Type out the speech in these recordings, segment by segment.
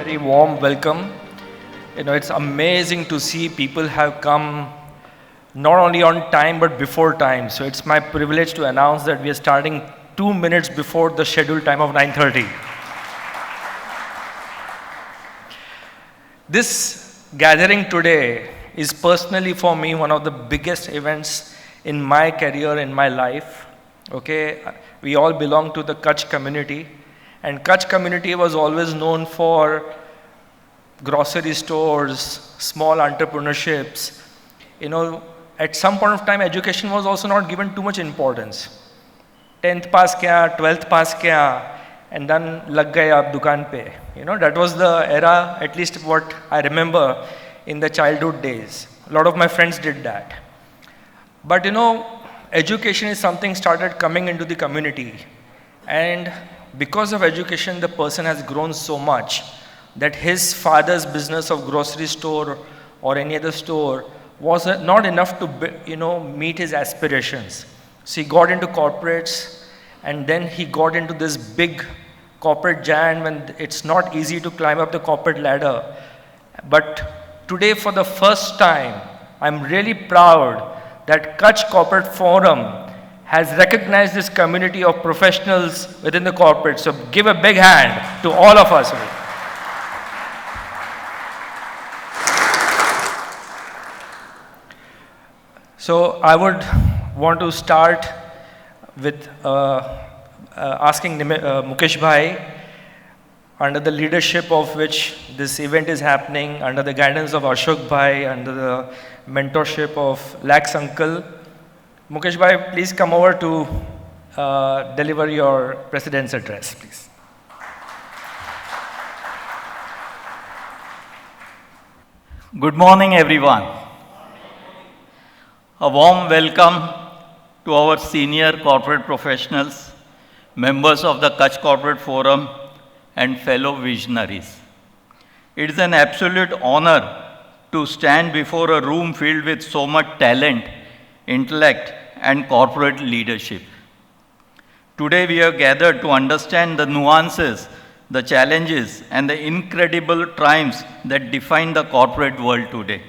Very warm welcome. It's amazing to see people have come not only on time but before time. So it's my privilege to announce that we are starting 2 minutes before the scheduled time of 9:30. This gathering today is personally for me one of the biggest events in my career, in my life. Okay, we all belong to the Kutch community, and Kutch community was always known for grocery stores, small entrepreneurships. At some point of time, education was also not given too much importance. 10th pass kya, 12th pass kya, and then lag gaye aap dukaan pe. That was the era, at least what I remember in the childhood days. A lot of my friends did that. But education is something started coming into the community. And because of education, the person has grown so much that his father's business of grocery store or any other store was not enough to meet his aspirations. So he got into corporates, and then he got into this big corporate giant when it's not easy to climb up the corporate ladder. But today, for the first time, I'm really proud that Kutch Corporate Forum has recognized this community of professionals within the corporate. So give a big hand to all of us. So I would want to start with asking Mukesh Bhai, under the leadership of which this event is happening, under the guidance of Ashok Bhai, under the mentorship of Lax Uncle. Mukesh Bhai, please come over to deliver your President's address, please. Good morning, everyone. A warm welcome to our senior corporate professionals, members of the Kutch Corporate Forum, and fellow visionaries. It is an absolute honor to stand before a room filled with so much talent, intellect, and corporate leadership. Today we are gathered to understand the nuances, the challenges, and the incredible triumphs that define the corporate world today.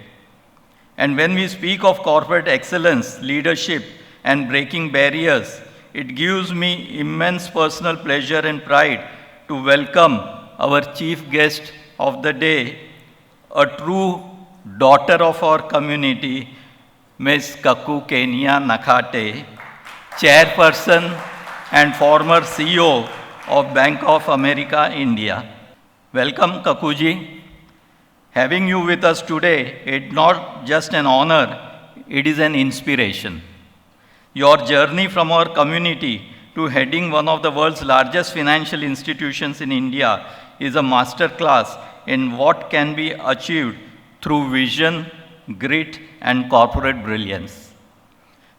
And when we speak of corporate excellence, leadership, and breaking barriers, it gives me immense personal pleasure and pride to welcome our chief guest of the day, a true daughter of our community, Ms. Kaku Kenya Nakate, chairperson and former CEO of Bank of America, India. Welcome, Kakuji. Having you with us today, it's not just an honor, it is an inspiration. Your journey from our community to heading one of the world's largest financial institutions in India is a masterclass in what can be achieved through vision, grit, and corporate brilliance.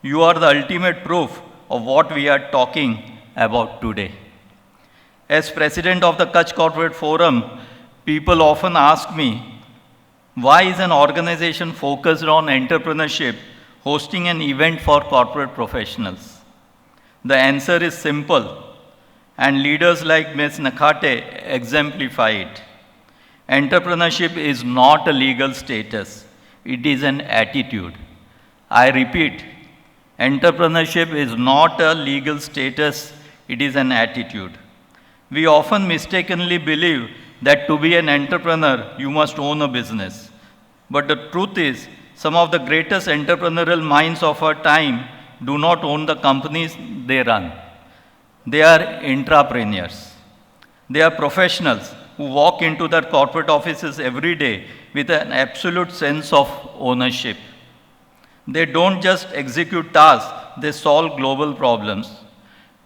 You are the ultimate proof of what we are talking about today. As president of the Kutch Corporate Forum, people often ask me, why is an organization focused on entrepreneurship hosting an event for corporate professionals? The answer is simple, and leaders like Ms. Nakate exemplify it. Entrepreneurship is not a legal status, it is an attitude. I repeat, entrepreneurship is not a legal status, it is an attitude. We often mistakenly believe that to be an entrepreneur, you must own a business. But the truth is, some of the greatest entrepreneurial minds of our time do not own the companies they run. They are intrapreneurs. They are professionals who walk into their corporate offices every day with an absolute sense of ownership. They don't just execute tasks, they solve global problems.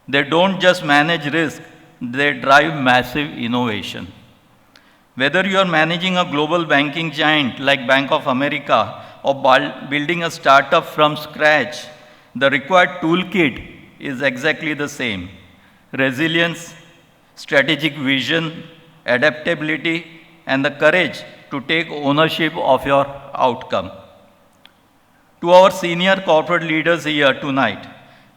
They don't just manage risk, they drive massive innovation. Whether you are managing a global banking giant like Bank of America or building a startup from scratch, the required toolkit is exactly the same. Resilience, strategic vision, adaptability, and the courage to take ownership of your outcome. To our senior corporate leaders here tonight,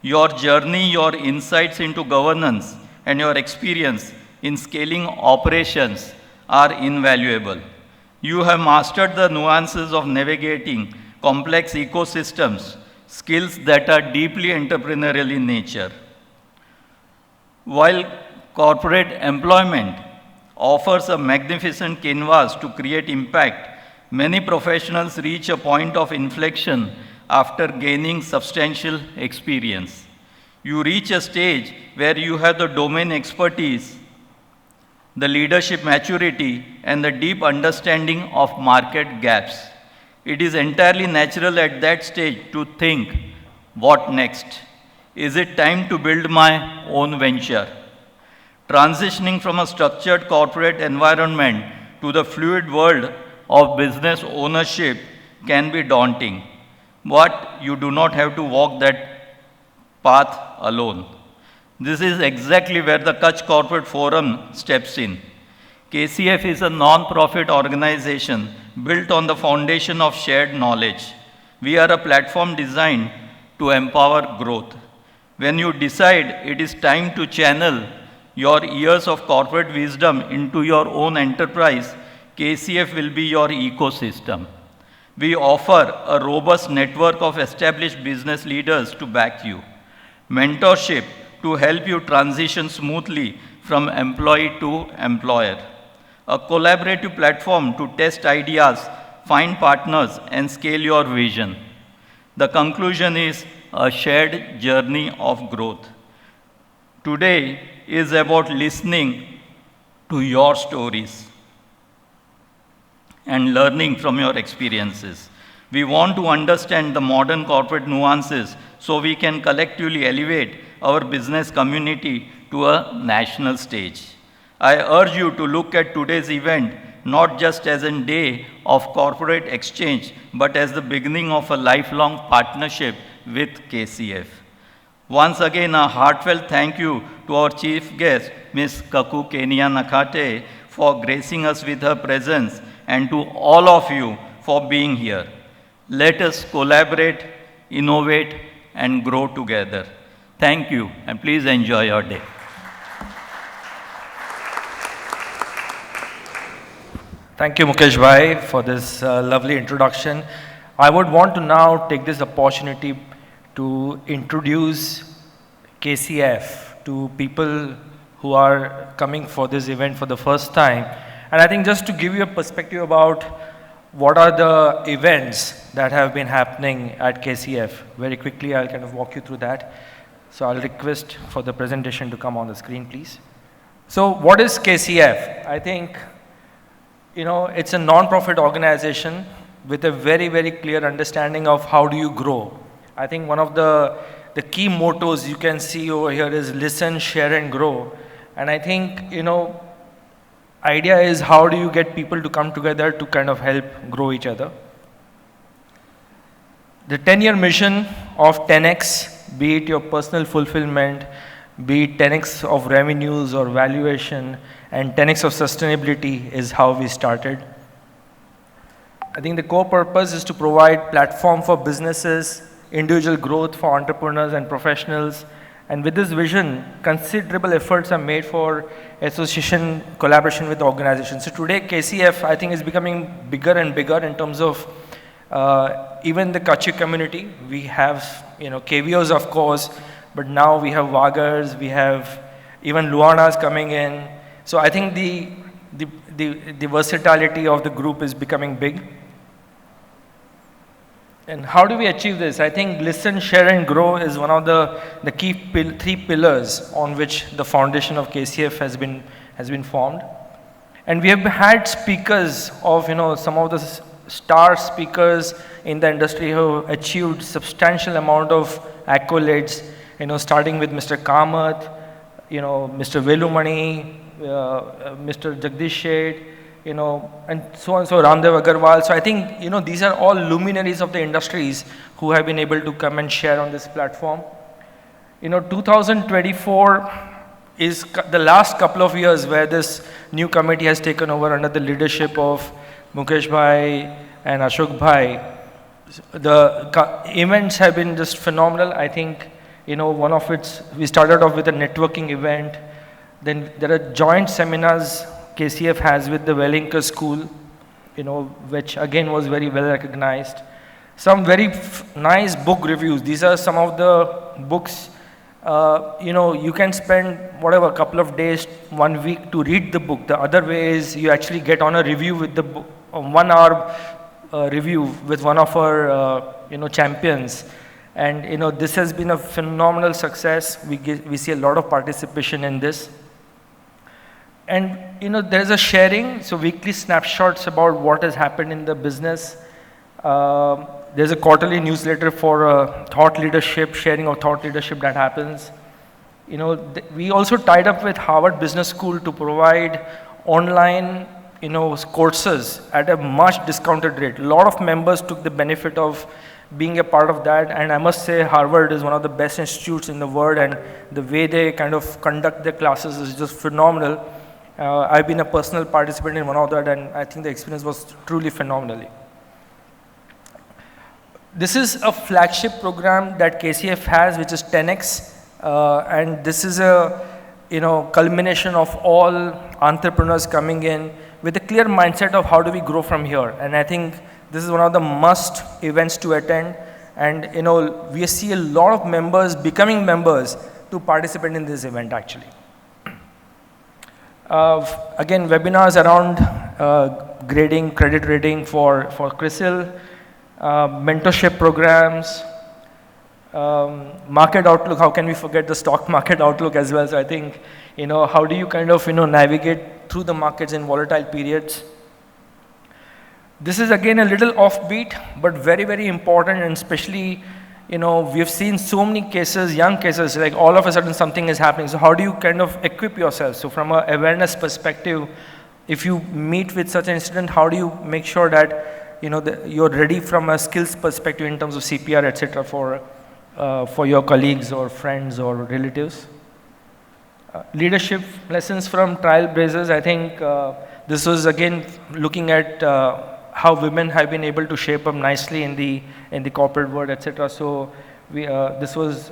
your journey, your insights into governance, and your experience in scaling operations are invaluable. You have mastered the nuances of navigating complex ecosystems, skills that are deeply entrepreneurial in nature. While corporate employment offers a magnificent canvas to create impact, many professionals reach a point of inflection after gaining substantial experience. You reach a stage where you have the domain expertise, the leadership maturity, and the deep understanding of market gaps. It is entirely natural at that stage to think, what next? Is it time to build my own venture? Transitioning from a structured corporate environment to the fluid world of business ownership can be daunting, but you do not have to walk that path alone. This is exactly where the Kutch Corporate Forum steps in. KCF is a non-profit organization built on the foundation of shared knowledge. We are a platform designed to empower growth. When you decide it is time to channel your years of corporate wisdom into your own enterprise, KCF will be your ecosystem. We offer a robust network of established business leaders to back you, mentorship to help you transition smoothly from employee to employer, a collaborative platform to test ideas, find partners, and scale your vision. The conclusion is a shared journey of growth. Today is about listening to your stories and learning from your experiences. We want to understand the modern corporate nuances so we can collectively elevate our business community to a national stage. I urge you to look at today's event not just as a day of corporate exchange, but as the beginning of a lifelong partnership with KCF. Once again, a heartfelt thank you to our chief guest, Ms. Kaku Kenia Nakate, for gracing us with her presence, and to all of you for being here. Let us collaborate, innovate, and grow together. Thank you, and please enjoy your day. Thank you, Mukesh Bhai, for this lovely introduction. I would want to now take this opportunity to introduce KCF to people who are coming for this event for the first time. And I think just to give you a perspective about what are the events that have been happening at KCF, very quickly I'll kind of walk you through that. So I'll request for the presentation to come on the screen, please. So what is KCF? I think, you know, it's a non-profit organization with a very, very clear understanding of how do you grow. I think one of the key mottos you can see over here is listen, share, and grow. And I think, you know, idea is how do you get people to come together to kind of help grow each other. The 10-year mission of 10x, be it your personal fulfillment, be it 10x of revenues or valuation, and 10x of sustainability is how we started. I think the core purpose is to provide platform for businesses, individual growth for entrepreneurs and professionals. And with this vision, considerable efforts are made for association collaboration with organizations. So today, KCF, I think, is becoming bigger and bigger in terms of even the Kutch community. We have, you know, KVOs, of course, but now we have Wagars, we have even Luanas coming in. So I think the versatility of the group is becoming big. And how do we achieve this? I think listen, share, and grow is one of the key three pillars on which the foundation of KCF has been formed. And we have had speakers of, you know, some of the star speakers in the industry who achieved substantial amount of accolades, you know, starting with Mr. Kamath, you know, Mr. Velumani, Mr. Jagdish Sheth, you know, and so on, so Ramdev Agarwal. So I think, you know, these are all luminaries of the industries who have been able to come and share on this platform. You know, 2024 is the last couple of years where this new committee has taken over under the leadership of Mukesh Bhai and Ashok Bhai. The events have been just phenomenal. I think, you know, one of its, we started off with a networking event. Then there are joint seminars. KCF has with the Wellinger School, which again was very well recognized. Some very nice book reviews. These are some of the books, you can spend a couple of days, 1 week to read the book. The other way is you actually get on a review with the book, a 1 hour review with one of our, champions. And, this has been a phenomenal success. We see a lot of participation in this. And, there is a sharing, so weekly snapshots about what has happened in the business. There's a quarterly newsletter for thought leadership, sharing of thought leadership that happens. We also tied up with Harvard Business School to provide online, courses at a much discounted rate. A lot of members took the benefit of being a part of that, and I must say Harvard is one of the best institutes in the world, and the way they kind of conduct their classes is just phenomenal. I've been a personal participant in one of that, and I think the experience was truly phenomenal. This is a flagship program that KCF has, which is 10X, and this is a culmination of all entrepreneurs coming in with a clear mindset of how do we grow from here. And I think this is one of the must events to attend, and we see a lot of members becoming members to participate in this event actually. Again, webinars around grading, credit rating for CRISIL, mentorship programs, market outlook. How can we forget the stock market outlook as well? So I think, how do you kind of, navigate through the markets in volatile periods? This is again a little offbeat, but very, very important, and especially, we've seen so many cases, young cases, like all of a sudden something is happening. So how do you kind of equip yourself? So from an awareness perspective, if you meet with such an incident, how do you make sure that, you're ready from a skills perspective in terms of CPR, etc., for your colleagues or friends or relatives? Leadership lessons from Trailblazers. I think this was again looking at how women have been able to shape up nicely in the corporate world, etc. So this was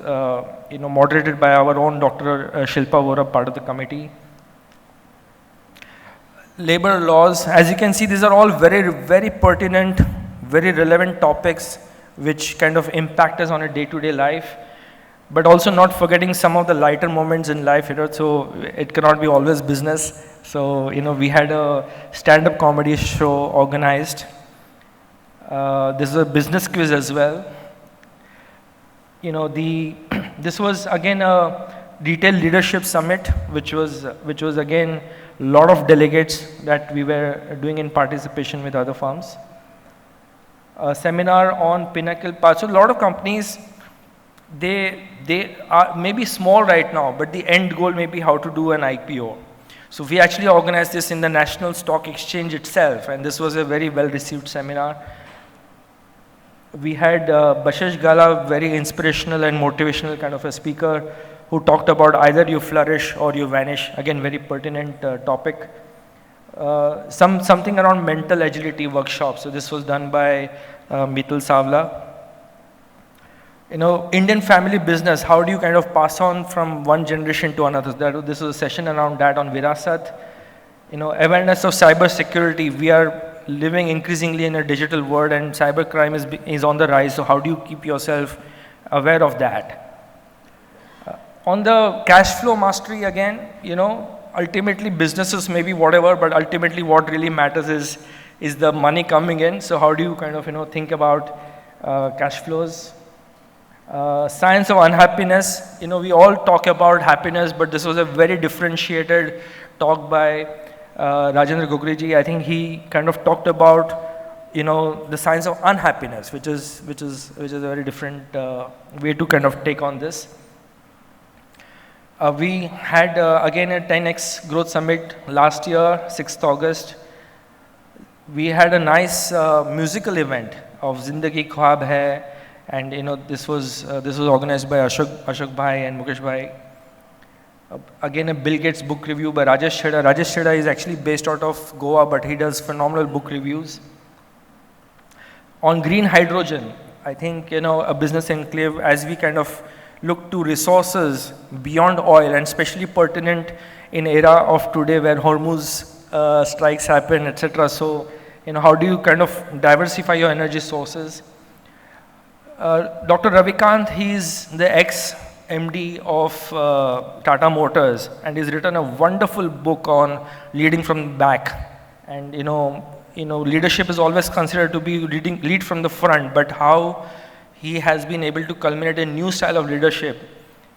moderated by our own Dr. Shilpa Vora, part of the committee. Labor laws, as you can see, these are all very, very pertinent, very relevant topics which kind of impact us on a day-to-day life, but also not forgetting some of the lighter moments in life, so it cannot be always business. So, we had a stand-up comedy show organized. This is a business quiz as well. This was again a detailed leadership summit, which was again a lot of delegates that we were doing in participation with other firms. A seminar on Pinnacle Path. So a lot of companies, they are maybe small right now, but the end goal may be how to do an IPO. So we actually organized this in the National Stock Exchange itself, and this was a very well-received seminar. We had Bashesh Gala, very inspirational and motivational kind of a speaker, who talked about either you flourish or you vanish. Again, very pertinent topic. Something around mental agility workshop. So this was done by Mitul Savla. Indian family business, how do you kind of pass on from one generation to another? This was a session around that on Virasat. Awareness of cyber security. We are living increasingly in a digital world, and cybercrime is on the rise. So how do you keep yourself aware of that? On the cash flow mastery again, ultimately businesses may be whatever, but ultimately what really matters is the money coming in. So how do you kind of, think about cash flows? Science of unhappiness. We all talk about happiness, but this was a very differentiated talk by Rajendra Gogreji. I think he kind of talked about, the science of unhappiness, which is a very different way to kind of take on this. We had again a 10X Growth Summit last year, 6th August. We had a nice musical event of Zindagi Khwab Hai, and this was organized by Ashok Bhai and Mukesh Bhai. Again, a Bill Gates book review by Rajesh Chheda. Rajesh Chheda is actually based out of Goa, but he does phenomenal book reviews. On green hydrogen, I think a business enclave, as we kind of look to resources beyond oil, and especially pertinent in era of today where Hormuz strikes happen, etc. So, how do you kind of diversify your energy sources? Dr. Ravikant, he's the ex-MD of Tata Motors, and he's written a wonderful book on leading from the back. And leadership is always considered to be lead from the front, but how he has been able to culminate a new style of leadership.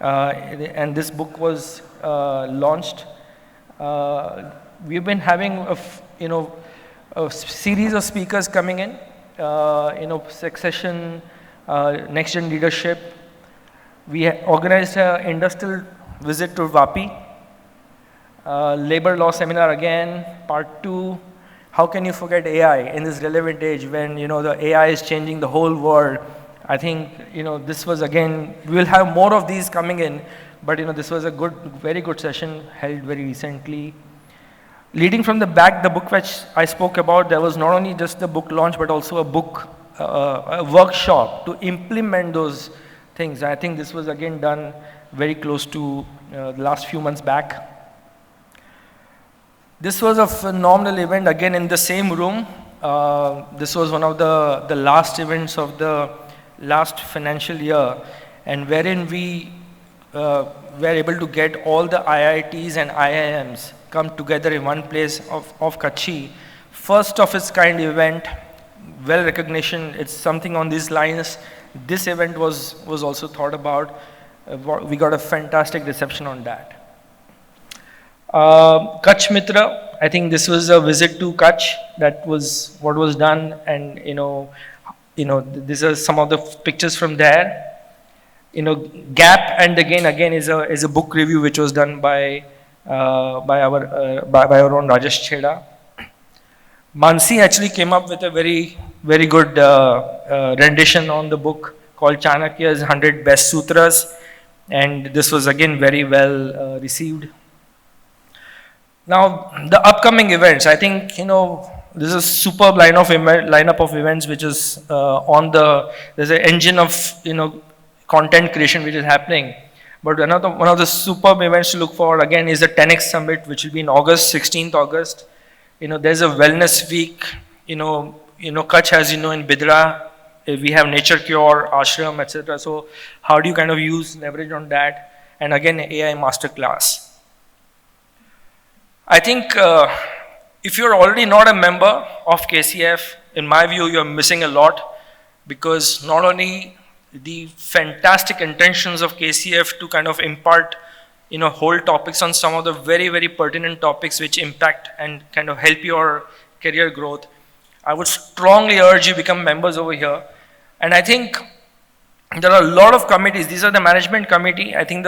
And this book was launched. We've been having a series of speakers coming in, succession, next gen leadership. We organized an industrial visit to Vapi, labor law seminar again, part 2. How can you forget AI in this relevant age when the AI is changing the whole world? I think this was again, we will have more of these coming in, but this was a very good session held very recently. Leading from the back, the book which I spoke about, there was not only just the book launch, but also a workshop to implement those things. I think this was again done very close to the last few months back. This was a phenomenal event, again in the same room. This was one of the last events of the last financial year, and wherein we were able to get all the IITs and IIMs come together in one place of Kutch. First of its kind event, well recognition, it's something on these lines. This event was also thought about. We got a fantastic reception on that. Kutch Mitra, I think this was a visit to Kutch. That was what was done, and these are some of the pictures from there. Gap, and again is a book review which was done by our own Rajesh Chheda. Mansi actually came up with a very good rendition on the book called Chanakya's 100 Best Sutras, and this was again very well received. Now, the upcoming events, I think, this is a superb lineup of events which is there's an engine of, content creation which is happening. But one of the superb events to look forward again is the 10X Summit, which will be in August, 16th August. There's a wellness week, Kutch, as in Bidra, we have Nature Cure, Ashram, etc. So how do you kind of leverage on that? And again, AI Masterclass. I think if you're already not a member of KCF, in my view, you're missing a lot, because not only the fantastic intentions of KCF to kind of impart, whole topics on some of the very pertinent topics which impact and kind of help your career growth. I would strongly urge you become members over here. And I think there are a lot of committees. These are the management committee. I think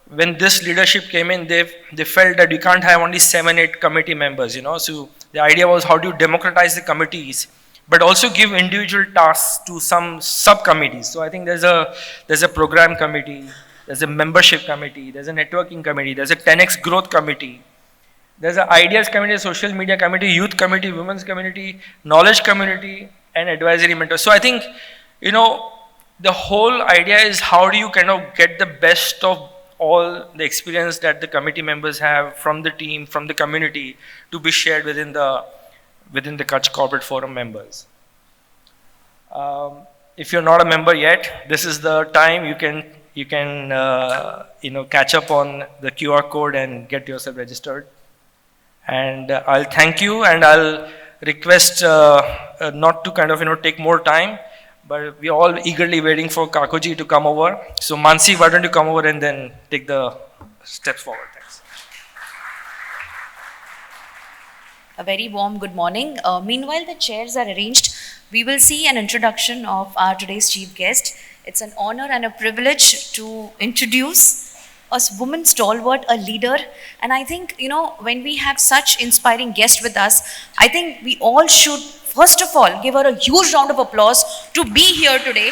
when this leadership came in, they felt that you can't have only 7-8 committee members, So the idea was, how do you democratize the committees, but also give individual tasks to some subcommittees. So I think there's a program committee, there's a membership committee, there's a networking committee, there's a 10X growth committee, there's an ideas committee, social media committee, youth committee, women's community, knowledge community, and advisory mentor. So I think, the whole idea is, how do you kind of get the best of all the experience that the committee members have from the team, from the community, to be shared within the Kutch Corporate Forum members. If you're not a member yet, this is the time you can catch up on the QR code and get yourself registered. And I'll thank you, and I'll request not to kind of take more time, but we're all eagerly waiting for Kakuji to come over. So Mansi, why don't you come over and then take the steps forward. Thanks. A very warm good morning. Meanwhile, the chairs are arranged. We will see an introduction of our today's chief guest. It's an honor and a privilege to introduce a woman stalwart, a leader. And I think, when we have such inspiring guests with us, I think we all should, first of all, give her a huge round of applause to be here today.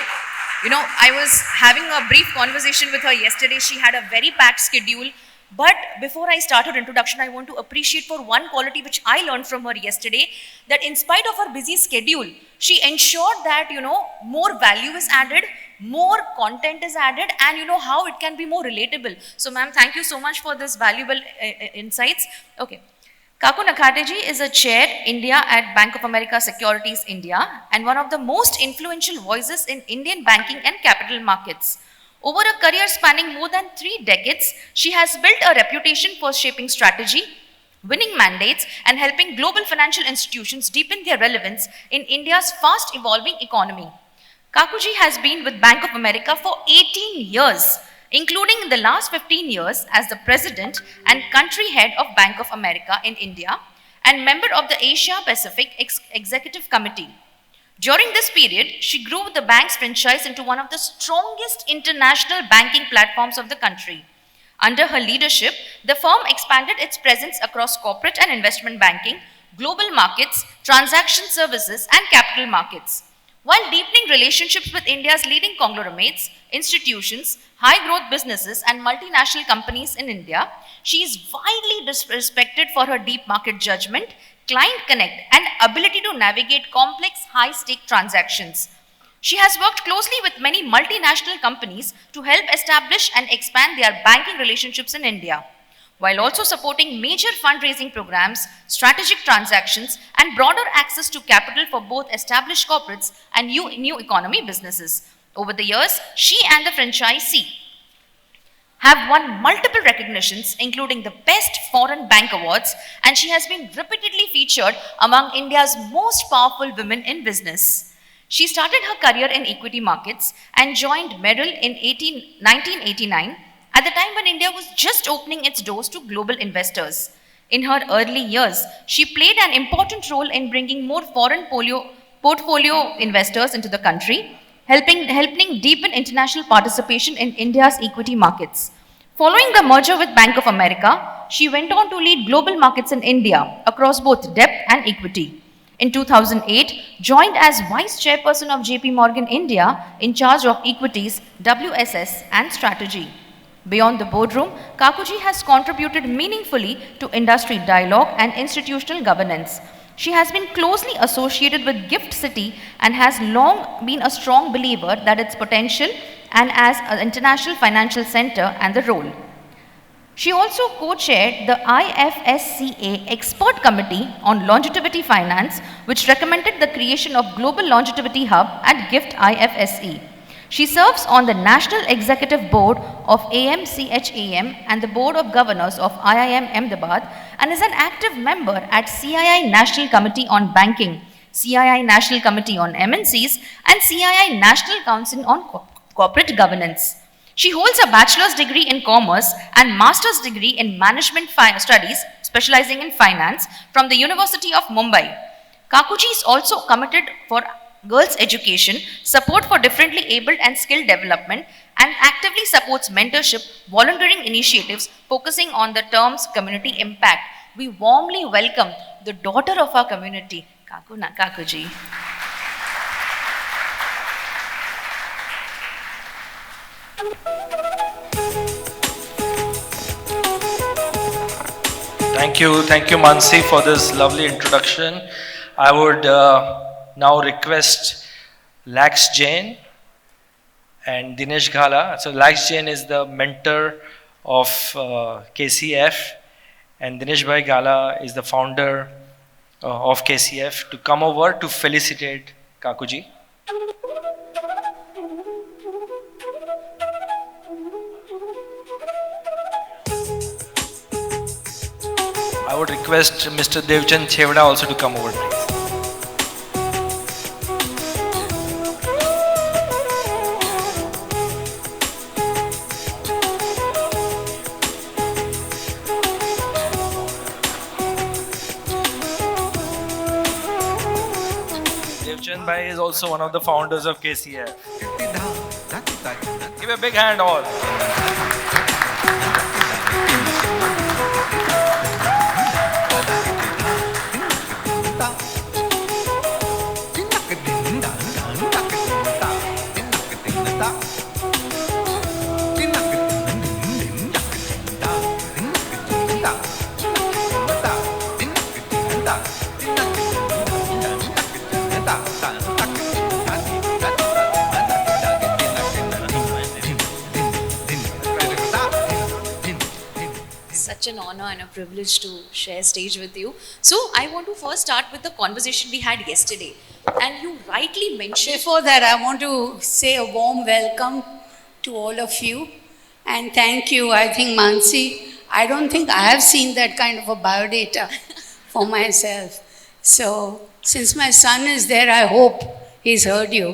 I was having a brief conversation with her yesterday. She had a very packed schedule. But before I start her introduction, I want to appreciate for one quality which I learned from her yesterday, that in spite of her busy schedule, she ensured that, more value is added, more content is added, and how it can be more relatable. So ma'am, thank you so much for this valuable insights. Okay. Kaku Nakhateji is a chair India at Bank of America Securities India and one of the most influential voices in Indian banking and capital markets. Over a career spanning more than 3 decades, she has built a reputation for shaping strategy, winning mandates, and helping global financial institutions deepen their relevance in India's fast evolving economy. Kakuji has been with Bank of America for 18 years, including in the last 15 years as the president and country head of Bank of America in India and member of the Asia Pacific Executive Committee. During this period, she grew the bank's franchise into one of the strongest international banking platforms of the country. Under her leadership, the firm expanded its presence across corporate and investment banking, global markets, transaction services, and capital markets. While deepening relationships with India's leading conglomerates, institutions, high growth businesses, and multinational companies in India, she is widely respected for her deep market judgment, client connect, and ability to navigate complex, high stake transactions. She has worked closely with many multinational companies to help establish and expand their banking relationships in India, while also supporting major fundraising programs, strategic transactions, and broader access to capital for both established corporates and new economy businesses. Over the years, she and the franchisee have won multiple recognitions, including the Best Foreign Bank Awards, and she has been repeatedly featured among India's most powerful women in business. She started her career in equity markets and joined Merrill in 1989, at the time when India was just opening its doors to global investors. In her early years, she played an important role in bringing more foreign portfolio investors into the country, helping deepen international participation in India's equity markets. Following the merger with Bank of America, she went on to lead global markets in India across both debt and equity. In 2008, joined as Vice Chairperson of JP Morgan India in charge of equities, WSS and strategy. Beyond the boardroom, Kakuji has contributed meaningfully to industry dialogue and institutional governance. She has been closely associated with GIFT City and has long been a strong believer that its potential and as an international financial center and the role. She also co-chaired the IFSCA Expert Committee on Longevity Finance, which recommended the creation of Global Longevity Hub at GIFT IFSE. She serves on the National Executive Board of AMCHAM and the Board of Governors of IIM Ahmedabad and is an active member at CII National Committee on Banking, CII National Committee on MNCs, and CII National Council on Corporate Governance. She holds a bachelor's degree in commerce and master's degree in management studies, specializing in finance, from the University of Mumbai. Kakuji is also committed for girls' education, support for differently abled and skill development, and actively supports mentorship, volunteering initiatives focusing on the terms community impact. We warmly welcome the daughter of our community, Kakuji. Thank you, Mansi, for this lovely introduction. I would now request Lax Jain and Dinesh Ghala. So Lax Jain is the mentor of KCF, and Dinesh Bhai Ghala is the founder of KCF, to come over to felicitate Kakuji. I would request Mr. Devchand Chevda also to come over, please. Devchand Bhai is also one of the founders of KCF. Give a big hand all. such an honor and a privilege to share stage with you. So I want to first start with the conversation we had yesterday. And you rightly mentioned... Before that, I want to say a warm welcome to all of you. And thank you, I think, Mansi. I don't think I have seen that kind of a biodata for myself. So, since my son is there, I hope he's heard you.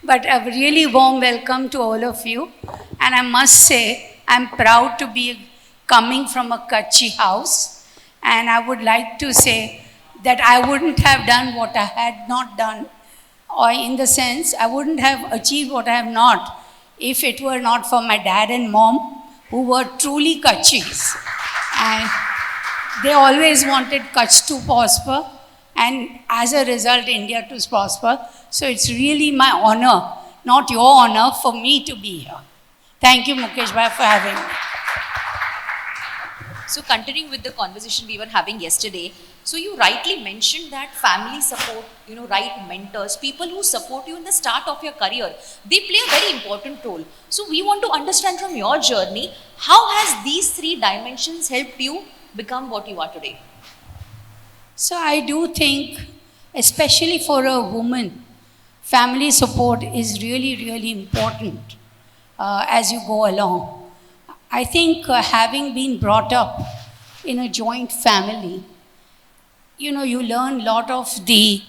But a really warm welcome to all of you. And I must say, I'm proud to be coming from a Kutchi house. And I would like to say that I wouldn't have done what I had not done. Or in the sense, I wouldn't have achieved what I have not if it were not for my dad and mom, who were truly Kutchis. And they always wanted Kutch to prosper, and as a result, India to prosper. So it's really my honor, not your honor, for me to be here. Thank you, Mukesh Bhai, for having me. So continuing with the conversation we were having yesterday, so you rightly mentioned that family support, right mentors, people who support you in the start of your career, they play a very important role. So we want to understand from your journey, how has these three dimensions helped you become what you are today? So I do think, especially for a woman, family support is really, really important as you go along. I think having been brought up in a joint family, you learn a lot of the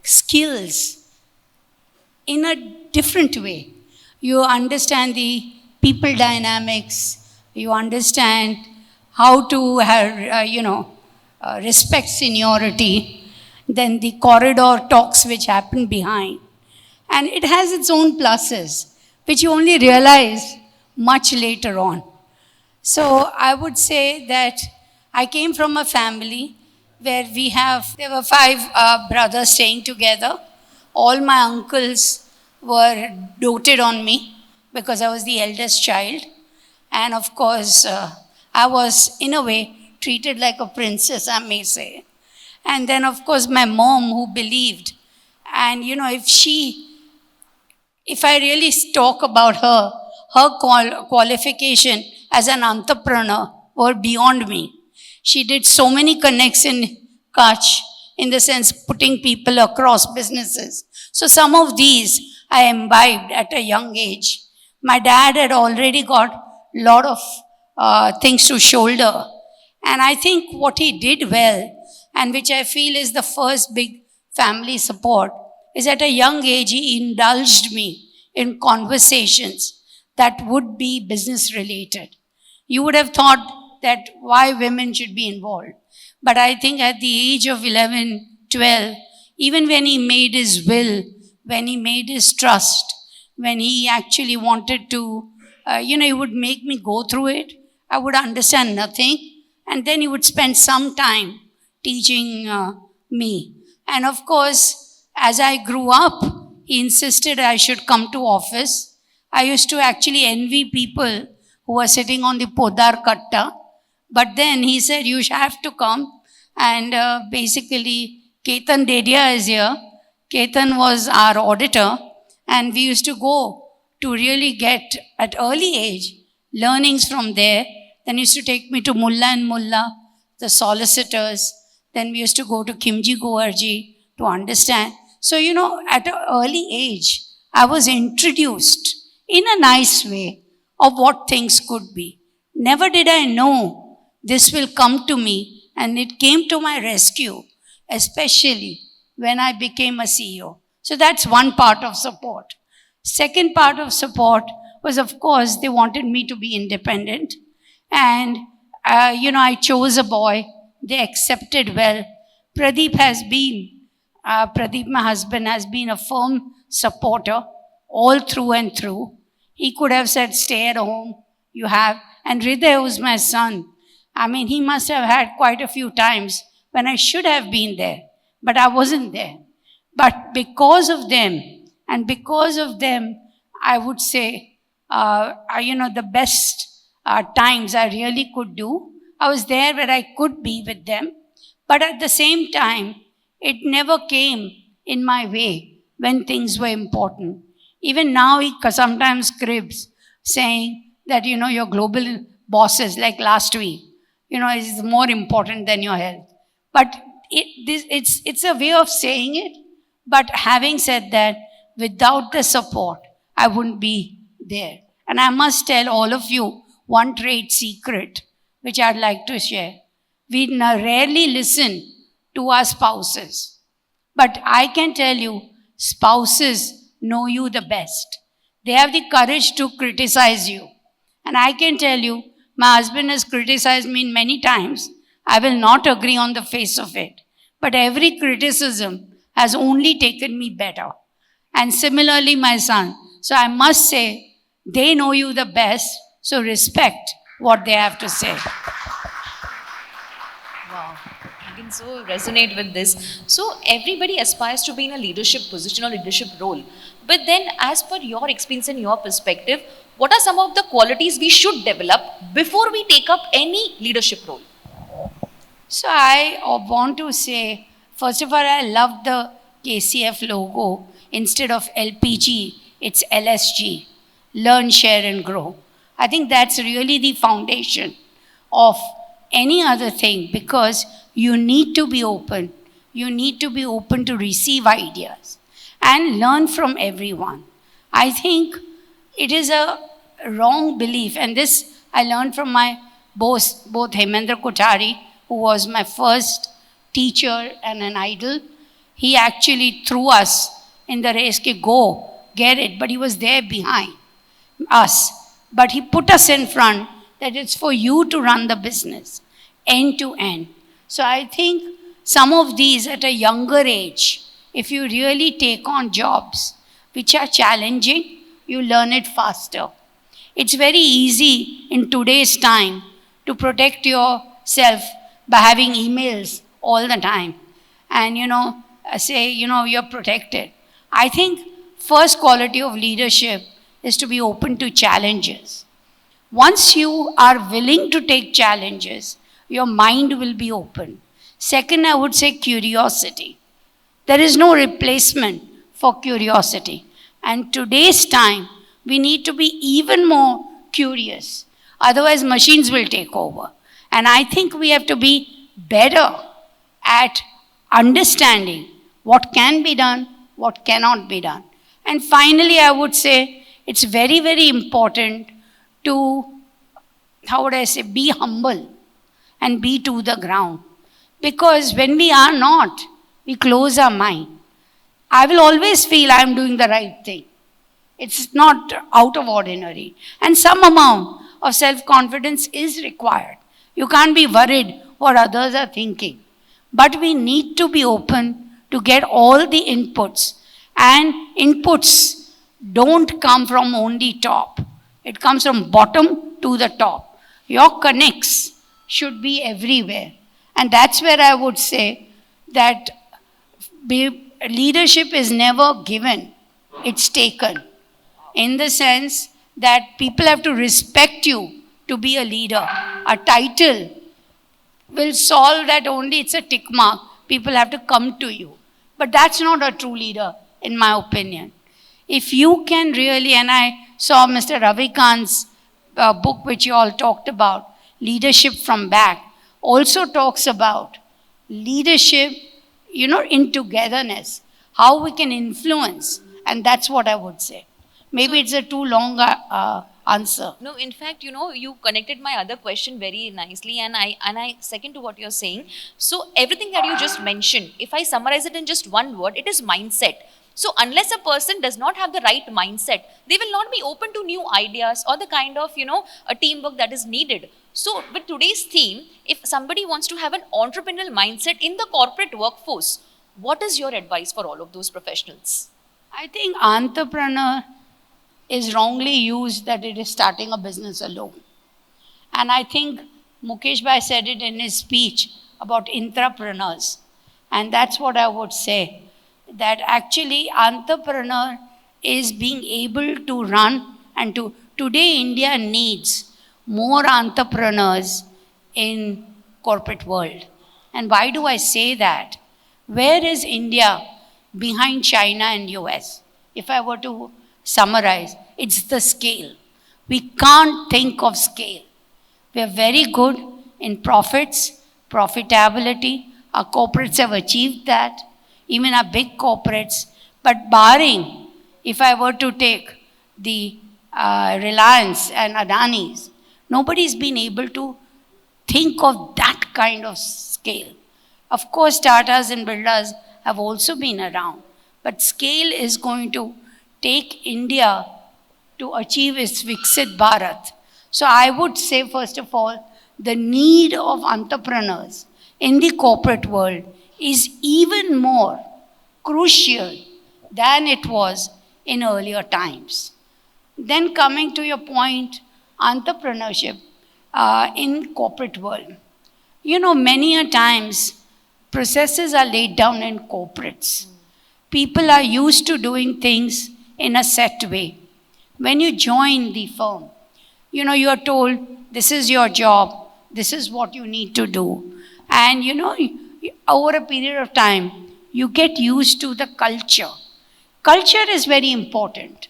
skills in a different way. You understand the people dynamics, you understand how to have, respect seniority, then the corridor talks which happen behind. And it has its own pluses, which you only realize much later on. So I would say that I came from a family where there were 5 brothers staying together. All my uncles were doted on me because I was the eldest child. And of course, I was, in a way, treated like a princess, I may say. And then, of course, my mom, who believed. And, if I really talk about her qualification as an entrepreneur were beyond me. She did so many connects in Kutch, in the sense putting people across businesses. So some of these I imbibed at a young age. My dad had already got a lot of things to shoulder. And I think what he did well, and which I feel is the first big family support, is at a young age he indulged me in conversations that would be business related. You would have thought that why women should be involved. But I think at the age of 11, 12, even when he made his will, when he made his trust, when he actually wanted to, he would make me go through it. I would understand nothing. And then he would spend some time teaching me. And of course, as I grew up, he insisted I should come to office. I used to actually envy people who were sitting on the Podar Katta. But then he said, you have to come. And basically, Ketan Dedia is here. Ketan was our auditor. And we used to go to really get, at early age, learnings from there. Then he used to take me to Mullah and Mullah, the solicitors. Then we used to go to Kimji Goarji to understand. So, at an early age, I was introduced in a nice way of what things could be. Never did I know this will come to me, and it came to my rescue, especially when I became a CEO. So that's one part of support. Second part of support was, of course, they wanted me to be independent. And, I chose a boy. They accepted well. Pradeep, my husband, has been a firm supporter all through and through. He could have said, stay at home, you have. And Hriday, who's my son, he must have had quite a few times when I should have been there, but I wasn't there. But because of them, I would say, the best times I really could do, I was there where I could be with them. But at the same time, it never came in my way when things were important. Even now, he sometimes cribs saying that, your global bosses, like last week, is more important than your health. But it's a way of saying it. But having said that, without the support, I wouldn't be there. And I must tell all of you one trade secret which I'd like to share. We rarely listen to our spouses. But I can tell you, spouses know you the best. They have the courage to criticize you. And I can tell you, my husband has criticized me many times. I will not agree on the face of it. But every criticism has only taken me better. And similarly, my son. So I must say, they know you the best, so respect what they have to say. Wow, I can so resonate with this. So everybody aspires to be in a leadership position or leadership role. But then, as per your experience and your perspective, what are some of the qualities we should develop before we take up any leadership role? So I want to say, first of all, I love the KCF logo. Instead of LPG, it's LSG. Learn, share, and grow. I think that's really the foundation of any other thing, because you need to be open. You need to be open to receive ideas and learn from everyone. I think it is a wrong belief, and this I learned from my both Hemendra Kothari, who was my first teacher and an idol. He actually threw us in the race, ke go, get it, but he was there behind us. But he put us in front, that it's for you to run the business, end to end. So I think some of these at a younger age, if you really take on jobs which are challenging, you learn it faster. It's very easy in today's time to protect yourself by having emails all the time and, say, you're protected. I think first quality of leadership is to be open to challenges. Once you are willing to take challenges, your mind will be open. Second, I would say curiosity. There is no replacement for curiosity. And today's time, we need to be even more curious. Otherwise, machines will take over. And I think we have to be better at understanding what can be done, what cannot be done. And finally, I would say it's very, very important to, be humble and be to the ground. Because when we are not, we close our mind. I will always feel I am doing the right thing. It's not out of ordinary. And some amount of self-confidence is required. You can't be worried what others are thinking. But we need to be open to get all the inputs. And inputs don't come from only top. It comes from bottom to the top. Your connects should be everywhere. And that's where I would say that leadership is never given, it's taken. In the sense that people have to respect you to be a leader. A title will solve that only, it's a tick mark. People have to come to you. But that's not a true leader, in my opinion. If you can really, and I saw Mr. Ravikant's book, which you all talked about, Leadership from Back, also talks about leadership, in togetherness, how we can influence. And that's what I would say. Maybe it's a too long answer. No, in fact, you connected my other question very nicely, and I second to what you're saying. So everything that you just mentioned, if I summarize it in just one word, it is mindset. So unless a person does not have the right mindset, they will not be open to new ideas or the kind of, a teamwork that is needed. So with today's theme, if somebody wants to have an entrepreneurial mindset in the corporate workforce, what is your advice for all of those professionals? I think entrepreneur is wrongly used, that it is starting a business alone. And I think Mukesh Bhai said it in his speech about intrapreneurs. And that's what I would say, that actually entrepreneur is being able to run and to, today India needs more entrepreneurs in corporate world. And why do I say that? Where is India behind China and US? If I were to summarize, it's the scale. We can't think of scale. We are very good in profits, profitability. Our corporates have achieved that, even our big corporates. But barring, if I were to take the Reliance and Adani's, nobody's been able to think of that kind of scale. Of course, Tatas and Birlas have also been around, but scale is going to take India to achieve its Viksit Bharat. So I would say, first of all, the need of entrepreneurs in the corporate world is even more crucial than it was in earlier times. Then coming to your point, entrepreneurship in corporate world. You know, many a times processes are laid down in corporates. People are used to doing things in a set way. When you join the firm, you know, you are told, this is your job, this is what you need to do. And you know, over a period of time, you get used to the culture. Culture is very important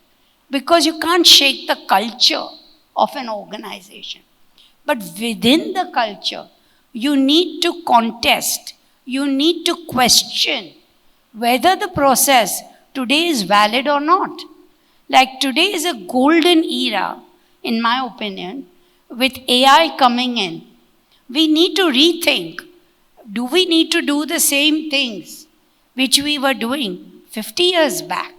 because you can't shake the culture of an organization. But within the culture, you need to contest, you need to question whether the process today is valid or not. Like today is a golden era, in my opinion, with AI coming in. We need to rethink. Do we need to do the same things which we were doing 50 years back?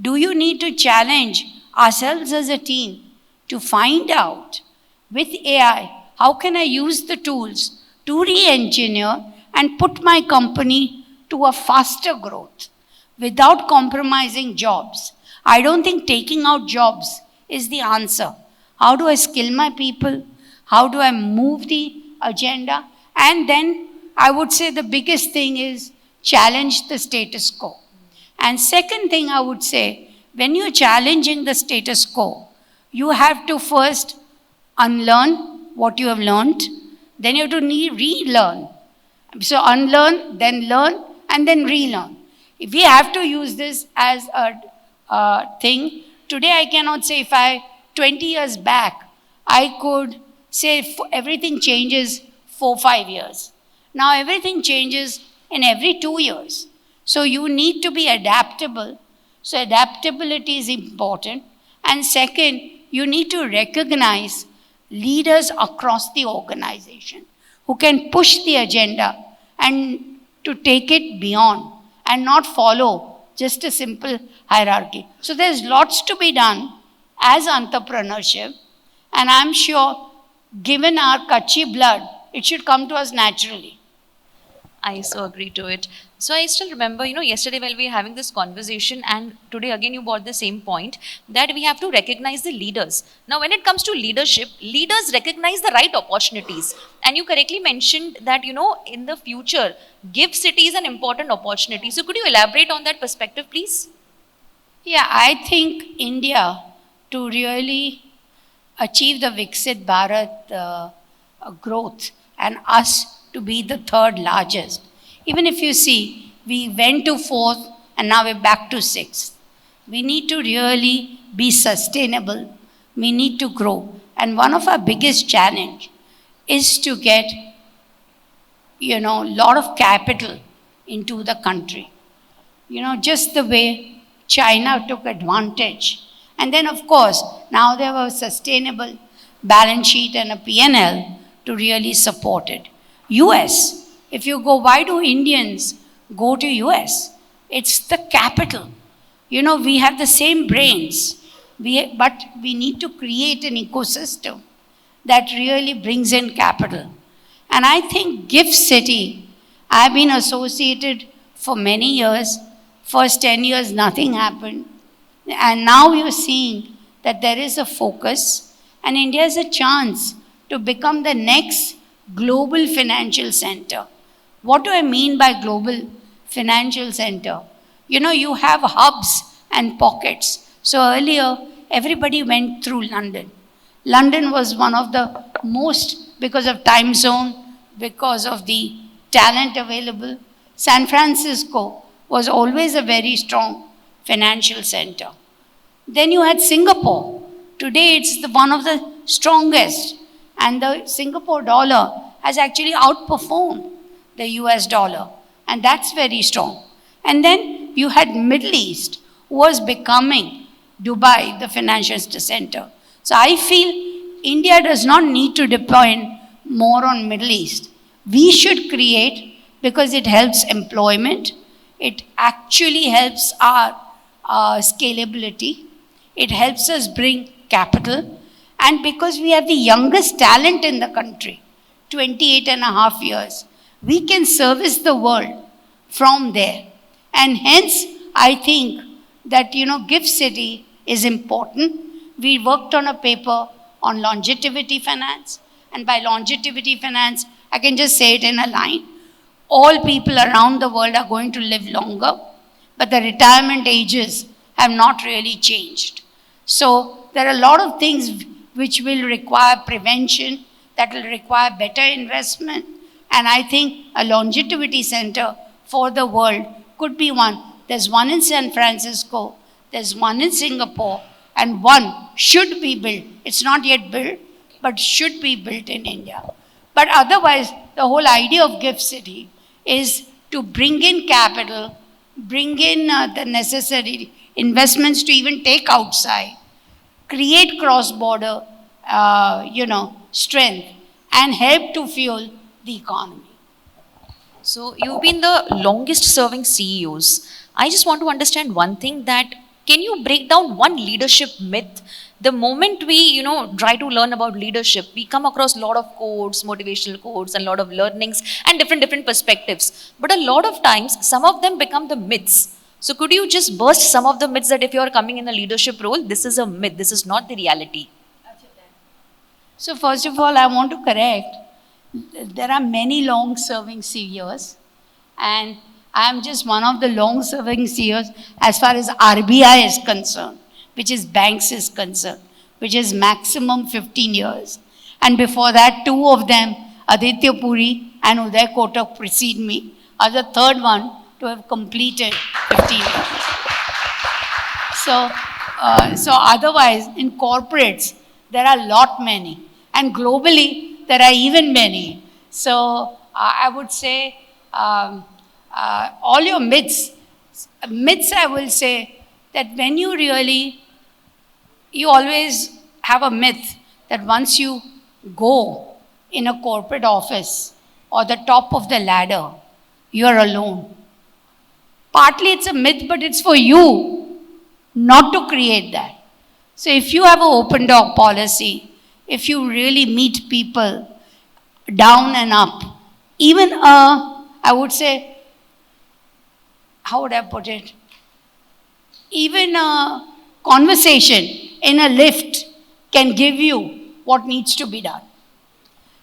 Do you need to challenge ourselves as a team to find out with AI, how can I use the tools to re-engineer and put my company to a faster growth without compromising jobs? I don't think taking out jobs is the answer. How do I skill my people? How do I move the agenda? And then I would say the biggest thing is challenge the status quo. And second thing I would say, when you're challenging the status quo, you have to first unlearn what you have learned, then you have to relearn. So unlearn, then learn, and then relearn. If we have to use this as a thing, today I cannot say 20 years back, I could say everything changes 4-5 years. Now everything changes in every 2 years. So you need to be adaptable. So adaptability is important. And second, you need to recognize leaders across the organization who can push the agenda and to take it beyond and not follow just a simple hierarchy. So there's lots to be done as entrepreneurship, and I'm sure given our Kutchi blood, it should come to us naturally. I so agree to it. So I still remember, yesterday while we were having this conversation, and today again you brought the same point, that we have to recognize the leaders. Now, when it comes to leadership, leaders recognize the right opportunities. And you correctly mentioned that, in the future, GIFT City is an important opportunity. So could you elaborate on that perspective, please? Yeah, I think India, to really achieve the Viksit Bharat growth and us to be the third largest. Even if you see, we went to fourth and now we're back to sixth. We need to really be sustainable. We need to grow. And one of our biggest challenge is to get, a lot of capital into the country. Just the way China took advantage. And then, of course, now they have a sustainable balance sheet and a P&L to really support it. US, if you go, why do Indians go to US? It's the capital. We have the same brains, but we need to create an ecosystem that really brings in capital. And I think GIFT City, I've been associated for many years. First 10 years, nothing happened. And now you're seeing that there is a focus, and India has a chance to become the next global financial center. What do I mean by global financial center? You have hubs and pockets. So earlier, everybody went through London. London was one of the most, because of time zone, because of the talent available. San Francisco was always a very strong financial center. Then you had Singapore. Today it's one of the strongest. And the Singapore dollar has actually outperformed the US dollar. And that's very strong. And then you had Middle East, who was becoming Dubai, the financial center. So I feel India does not need to depend more on Middle East. We should create, because it helps employment, it actually helps our scalability, it helps us bring capital, and because we have the youngest talent in the country, 28 and a half years, we can service the world from there. And hence, I think that, Gift City is important. We worked on a paper on longevity finance, and by longevity finance, I can just say it in a line. All people around the world are going to live longer, but the retirement ages have not really changed. So there are a lot of things which will require prevention, that will require better investment, and I think a longevity center for the world could be one. There's one in San Francisco, there's one in Singapore, and one should be built. It's not yet built, but should be built in India. But otherwise, the whole idea of Gift City is to bring in capital, bring in the necessary investments to even take outside, create cross-border, strength, and help to fuel the economy. So you've been the longest serving CEOs. I just want to understand one thing, that can you break down one leadership myth? The moment we, try to learn about leadership, we come across a lot of quotes, motivational quotes, and a lot of learnings and different perspectives. But a lot of times, some of them become the myths. So could you just burst some of the myths, that if you are coming in a leadership role, this is a myth, this is not the reality? So first of all, I want to correct, there are many long-serving CEOs, and I am just one of the long-serving CEOs as far as RBI is concerned, which is banks is concerned, which is maximum 15 years. And before that, two of them, Aditya Puri and Uday Kotak, precede me, are the third one to have completed 15 years. So otherwise, in corporates, there are many. And globally, there are even many. So I would say, all your myths, I will say that when you always have a myth that once you go in a corporate office or the top of the ladder, you are alone. Partly it's a myth, but it's for you not to create that. So if you have an open door policy, if you really meet people down and up, even I would say, how would I put it? Even a conversation in a lift can give you what needs to be done.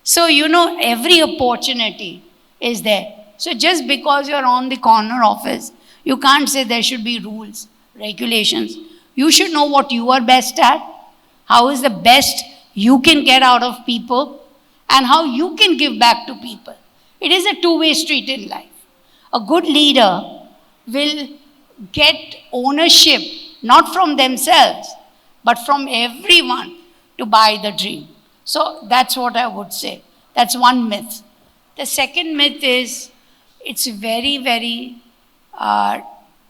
So, every opportunity is there. So just because you're on the corner office, you can't say there should be rules, regulations. You should know what you are best at, how is the best you can get out of people, and how you can give back to people. It is a two-way street in life. A good leader will get ownership, not from themselves, but from everyone to buy the dream. So that's what I would say. That's one myth. The second myth is, it's very, very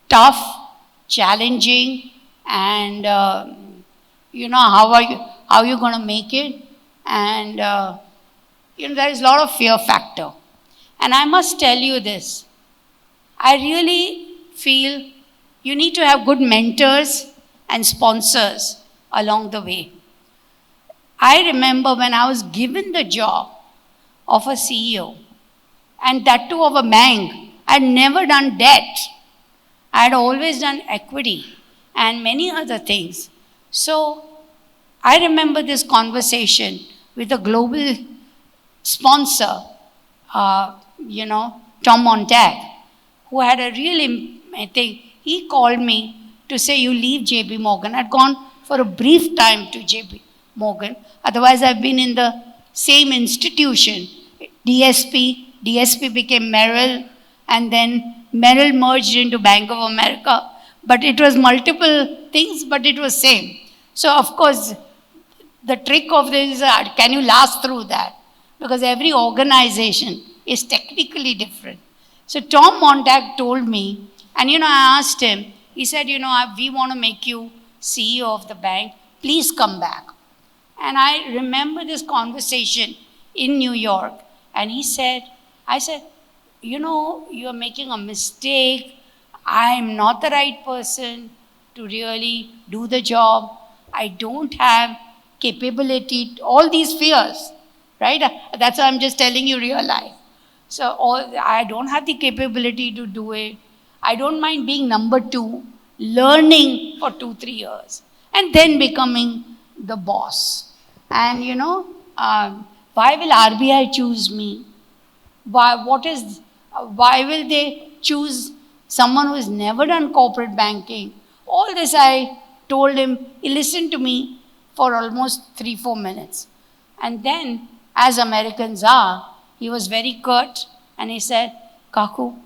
tough, challenging, and how are you going to make it? And there is a lot of fear factor. And I must tell you this, I really feel you need to have good mentors and sponsors along the way. I remember when I was given the job of a CEO, and that too of a bank. I had never done debt. I had always done equity and many other things. So I remember this conversation with a global sponsor, Tom Montag, who had a really, he called me to say, you leave JP Morgan. I'd gone for a brief time to JP Morgan. Otherwise, I've been in the same institution, DSP became Merrill, and then Merrill merged into Bank of America. But it was multiple things, but it was same. So, of course, the trick of this is, can you last through that? Because every organization is technically different. So Tom Montag told me, and I asked him, he said, we want to make you CEO of the bank, please come back. And I remember this conversation in New York, and I said, you're making a mistake. I'm not the right person to really do the job. I don't have capability, all these fears, right? That's why I'm just telling you real life. So I don't have the capability to do it. I don't mind being number 2, learning for 2-3 years, and then becoming the boss. And why will RBI choose me? Why will they choose someone who has never done corporate banking? All this I told him. He listened to me for almost 3-4 minutes. And then, as Americans are, he was very curt and he said, Kaku,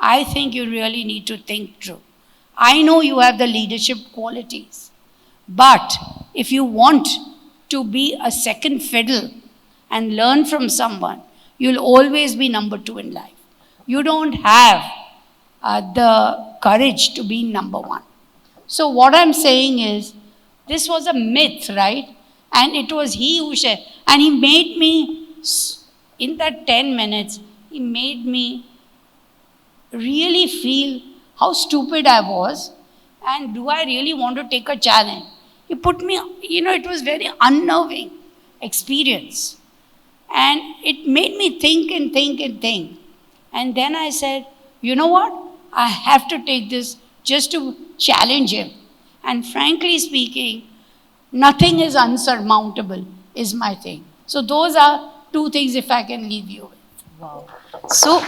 I think you really need to think through. I know you have the leadership qualities, but if you want to be a second fiddle and learn from someone, you'll always be number 2 in life. You don't have the courage to be number 1. So what I'm saying is, this was a myth, right? And it was he who shared. And he made me, in that 10 minutes, he made me really feel how stupid I was, and do I really want to take a challenge? He put me, it was very unnerving experience. And it made me think and think and think. And then I said, you know what? I have to take this just to challenge him. And frankly speaking, nothing is unsurmountable, is my thing. So those are 2 things if I can leave you with. Wow. So,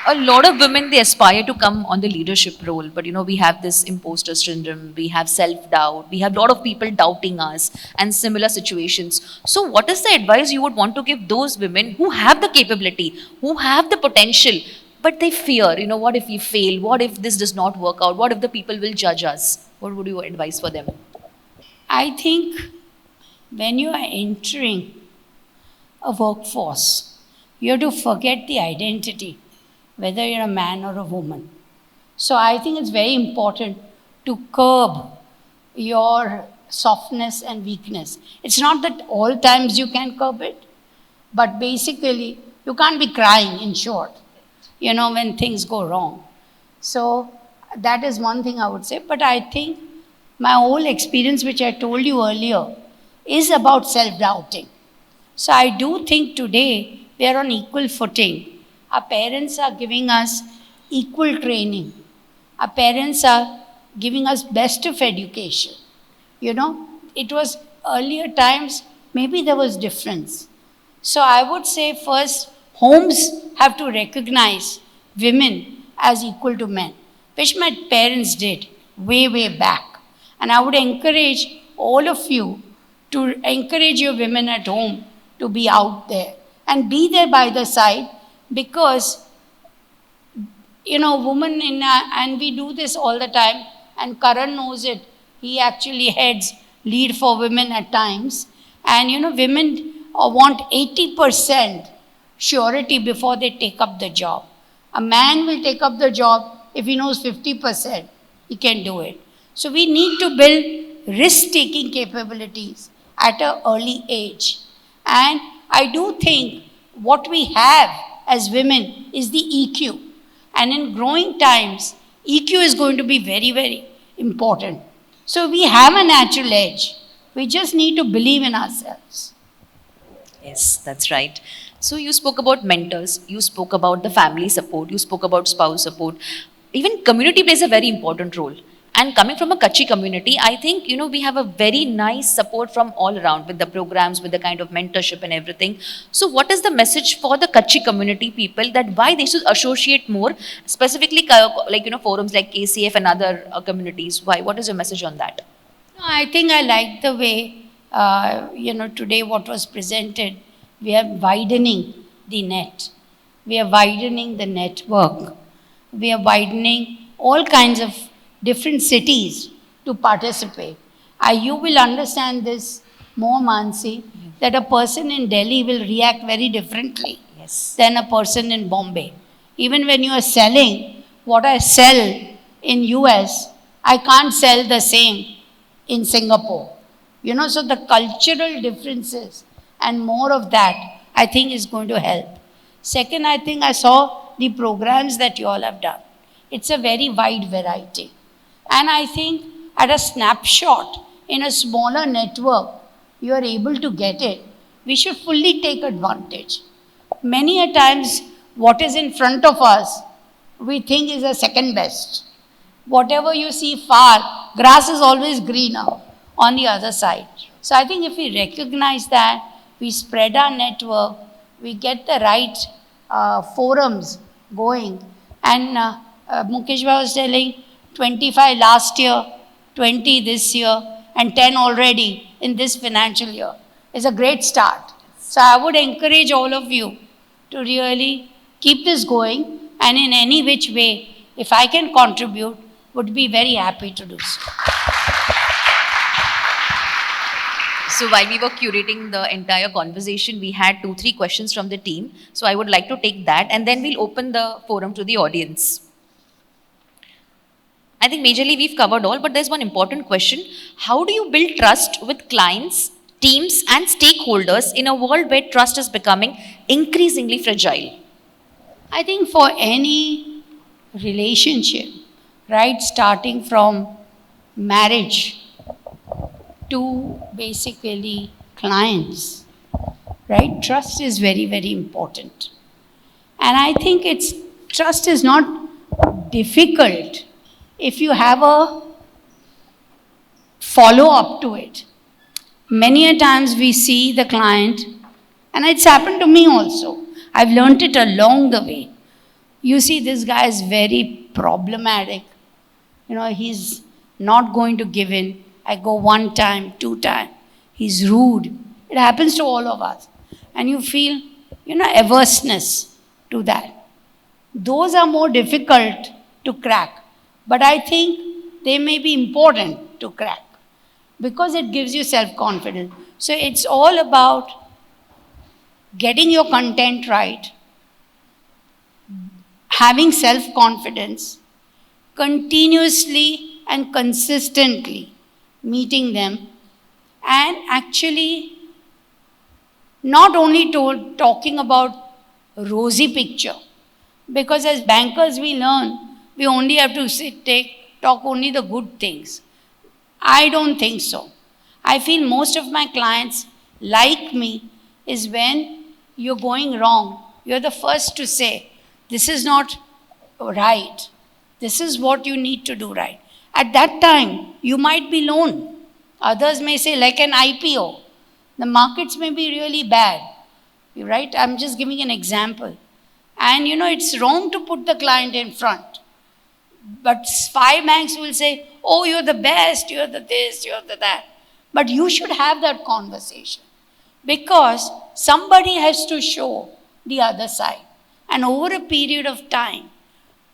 a lot of women, they aspire to come on the leadership role, but we have this imposter syndrome, we have self-doubt, we have a lot of people doubting us and similar situations. So what is the advice you would want to give those women who have the capability, who have the potential, but they fear, what if we fail, what if this does not work out, what if the people will judge us? What would you advise for them? I think when you are entering a workforce, you have to forget the identity, whether you're a man or a woman. So I think it's very important to curb your softness and weakness. It's not that all times you can curb it, but basically you can't be crying, in short, when things go wrong. So that is one thing I would say. But I think my whole experience, which I told you earlier, is about self-doubting. So I do think today we are on equal footing. Our parents are giving us equal training. Our parents are giving us best of education. It was earlier times, maybe there was difference. So I would say first, homes have to recognize women as equal to men, which my parents did way, way back. And I would encourage all of you to encourage your women at home to be out there and be there by the side. Because, women and we do this all the time, and Karan knows it. He actually heads Lead for Women at times. And, women want 80% surety before they take up the job. A man will take up the job if he knows 50%, he can do it. So we need to build risk-taking capabilities at an early age. And I do think what we have as women is the EQ. And in growing times, EQ is going to be very, very important. So we have a natural edge. We just need to believe in ourselves. Yes, that's right. So you spoke about mentors, you spoke about the family support, you spoke about spouse support. Even community plays a very important role. And coming from a Kutchi community, I think, we have a very nice support from all around with the programs, with the kind of mentorship and everything. So what is the message for the Kutchi community people that why they should associate more, specifically forums like KCF and other communities? Why? What is your message on that? I think I like the way, today what was presented. We are widening the net. We are widening the network. We are widening all kinds of different cities to participate. You will understand this more, Mansi, that a person in Delhi will react very differently Yes. than a person in Bombay. Even when you are selling, what I sell in US, I can't sell the same in Singapore. So the cultural differences and more of that, I think is going to help. Second, I think I saw the programs that you all have done. It's a very wide variety. And I think at a snapshot in a smaller network, you are able to get it. We should fully take advantage. Many a times, what is in front of us, we think is a second best. Whatever you see far, grass is always greener on the other side. So I think if we recognize that, we spread our network, we get the right forums going. And Mukesh Bhai was telling 25 last year, 20 this year, and 10 already in this financial year. It's a great start. So I would encourage all of you to really keep this going, and in any which way, if I can contribute, would be very happy to do so. So while we were curating the entire conversation, we had 2-3 questions from the team. So I would like to take that, and then we'll open the forum to the audience. I think majorly we've covered all, but there's one important question. How do you build trust with clients, teams, and stakeholders in a world where trust is becoming increasingly fragile? I think for any relationship, right, starting from marriage to basically clients, right, trust is very, very important. And I think trust is not difficult if you have a follow up to it. Many a times we see the client, and it's happened to me also. I've learned it along the way. You see, this guy is very problematic. He's not going to give in. I go 1 time, 2 times. He's rude. It happens to all of us. And you feel, averseness to that. Those are more difficult to crack. But I think they may be important to crack because it gives you self-confidence. So it's all about getting your content right, having self-confidence, continuously and consistently meeting them, and actually not only talking about rosy picture, because as bankers we learn we only have to talk only the good things. I don't think so. I feel most of my clients like me is when you're going wrong, you're the first to say, this is not right. This is what you need to do right. At that time, you might be lone. Others may say, like an IPO, the markets may be really bad, right? I'm just giving an example. And it's wrong to put the client in front. But 5 banks will say, oh, you're the best, you're the this, you're the that. But you should have that conversation because somebody has to show the other side. And over a period of time,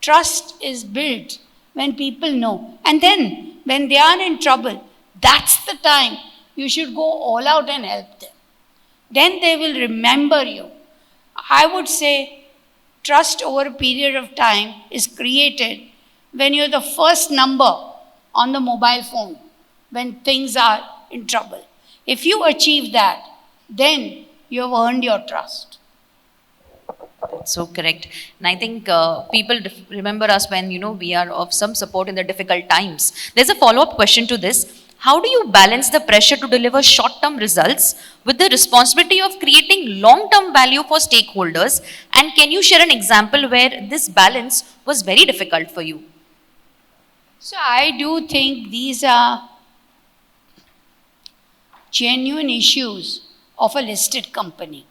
trust is built when people know. And then when they are in trouble, that's the time you should go all out and help them. Then they will remember you. I would say trust over a period of time is created when you're the first number on the mobile phone when things are in trouble. If you achieve that, then you have earned your trust. That's so correct. And I think people remember us when, we are of some support in the difficult times. There's a follow-up question to this. How do you balance the pressure to deliver short-term results with the responsibility of creating long-term value for stakeholders? And can you share an example where this balance was very difficult for you? So I do think these are genuine issues of a listed company.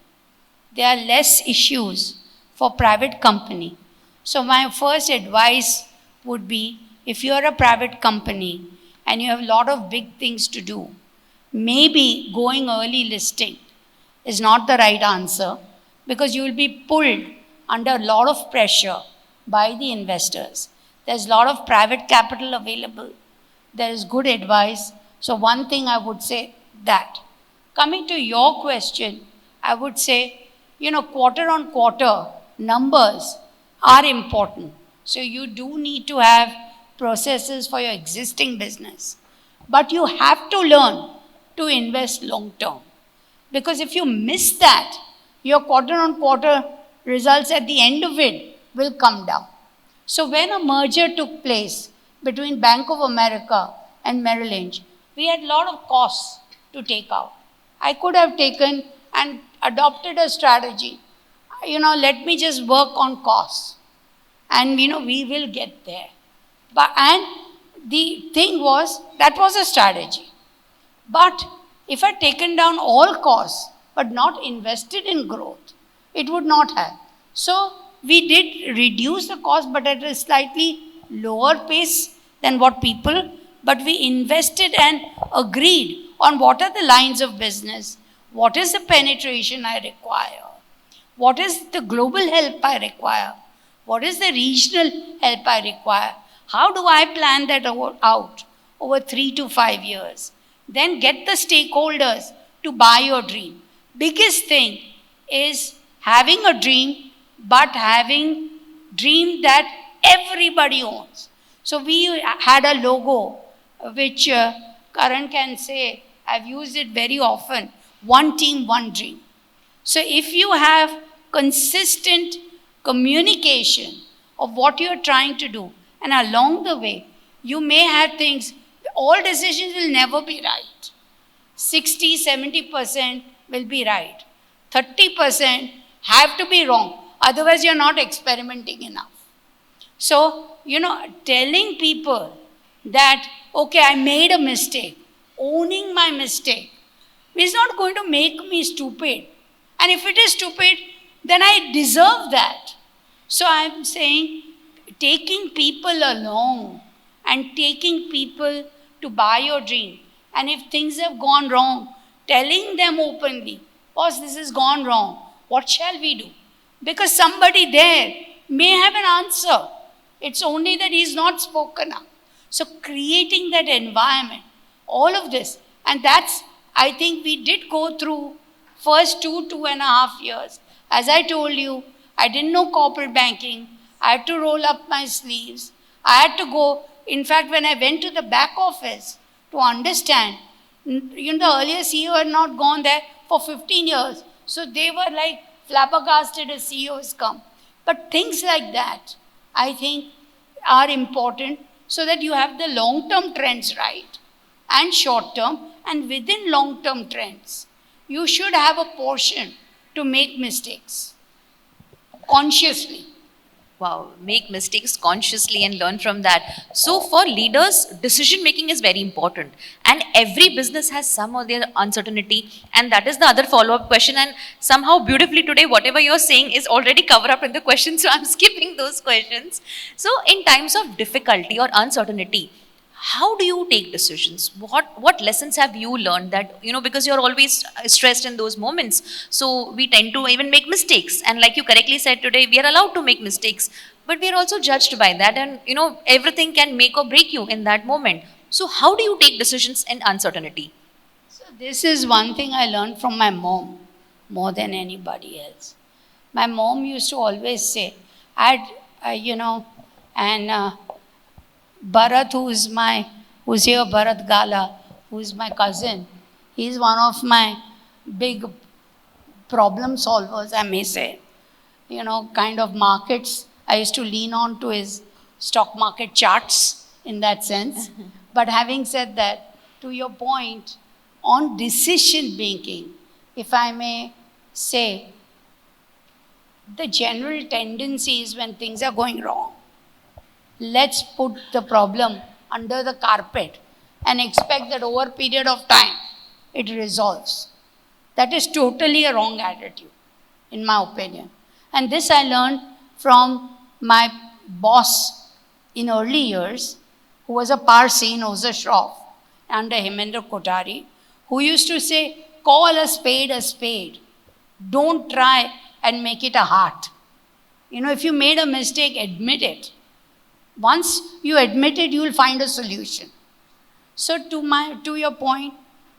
There are less issues for private company. So my first advice would be, if you're a private company and you have a lot of big things to do, maybe going early listing is not the right answer because you will be pulled under a lot of pressure by the investors. There's a lot of private capital available. There is good advice. So one thing I would say that. Coming to your question, I would say, quarter on quarter numbers are important. So you do need to have processes for your existing business. But you have to learn to invest long term. Because if you miss that, your quarter on quarter results at the end of it will come down. So when a merger took place between Bank of America and Merrill Lynch, we had a lot of costs to take out. I could have taken and adopted a strategy. Let me just work on costs. And we will get there. And the thing was, that was a strategy. But if I had taken down all costs but not invested in growth, it would not have. So we did reduce the cost, but at a slightly lower pace than what people, but we invested and agreed on what are the lines of business, what is the penetration I require, what is the global help I require, what is the regional help I require, how do I plan that out over 3 to 5 years. Then get the stakeholders to buy your dream. Biggest thing is having a dream, but having dream that everybody owns. So we had a logo, which Karan can say, I've used it very often, one team, one dream. So if you have consistent communication of what you're trying to do, and along the way, you may have things, all decisions will never be right. 60, 70% will be right. 30% have to be wrong. Otherwise, you're not experimenting enough. So, telling people that, okay, I made a mistake, owning my mistake, is not going to make me stupid. And if it is stupid, then I deserve that. So I'm saying, taking people along and taking people to buy your dream. And if things have gone wrong, telling them openly, boss, this has gone wrong. What shall we do? Because somebody there may have an answer. It's only that he's not spoken up. So creating that environment, all of this. And that's, I think we did go through first 2.5 years. As I told you, I didn't know corporate banking. I had to roll up my sleeves. I had to go. In fact, when I went to the back office to understand, the earlier CEO had not gone there for 15 years. So they were like flabbergasted as CEO has come. But things like that, I think, are important so that you have the long-term trends right and short-term. And within long-term trends, you should have a portion to make mistakes consciously. Wow, make mistakes consciously and learn from that. So for leaders, decision making is very important. And every business has some or their uncertainty. And that is the other follow-up question. And somehow beautifully today, whatever you're saying is already covered up in the question. So I'm skipping those questions. So in times of difficulty or uncertainty, how do you take decisions? What lessons have you learned that, because you're always stressed in those moments. So we tend to even make mistakes. And like you correctly said today, we are allowed to make mistakes, but we are also judged by that. And, everything can make or break you in that moment. So how do you take decisions in uncertainty? So this is one thing I learned from my mom more than anybody else. My mom used to always say, Bharat, who's here, Bharat Gala, who's my cousin, he's one of my big problem solvers, I may say. Kind of markets, I used to lean on to his stock market charts in that sense. But having said that, to your point, on decision making, if I may say, the general tendency is when things are going wrong, let's put the problem under the carpet and expect that over a period of time, it resolves. That is totally a wrong attitude, in my opinion. And this I learned from my boss in early years, who was a Parsi in Shroff under Hemendra Kothari, who used to say, call a spade a spade. Don't try and make it a heart. If you made a mistake, admit it. Once you admit it, you will find a solution. So to your point,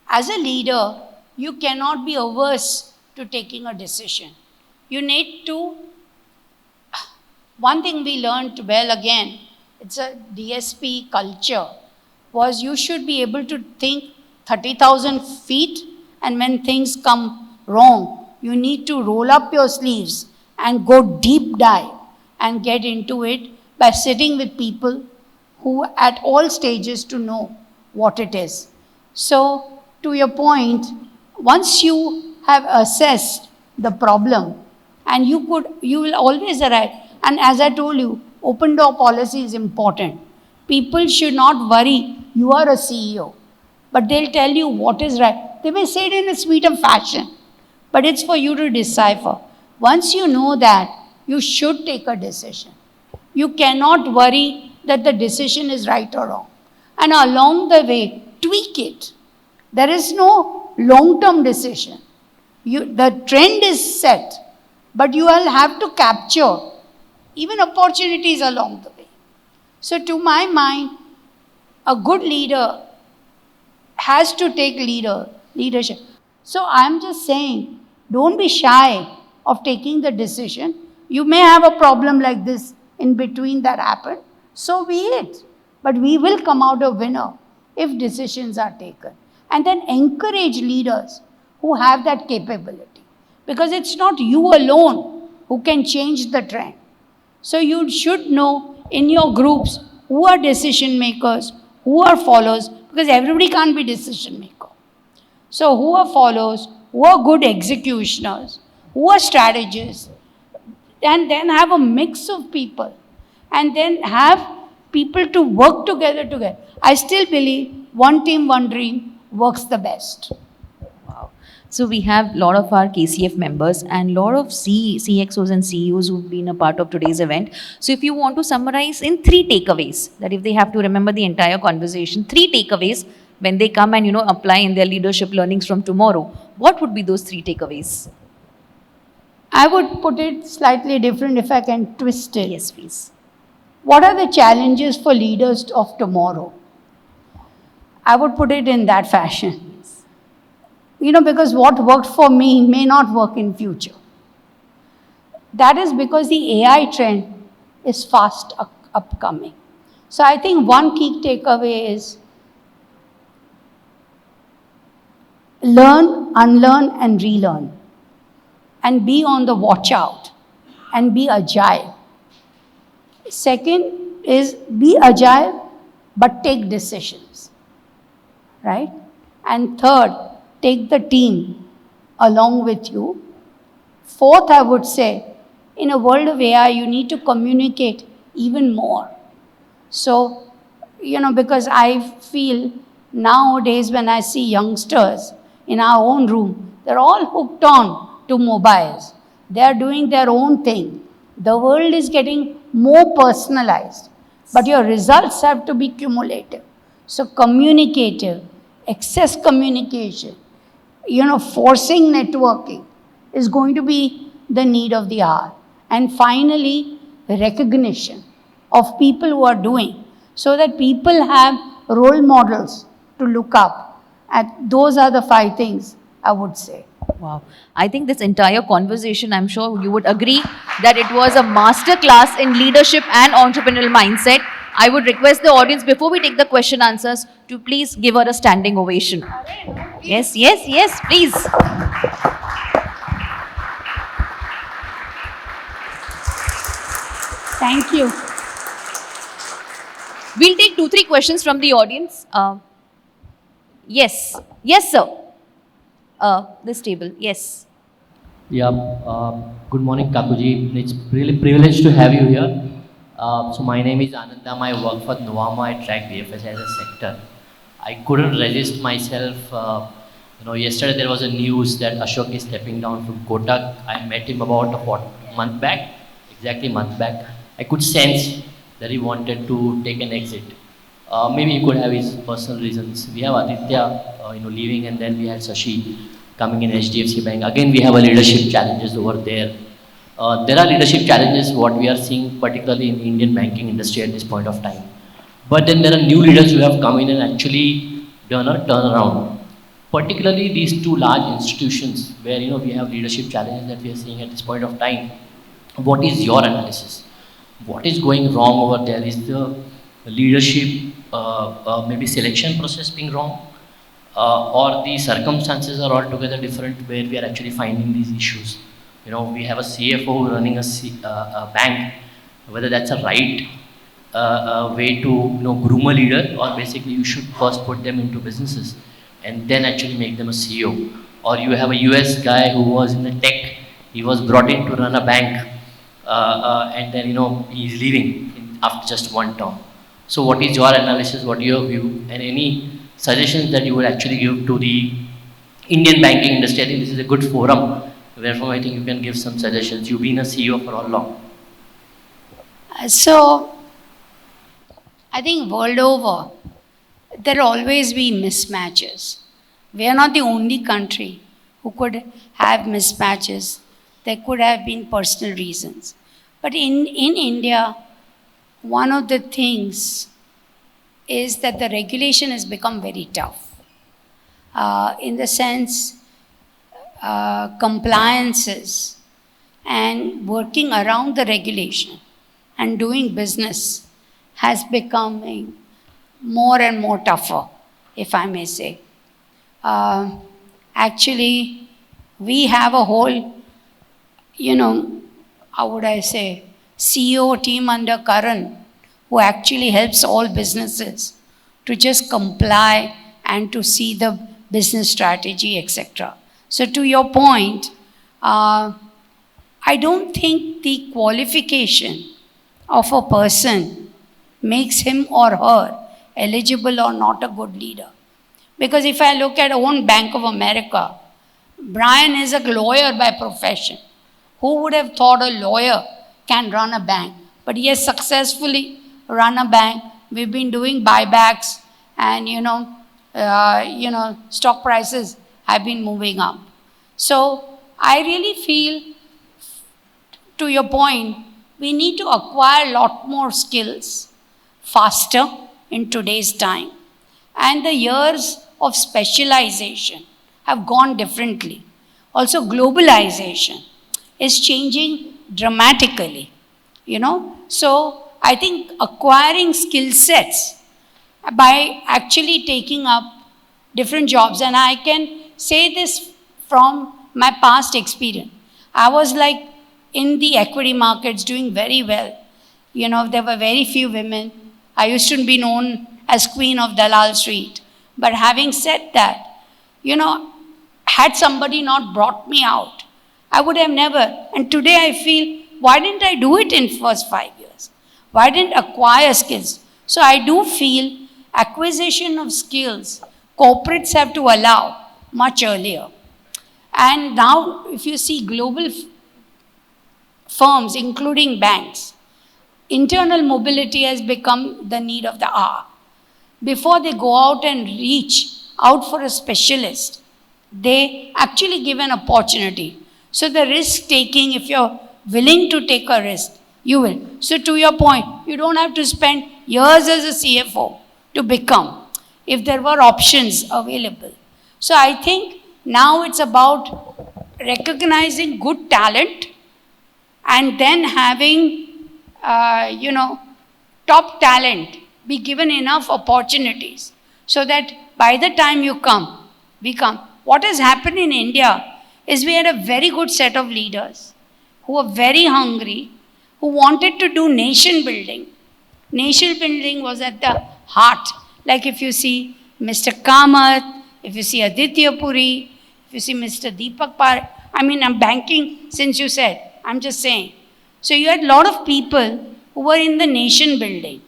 as a leader, you cannot be averse to taking a decision. You need to, one thing we learned well again, it's a DSP culture, was you should be able to think 30,000 feet, and when things come wrong, you need to roll up your sleeves and go deep dive and get into it by sitting with people who at all stages to know what it is. So, to your point, once you have assessed the problem, and you will always arrive. And as I told you, open door policy is important. People should not worry, you are a CEO, but they'll tell you what is right. They may say it in a sweeter fashion, but it's for you to decipher. Once you know that, you should take a decision. You cannot worry that the decision is right or wrong. And along the way, tweak it. There is no long-term decision. The trend is set, but you will have to capture even opportunities along the way. So to my mind, a good leader has to take leadership. So I'm just saying, don't be shy of taking the decision. You may have a problem like this in between that happened, so be it. But we will come out a winner if decisions are taken. And then encourage leaders who have that capability. Because it's not you alone who can change the trend. So you should know in your groups who are decision makers, who are followers, because everybody can't be decision maker. So who are followers, who are good executioners, who are strategists, and then have a mix of people, and then have people to work together. I still believe one team, one dream works the best. Wow. So we have a lot of our KCF members and a lot of CXOs and CEOs who've been a part of today's event. So if you want to summarize in 3 takeaways, that if they have to remember the entire conversation, 3 takeaways when they come and apply in their leadership learnings from tomorrow, what would be those 3 takeaways? I would put it slightly different if I can twist it. Yes, please. What are the challenges for leaders of tomorrow? I would put it in that fashion. Because what worked for me may not work in future. That is because the AI trend is fast upcoming. So I think one key takeaway is learn, unlearn, and relearn. And be on the watch out and be agile. Second is be agile but take decisions, right? And third, take the team along with you. Fourth, I would say, in a world of AI, you need to communicate even more. So, because I feel nowadays when I see youngsters in our own room, they're all hooked on to mobiles. They are doing their own thing. The world is getting more personalized, but your results have to be cumulative. So communicative, excess communication, forcing networking is going to be the need of the hour. And finally, recognition of people who are doing, so that people have role models to look up. And those are the 5 things I would say. Wow. I think this entire conversation, I'm sure you would agree that it was a master class in leadership and entrepreneurial mindset. I would request the audience, before we take the question answers, to please give her a standing ovation. Yes, please. Thank you. We'll take 2-3 questions from the audience. Yes, sir. This table, yes. Yeah, good morning, Kakuji. It's really privileged to have you here. So my name is Anandam. I work for Novama. I track BFSI as a sector. I couldn't resist myself. Yesterday there was a news that Ashok is stepping down from Kotak. I met him about a month back, exactly a month back. I could sense that he wanted to take an exit. Maybe he could have his personal reasons. We have Aditya, leaving, and then we had Sashi coming in HDFC Bank. Again, we have a leadership challenges over there. There are leadership challenges, what we are seeing particularly in the Indian banking industry at this point of time. But then there are new leaders who have come in and actually done a turnaround. Particularly these two large institutions where we have leadership challenges that we are seeing at this point of time. What is your analysis? What is going wrong over there? Is the leadership maybe selection process being wrong? Or the circumstances are altogether different where we are actually finding these issues? We have a CFO running a bank, whether that's a right way to groom a leader, or basically you should first put them into businesses and then actually make them a CEO. Or you have a US guy who was in the tech, he was brought in to run a bank, and then he's leaving after just one term. So what is your analysis, what is your view, and any suggestions that you would actually give to the Indian banking industry? I think this is a good forum, wherefore I think you can give some suggestions. You've been a CEO for how long? So, I think world over, there will always be mismatches. We are not the only country who could have mismatches. There could have been personal reasons. But in India, one of the things is that the regulation has become very tough. In the sense, compliances and working around the regulation and doing business has become more and more tougher, if I may say. Actually, we have a whole, how would I say, CEO team under Karan, who actually helps all businesses to just comply and to see the business strategy, etc. So to your point, I don't think the qualification of a person makes him or her eligible or not a good leader. Because if I look at own Bank of America, Brian is a lawyer by profession. Who would have thought a lawyer can run a bank? But he has successfully run a bank. We've been doing buybacks, and stock prices have been moving up. So I really feel, to your point, we need to acquire a lot more skills faster in today's time. And the years of specialization have gone differently. Also, globalization is changing dramatically, So I think acquiring skill sets by actually taking up different jobs, and I can say this from my past experience. I was like in the equity markets doing very well. There were very few women. I used to be known as Queen of Dalal Street. But having said that, had somebody not brought me out, I would have never. And today I feel, why didn't I do it in first 5 years? Why didn't I acquire skills? So I do feel acquisition of skills, corporates have to allow much earlier. And now, if you see global firms, including banks, internal mobility has become the need of the hour. Before they go out and reach out for a specialist, they actually give an opportunity. So the risk taking, if you're willing to take a risk, you will. So to your point, you don't have to spend years as a CFO to become, if there were options available. So I think now it's about recognizing good talent and then having, top talent be given enough opportunities so that by the time we come. What has happened in India is we had a very good set of leaders who were very hungry, who wanted to do nation building. Nation building was at the heart. Like if you see Mr. Kamath, if you see Aditya Puri, if you see Mr. Deepak Par, I'm banking since you said, I'm just saying. So you had a lot of people who were in the nation building.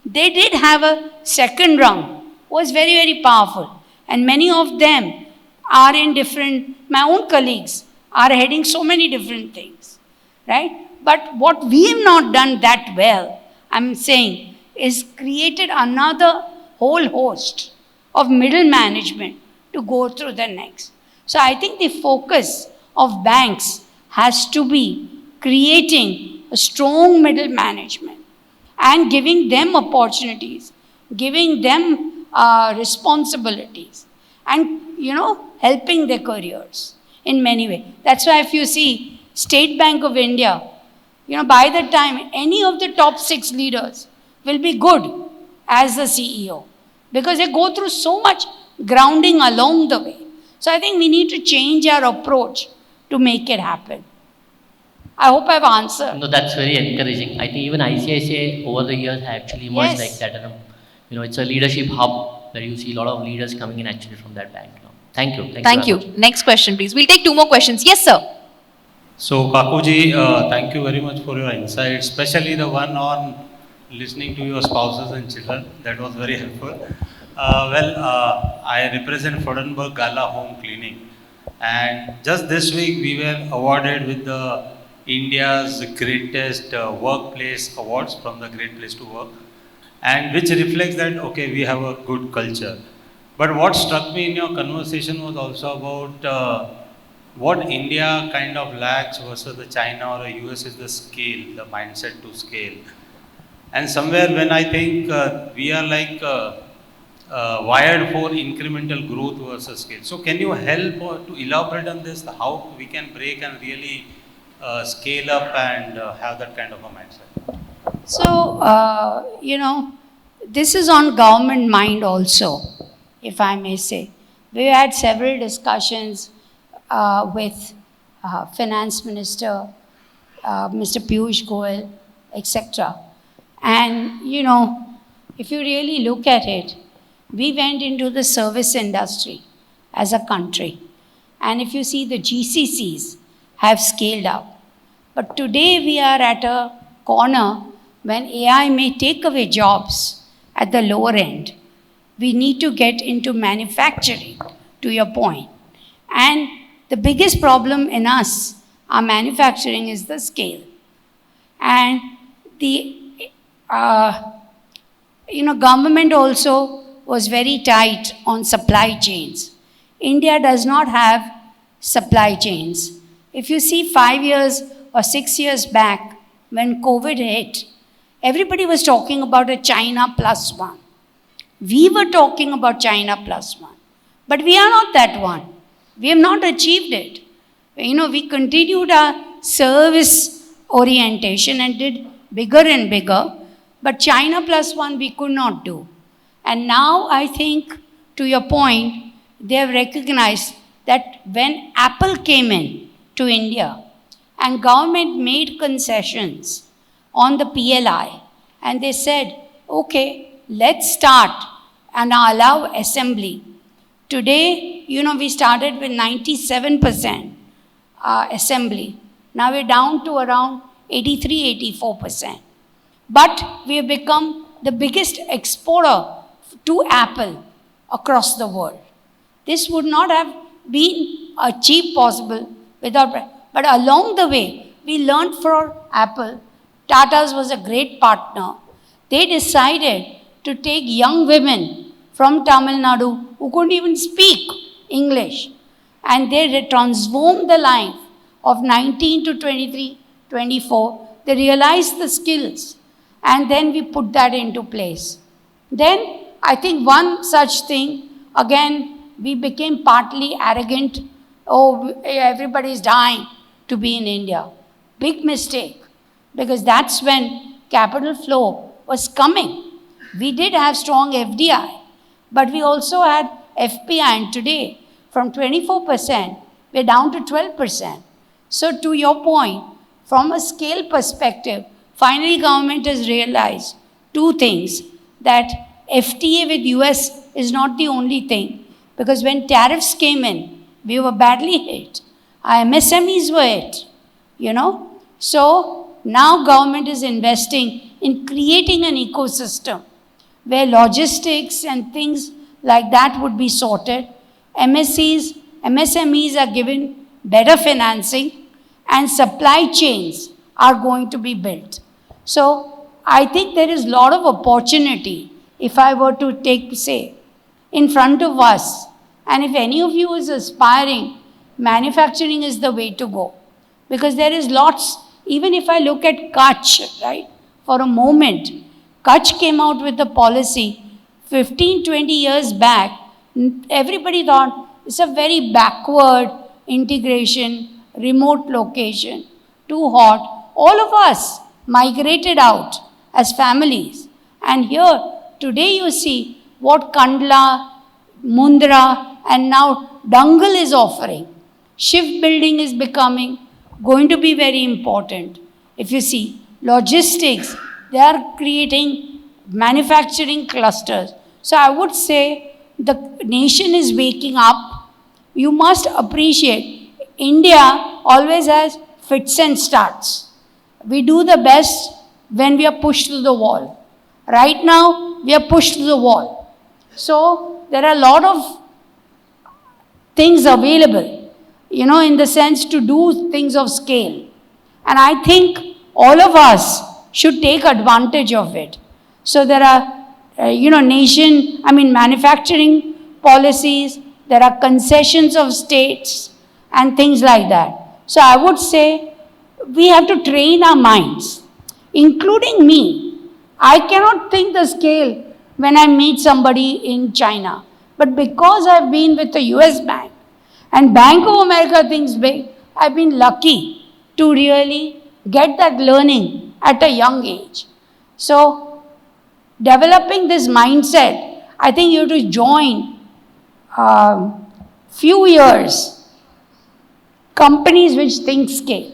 They did have a second round, was very, very powerful. And many of them are in my own colleagues are heading so many different things, right? But what we have not done that well, I'm saying, is created another whole host of middle management to go through the next. So I think the focus of banks has to be creating a strong middle management and giving them opportunities giving them responsibilities and, helping their careers in many ways. That's why if you see State Bank of India, by the time any of the top 6 leaders will be good as the CEO because they go through so much grounding along the way. So I think we need to change our approach to make it happen. I hope I've answered. No, that's very encouraging. I think even ICICI over the years have actually emerged Yes. like that. And, it's a leadership hub where you see a lot of leaders coming in actually from that bank. Thank you. Thank very you. much. Next question, please. We'll take 2 more questions. Yes, sir. So, Kakuji, thank you very much for your insight, especially the one on listening to your spouses and children. That was very helpful. I represent Frodenberg Gala Home Cleaning, and just this week we were awarded with the India's Greatest Workplace Awards from the Great Place to Work, and which reflects that okay, we have a good culture. But what struck me in your conversation was also about what India kind of lacks versus the China or the US is the scale, the mindset to scale. And somewhere when I think we are like wired for incremental growth versus scale. So can you help to elaborate on this, how we can break and really scale up and have that kind of a mindset? So, this is on government mind also, if I may say. We had several discussions with Finance Minister, Mr. Piyush Goyal, etc. And, if you really look at it, we went into the service industry as a country. And if you see the GCCs have scaled up. But today we are at a corner when AI may take away jobs at the lower end. We need to get into manufacturing, to your point. And the biggest problem in us, our manufacturing, is the scale. And the government also was very tight on supply chains. India does not have supply chains. If you see 5 years or 6 years back, when COVID hit, everybody was talking about a China plus one. We were talking about China plus one. But we are not that one. We have not achieved it. We continued our service orientation and did bigger and bigger. But China plus one we could not do. And now I think, to your point, they have recognized that when Apple came in to India and government made concessions on the PLI and they said, okay, let's start and allow assembly. Today, we started with 97% assembly. Now we're down to around 83-84%. But we have become the biggest exporter to Apple across the world. This would not have been achieved possible without. But along the way, we learned from Apple. Tata's was a great partner. They decided to take young women from Tamil Nadu who couldn't even speak English, and they transformed the life of 19 to 23, 24. They realized the skills, and then we put that into place. Then I think one such thing, again, we became partly arrogant. Oh, everybody's dying to be in India. Big mistake, because that's when capital flow was coming. We did have strong FDI, but we also had FPI, and today from 24%, we're down to 12%. So to your point, from a scale perspective, finally government has realized 2 things, that FTA with US is not the only thing, because when tariffs came in, we were badly hit. Our MSMEs were hit, So now government is investing in creating an ecosystem where logistics and things like that would be sorted. MSMEs are given better financing, and supply chains are going to be built. So I think there is a lot of opportunity, if I were to say, in front of us. And if any of you is aspiring, manufacturing is the way to go. Because there is lots, even if I look at Kutch, right, for a moment, Kutch came out with a policy 15, 20 years back, everybody thought it's a very backward integration, remote location, too hot. All of us migrated out as families. And here, today you see what Kandla, Mundra, and now Dangal is offering. Shift building is becoming going to be very important. If you see logistics, they are creating manufacturing clusters. So I would say the nation is waking up. You must appreciate India always has fits and starts. We do the best when we are pushed to the wall. Right now, we are pushed to the wall. So there are a lot of things available, in the sense to do things of scale. And I think all of us should take advantage of it. So there are, manufacturing policies, there are concessions of states and things like that. So I would say we have to train our minds, including me. I cannot think the scale when I meet somebody in China. But because I've been with the US Bank and Bank of America thinks big, I've been lucky to really get that learning at a young age. So developing this mindset, I think you have to join few years companies which think scale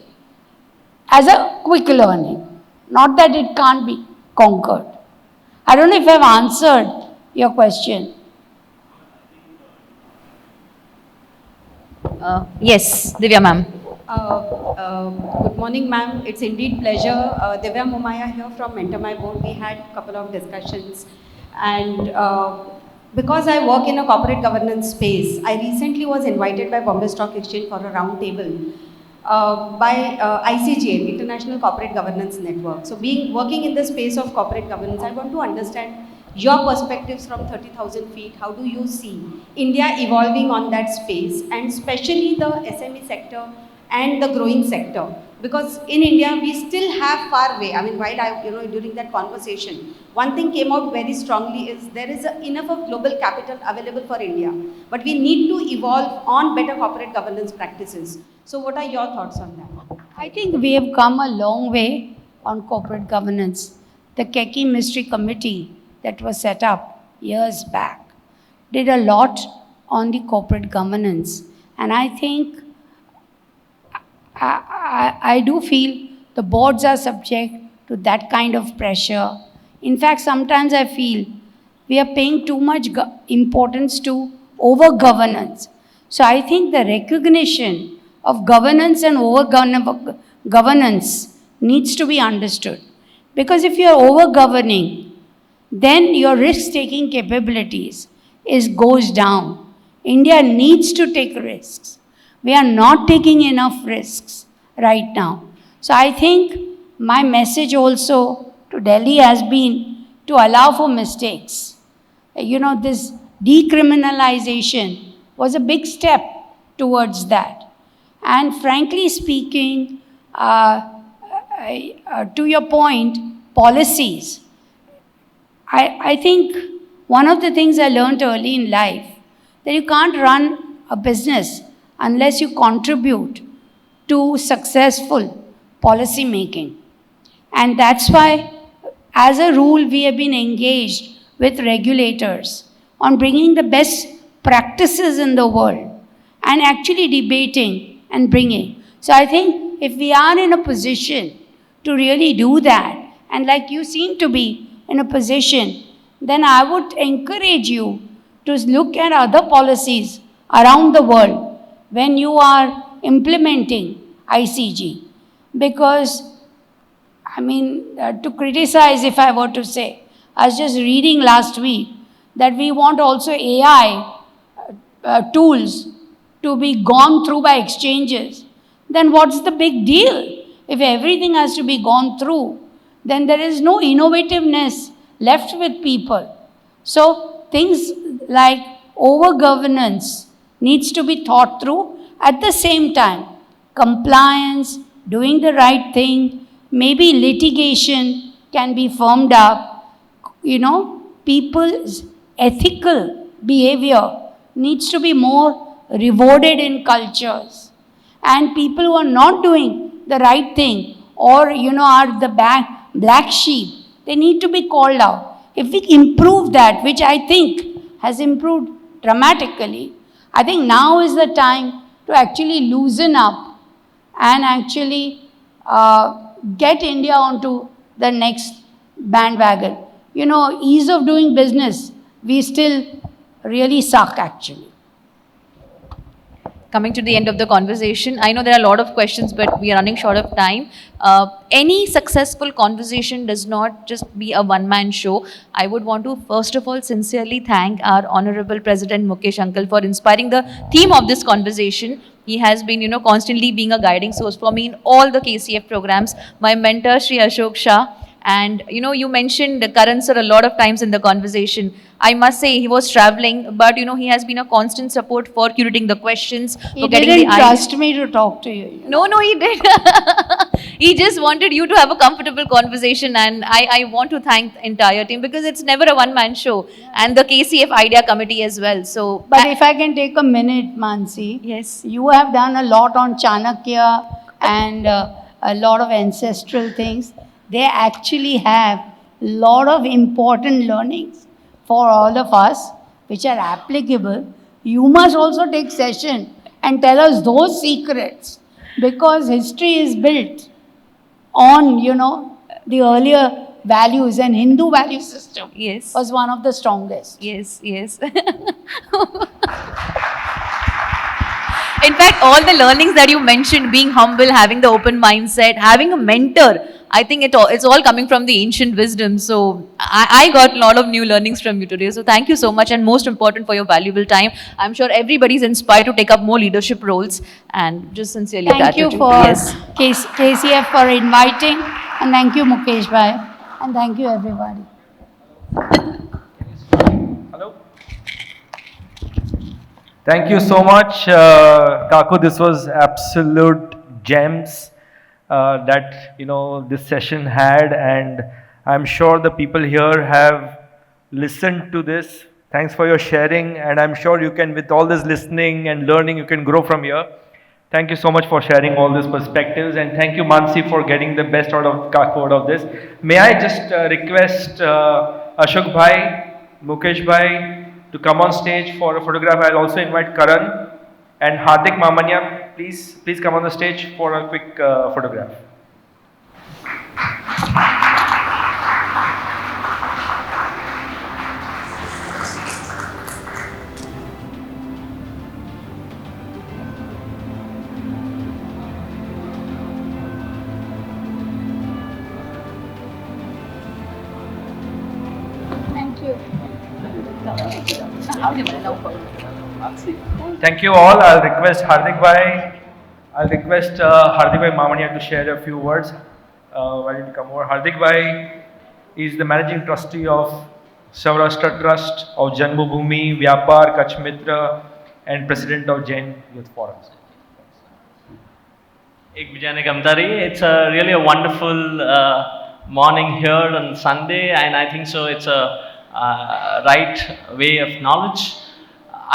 as a quick learning. Not that it can't be conquered. I don't know if I've answered your question. Yes, Divya ma'am. Good morning, ma'am. It's indeed pleasure. Divya Mumaya here from Mentor My Board. We had a couple of discussions, and because I work in a corporate governance space, I recently was invited by Bombay Stock Exchange for a round table by ICGN, International Corporate Governance Network. So working in the space of corporate governance, I want to understand your perspectives from 30,000 feet. How do you see India evolving on that space, and especially the SME sector and the growing sector? Because in India, we still have far way. While during that conversation, one thing came out very strongly is there is enough of global capital available for India, but we need to evolve on better corporate governance practices. So what are your thoughts on that? I think we have come a long way on corporate governance. The Keki Mystery Committee that was set up years back did a lot on the corporate governance. And I think, I do feel the boards are subject to that kind of pressure. In fact, sometimes I feel we are paying too much importance to over-governance. So I think the recognition of governance and over-governance needs to be understood. Because if you are over-governing, then your risk-taking capabilities goes down. India needs to take risks. We are not taking enough risks right now. So I think my message also to Delhi has been to allow for mistakes. This decriminalization was a big step towards that. And frankly speaking, to your point, policies. I think one of the things I learned early in life, that you can't run a business unless you contribute to successful policy making. And that's why, as a rule, we have been engaged with regulators on bringing the best practices in the world and actually debating and bringing. So I think if we are in a position to really do that, and like you seem to be in a position, then I would encourage you to look at other policies around the world when you are implementing ICG. Because, to criticize, if I were to say, I was just reading last week that we want also AI tools to be gone through by exchanges. Then what's the big deal? If everything has to be gone through, then there is no innovativeness left with people. So things like over-governance needs to be thought through. At the same time, compliance, doing the right thing, maybe litigation can be firmed up. People's ethical behavior needs to be more rewarded in cultures. And people who are not doing the right thing or, are the black sheep, they need to be called out. If we improve that, which I think has improved dramatically, I think now is the time to actually loosen up and actually get India onto the next bandwagon. Ease of doing business, we still really suck actually. Coming to the end of the conversation, I know there are a lot of questions, but we are running short of time. Any successful conversation does not just be a one-man show. I would want to, first of all, sincerely thank our Honorable President Mukesh Uncle for inspiring the theme of this conversation. He has been, constantly being a guiding source for me in all the KCF programs. My mentor, Sri Ashok Shah. And you mentioned Karan sir a lot of times in the conversation. I must say he was traveling, but he has been a constant support for curating the questions, He for getting didn't the trust me to talk to you. No, he did. He just wanted you to have a comfortable conversation, and I want to thank the entire team because it's never a one-man show, and the KCF Idea Committee as well. So, But if I can take a minute, Mansi. Yes. You have done a lot on Chanakya and a lot of ancestral things. They actually have a lot of important learnings for all of us, which are applicable. You must also take session and tell us those secrets, because history is built on, the earlier values, and Hindu value system Yes. was one of the strongest. Yes. In fact, all the learnings that you mentioned, being humble, having the open mindset, having a mentor, I think it's all coming from the ancient wisdom. So I got a lot of new learnings from you today. So thank you so much, and most important, for your valuable time. I'm sure everybody's inspired to take up more leadership roles, and just sincerely Thank you gratitude. for Yes. KCF for inviting, and thank you Mukesh bhai, and thank you everybody. Hello. Thank you so much, Kaku. This was absolute gems that this session had, and I'm sure the people here have listened to this. Thanks for your sharing, and I'm sure you can, with all this listening and learning, you can grow from here. Thank you so much for sharing all these perspectives, and thank you, Mansi, for getting the best out of Kaku out of this. May I just request Ashok bhai, Mukesh bhai, to come on stage for a photograph. I'll also invite Karan and Hardik Mamanya. Please come on the stage for a quick photograph. Thank you all. I'll request Hardik bhai Mamania to share a few words. Why don't you come over? Hardik bhai is the managing trustee of Saurashtra Trust of Janmabhoomi, Vyapar, Kutch Mitra, and president of Jain Youth Forums. It's really a wonderful morning here on Sunday, and I think so it's a right way of knowledge.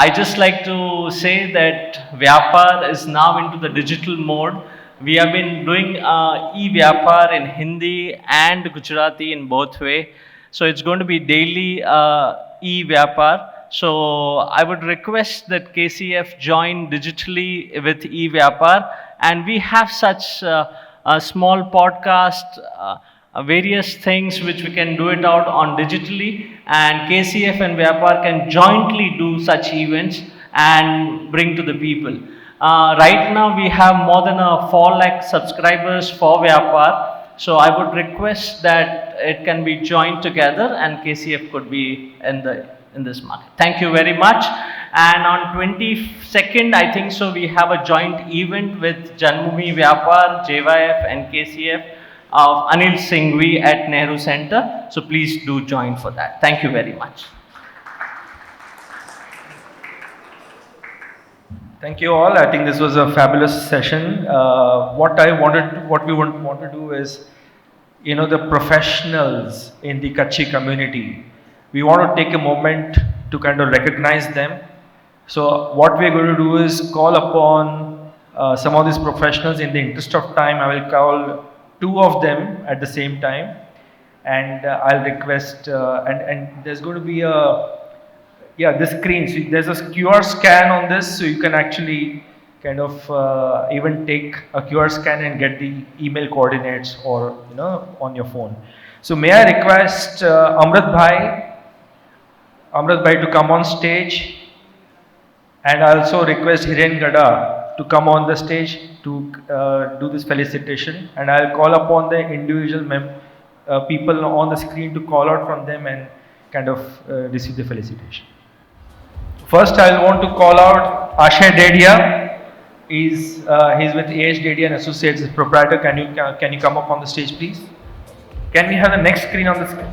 I just like to say that Vyapar is now into the digital mode. We have been doing e-Vyapar in Hindi and Gujarati in both way. So it's going to be daily e-Vyapar. So I would request that KCF join digitally with e-Vyapar, and we have such a small podcast, various things which we can do it out on digitally, and KCF and Vyapar can jointly do such events and bring to the people. Right now we have more than 4 lakh subscribers for Vyapar, so I would request that it can be joined together and KCF could be in this market. Thank you very much. And on 22nd, I think so, we have a joint event with Janmabhoomi Vyapar, JYF and KCF of Anil Singhvi at Nehru Center. So please do join for that. Thank you very much. Thank you all. I think this was a fabulous session. What we want to do is, the professionals in the Kutchi community, we want to take a moment to kind of recognize them. So what we're going to do is call upon some of these professionals. In the interest of time, I will call two of them at the same time, and I'll request, and there's going to be this screen. So there's a QR scan on this, so you can actually kind of even take a QR scan and get the email coordinates, or on your phone. So may I request Amrit Bhai to come on stage, and I also request Hiren Gada to come on the stage to do this felicitation, and I'll call upon the individual people on the screen to call out from them and kind of receive the felicitation. First, I want to call out Ashay Dedia. He's with AH Dedia and Associates, his proprietor. Can you come up on the stage, please? Can we have the next screen on the screen?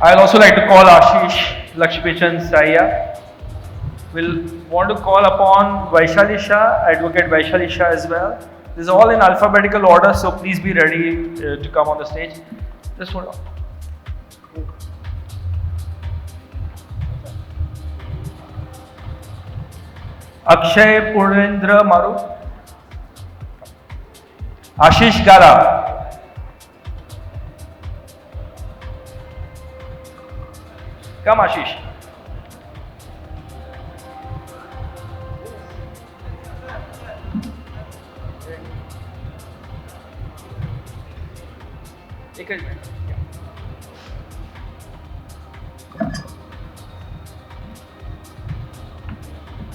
I'll also like to call Ashish Lakshmichan Saiya. We'll want to call upon Vaishali Shah, Advocate Vaishali Shah as well. This is all in alphabetical order, so please be ready to come on the stage. Just hold on. Akshay Purendra Maru. Ashish Gala. Come, Ashish.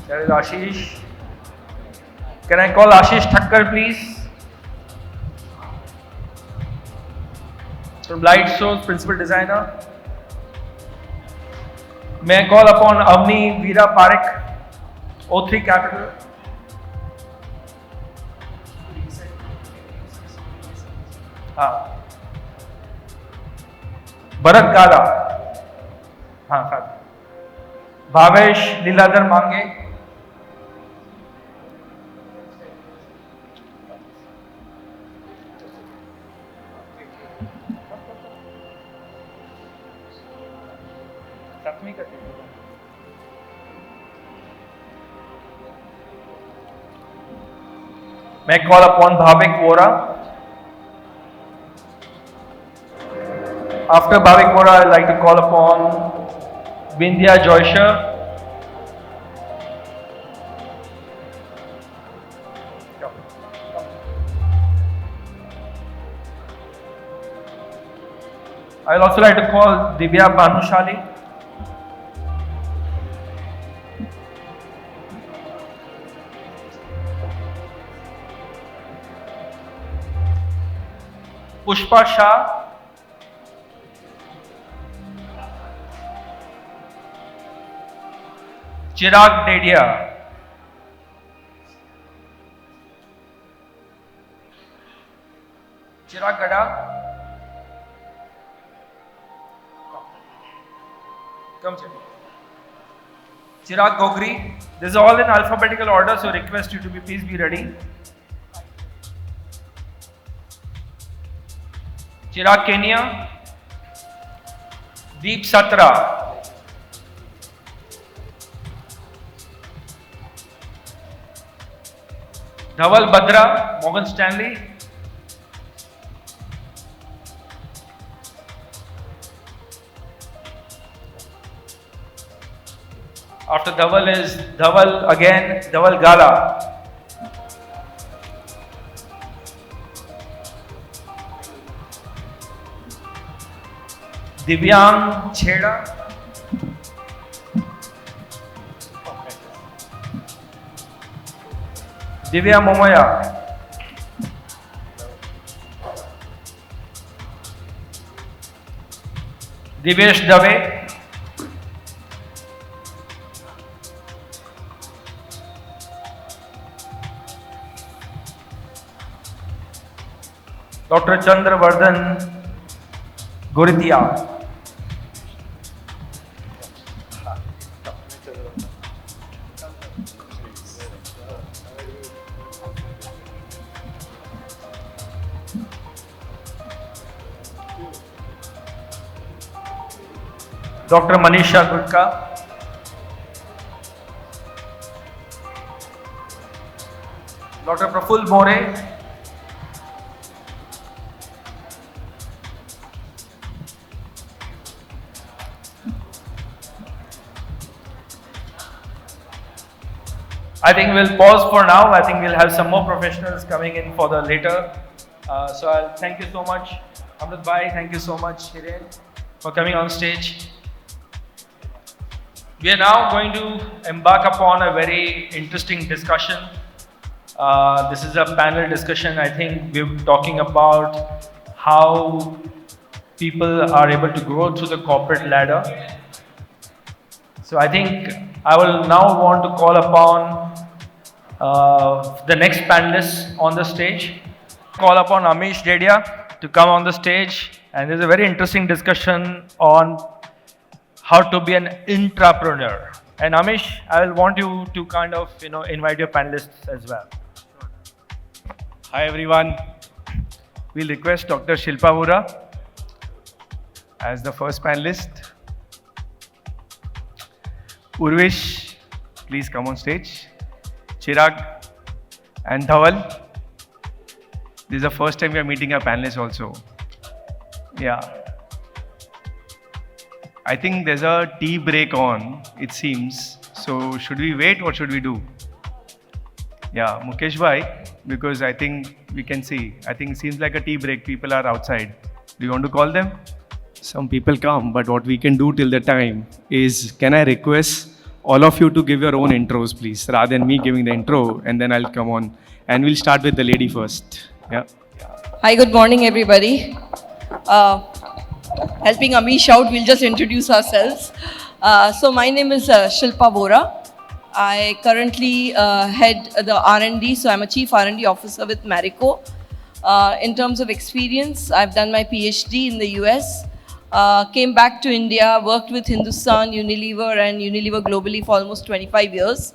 There is Ashish. Can I call Ashish Thakkar, please? From Light Source, Principal Designer. May I call upon Avni Veera Parekh, O3 Capital. Bharat Gala. Bhavesh Liladhar Mange. May I call upon Bhavik Vora. After Bhavik Vora, I would like to call upon Vindhya Joysher. I will also like to call Divya Bhanushali. Pushpa Shah. Chirag Dedia. Chirag Gada. Come, Chirag Gogri. This is all in alphabetical order, so request you to please be ready. Chirag Kenya. Deep Satra. Dhaval Badra, Morgan Stanley. After Dhaval is Dhaval again, Dhaval Gala. Divyang Chheda. Divya Momaya. Divesh Dave. Dr. Chandravardhan Guritia. Dr. Manisha Gutka, Dr. Praful More, I think we'll pause for now. I think we'll have some more professionals coming in for the later. So I'll thank you so much, Amrit Bhai. Thank you so much, Hiren, for coming on stage. We are now going to embark upon a very interesting discussion. This is a panel discussion. I think we're talking about how people are able to grow through the corporate ladder. So I think I will now want to call upon the next panelists on the stage. Call upon Amish Dedia to come on the stage, and there's a very interesting discussion on how to be an intrapreneur. And Amish, I will want you to kind of invite your panelists as well. Hi everyone. We'll request Dr. Shilpa Vora as the first panelist. Urvish, please come on stage. Chirag and Dhaval. This is the first time we are meeting our panelists also. Yeah. I think there's a tea break on, it seems. So should we wait or should we do? Yeah, Mukesh Bhai, because I think we can see. I think it seems like a tea break. People are outside. Do you want to call them? Some people come, but what we can do till the time is, can I request all of you to give your own intros, please, rather than me giving the intro, and then I'll come on. And we'll start with the lady first. Yeah. Hi, good morning, everybody. Helping Amish out, we'll just introduce ourselves. So my name is Shilpa Vora. I currently head the R&D, so I'm a Chief R&D Officer with Marico. In terms of experience, I've done my PhD in the US. Came back to India, worked with Hindustan, Unilever and Unilever globally for almost 25 years.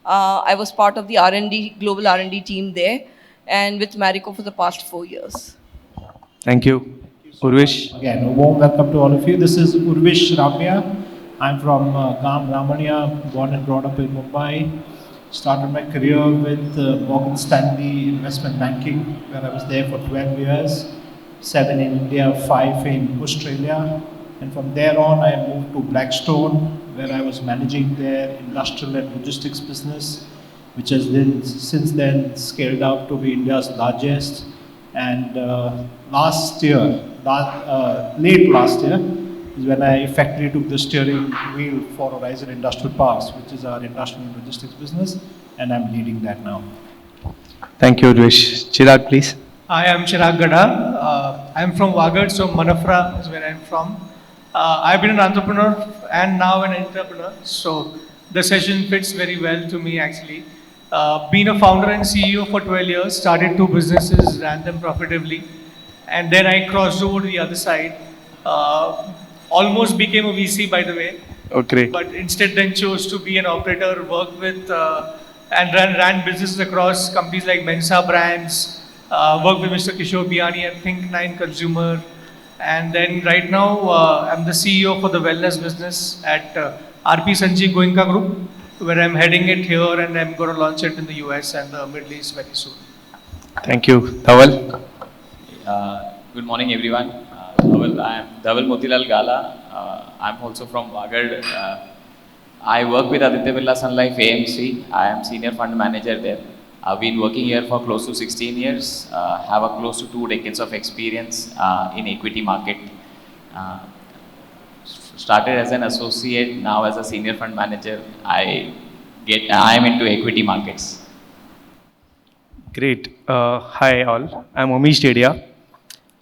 I was part of the R&D, global R&D team there, and with Marico for the past 4 years. Thank you. Urvish. Again, a warm welcome to all of you. This is Urvish Ramya. I'm from Gam Ramania, born and brought up in Mumbai. Started my career with Morgan Stanley Investment Banking, where I was there for 12 years. 7 in India, 5 in Australia. And from there on, I moved to Blackstone, where I was managing their industrial and logistics business, which has then, since then, scaled up to be India's largest. And late last year, is when I effectively took the steering wheel for Horizon Industrial Parks, which is our industrial and logistics business, and I'm leading that now. Thank you, Urvish. Chirag, please. I am Chirag Gada. I am from Wagad, so Manafra is where I am from. I've been an entrepreneur and now an entrepreneur, so the session fits very well to me actually. Been a founder and CEO for 12 years, started 2 businesses, ran them profitably, and then I crossed over to the other side. Almost became a VC, by the way. Okay. But instead then chose to be an operator, worked with and ran businesses across companies like Mensa Brands, worked with Mr. Kishore Biani at Think9 Consumer, and then right now I'm the CEO for the wellness business at RP Sanjeev Goenka Group, where I'm heading it here and I'm going to launch it in the US and the Middle East very soon. Thank you. Dhaval. Good morning, everyone. I am Dhaval Motilal Gala. I'm also from Wagad. I work with Aditya Birla Sun Life AMC. I am senior fund manager there. I've been working here for close to 16 years. Have a close to 2 decades of experience in equity market. Started as an associate, now as a senior fund manager. I am into equity markets. Great. Hi all. I'm Amish Dedia.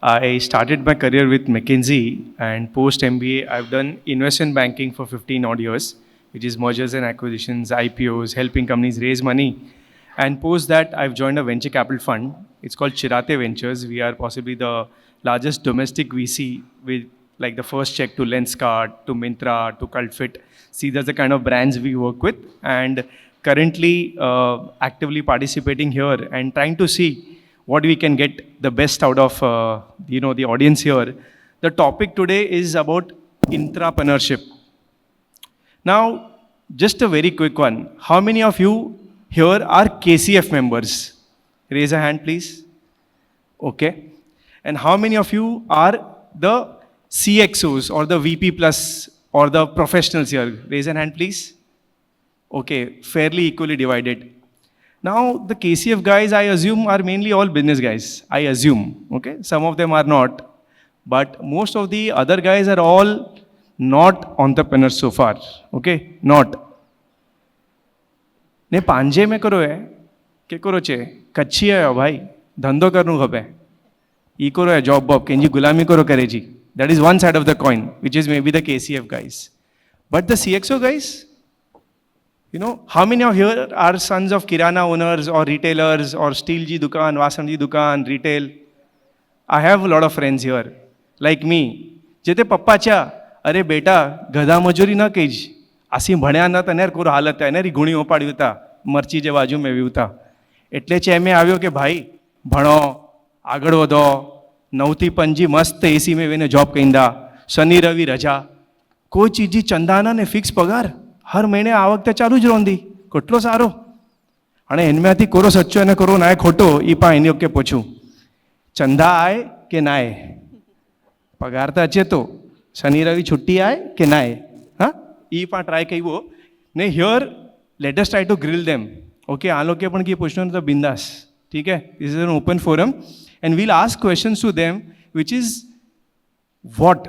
I started my career with McKinsey, and post MBA, I've done investment banking for 15 odd years, which is mergers and acquisitions, IPOs, helping companies raise money. And post that, I've joined a venture capital fund. It's called Chirate Ventures. We are possibly the largest domestic VC with like the first check to Lenskart, to Myntra, to Cultfit. See, that's the kind of brands we work with. And currently actively participating here and trying to see what we can get the best out of the audience here. The topic today is about intrapreneurship. Now, just a very quick one. How many of you here are KCF members? Raise a hand, please. Okay. And how many of you are the CXOs or the VP plus or the professionals here? Raise a hand, please. Okay, fairly equally divided. Now, the KCF guys, I assume, are mainly all business guys. I assume. Okay. Some of them are not. But most of the other guys are all not entrepreneurs so far. Okay. Not. ને પાંજે મેં કરો હે કે કરો છે કચ્છી આવ્યો ભાઈ ધંધો કરનું ખપે ઈ કરો હે જોબ બોબ કે ગુલામી કરો કરે જી that is one side of the coin which is maybe the KCF guys but the CXO guys you know how many of here are sons of kirana owners or retailers or steel ji dukan vasan ji dukan retail I have a lot of friends here like me જે તે પપ્પા છે અરે બેટા ગધા મજૂરી ન કહીજ આસી ભણ્યા ન તને કોરો હાલત એને રી ગુણી ઓપાડ્યું હતા મરચી જે બાજુ મેં વ્યુ હતા એટલે છે એમે આવ્યો કે ભાઈ ભણો આગળ વધો 9 થી 5 મસ્ત એસી મેં વેને જોબ કઈંદા શનિ રવિ રજા કોઈ ચીજી ચંદાના ને ફિક્સ પગાર હર મહિને આ વખતે ચાલુ જ રોંધી કેટલો સારો અને એનમાંથી કોરો સચ્ચો અને કોરો નાય ખોટો ઈ પા એની ઓકે પૂછું ચંદા આય કે નાય પગાર તો અચે તો શનિ રવિ છુટ્ટી આય કે નાય હા ઈ પા ટ્રાય કર્યો ને here let us try to grill them okay આ લોકો પણ કે પૂછવાનું તો બિંદાસ ठीक है this is an open forum and we'll ask questions to them which is what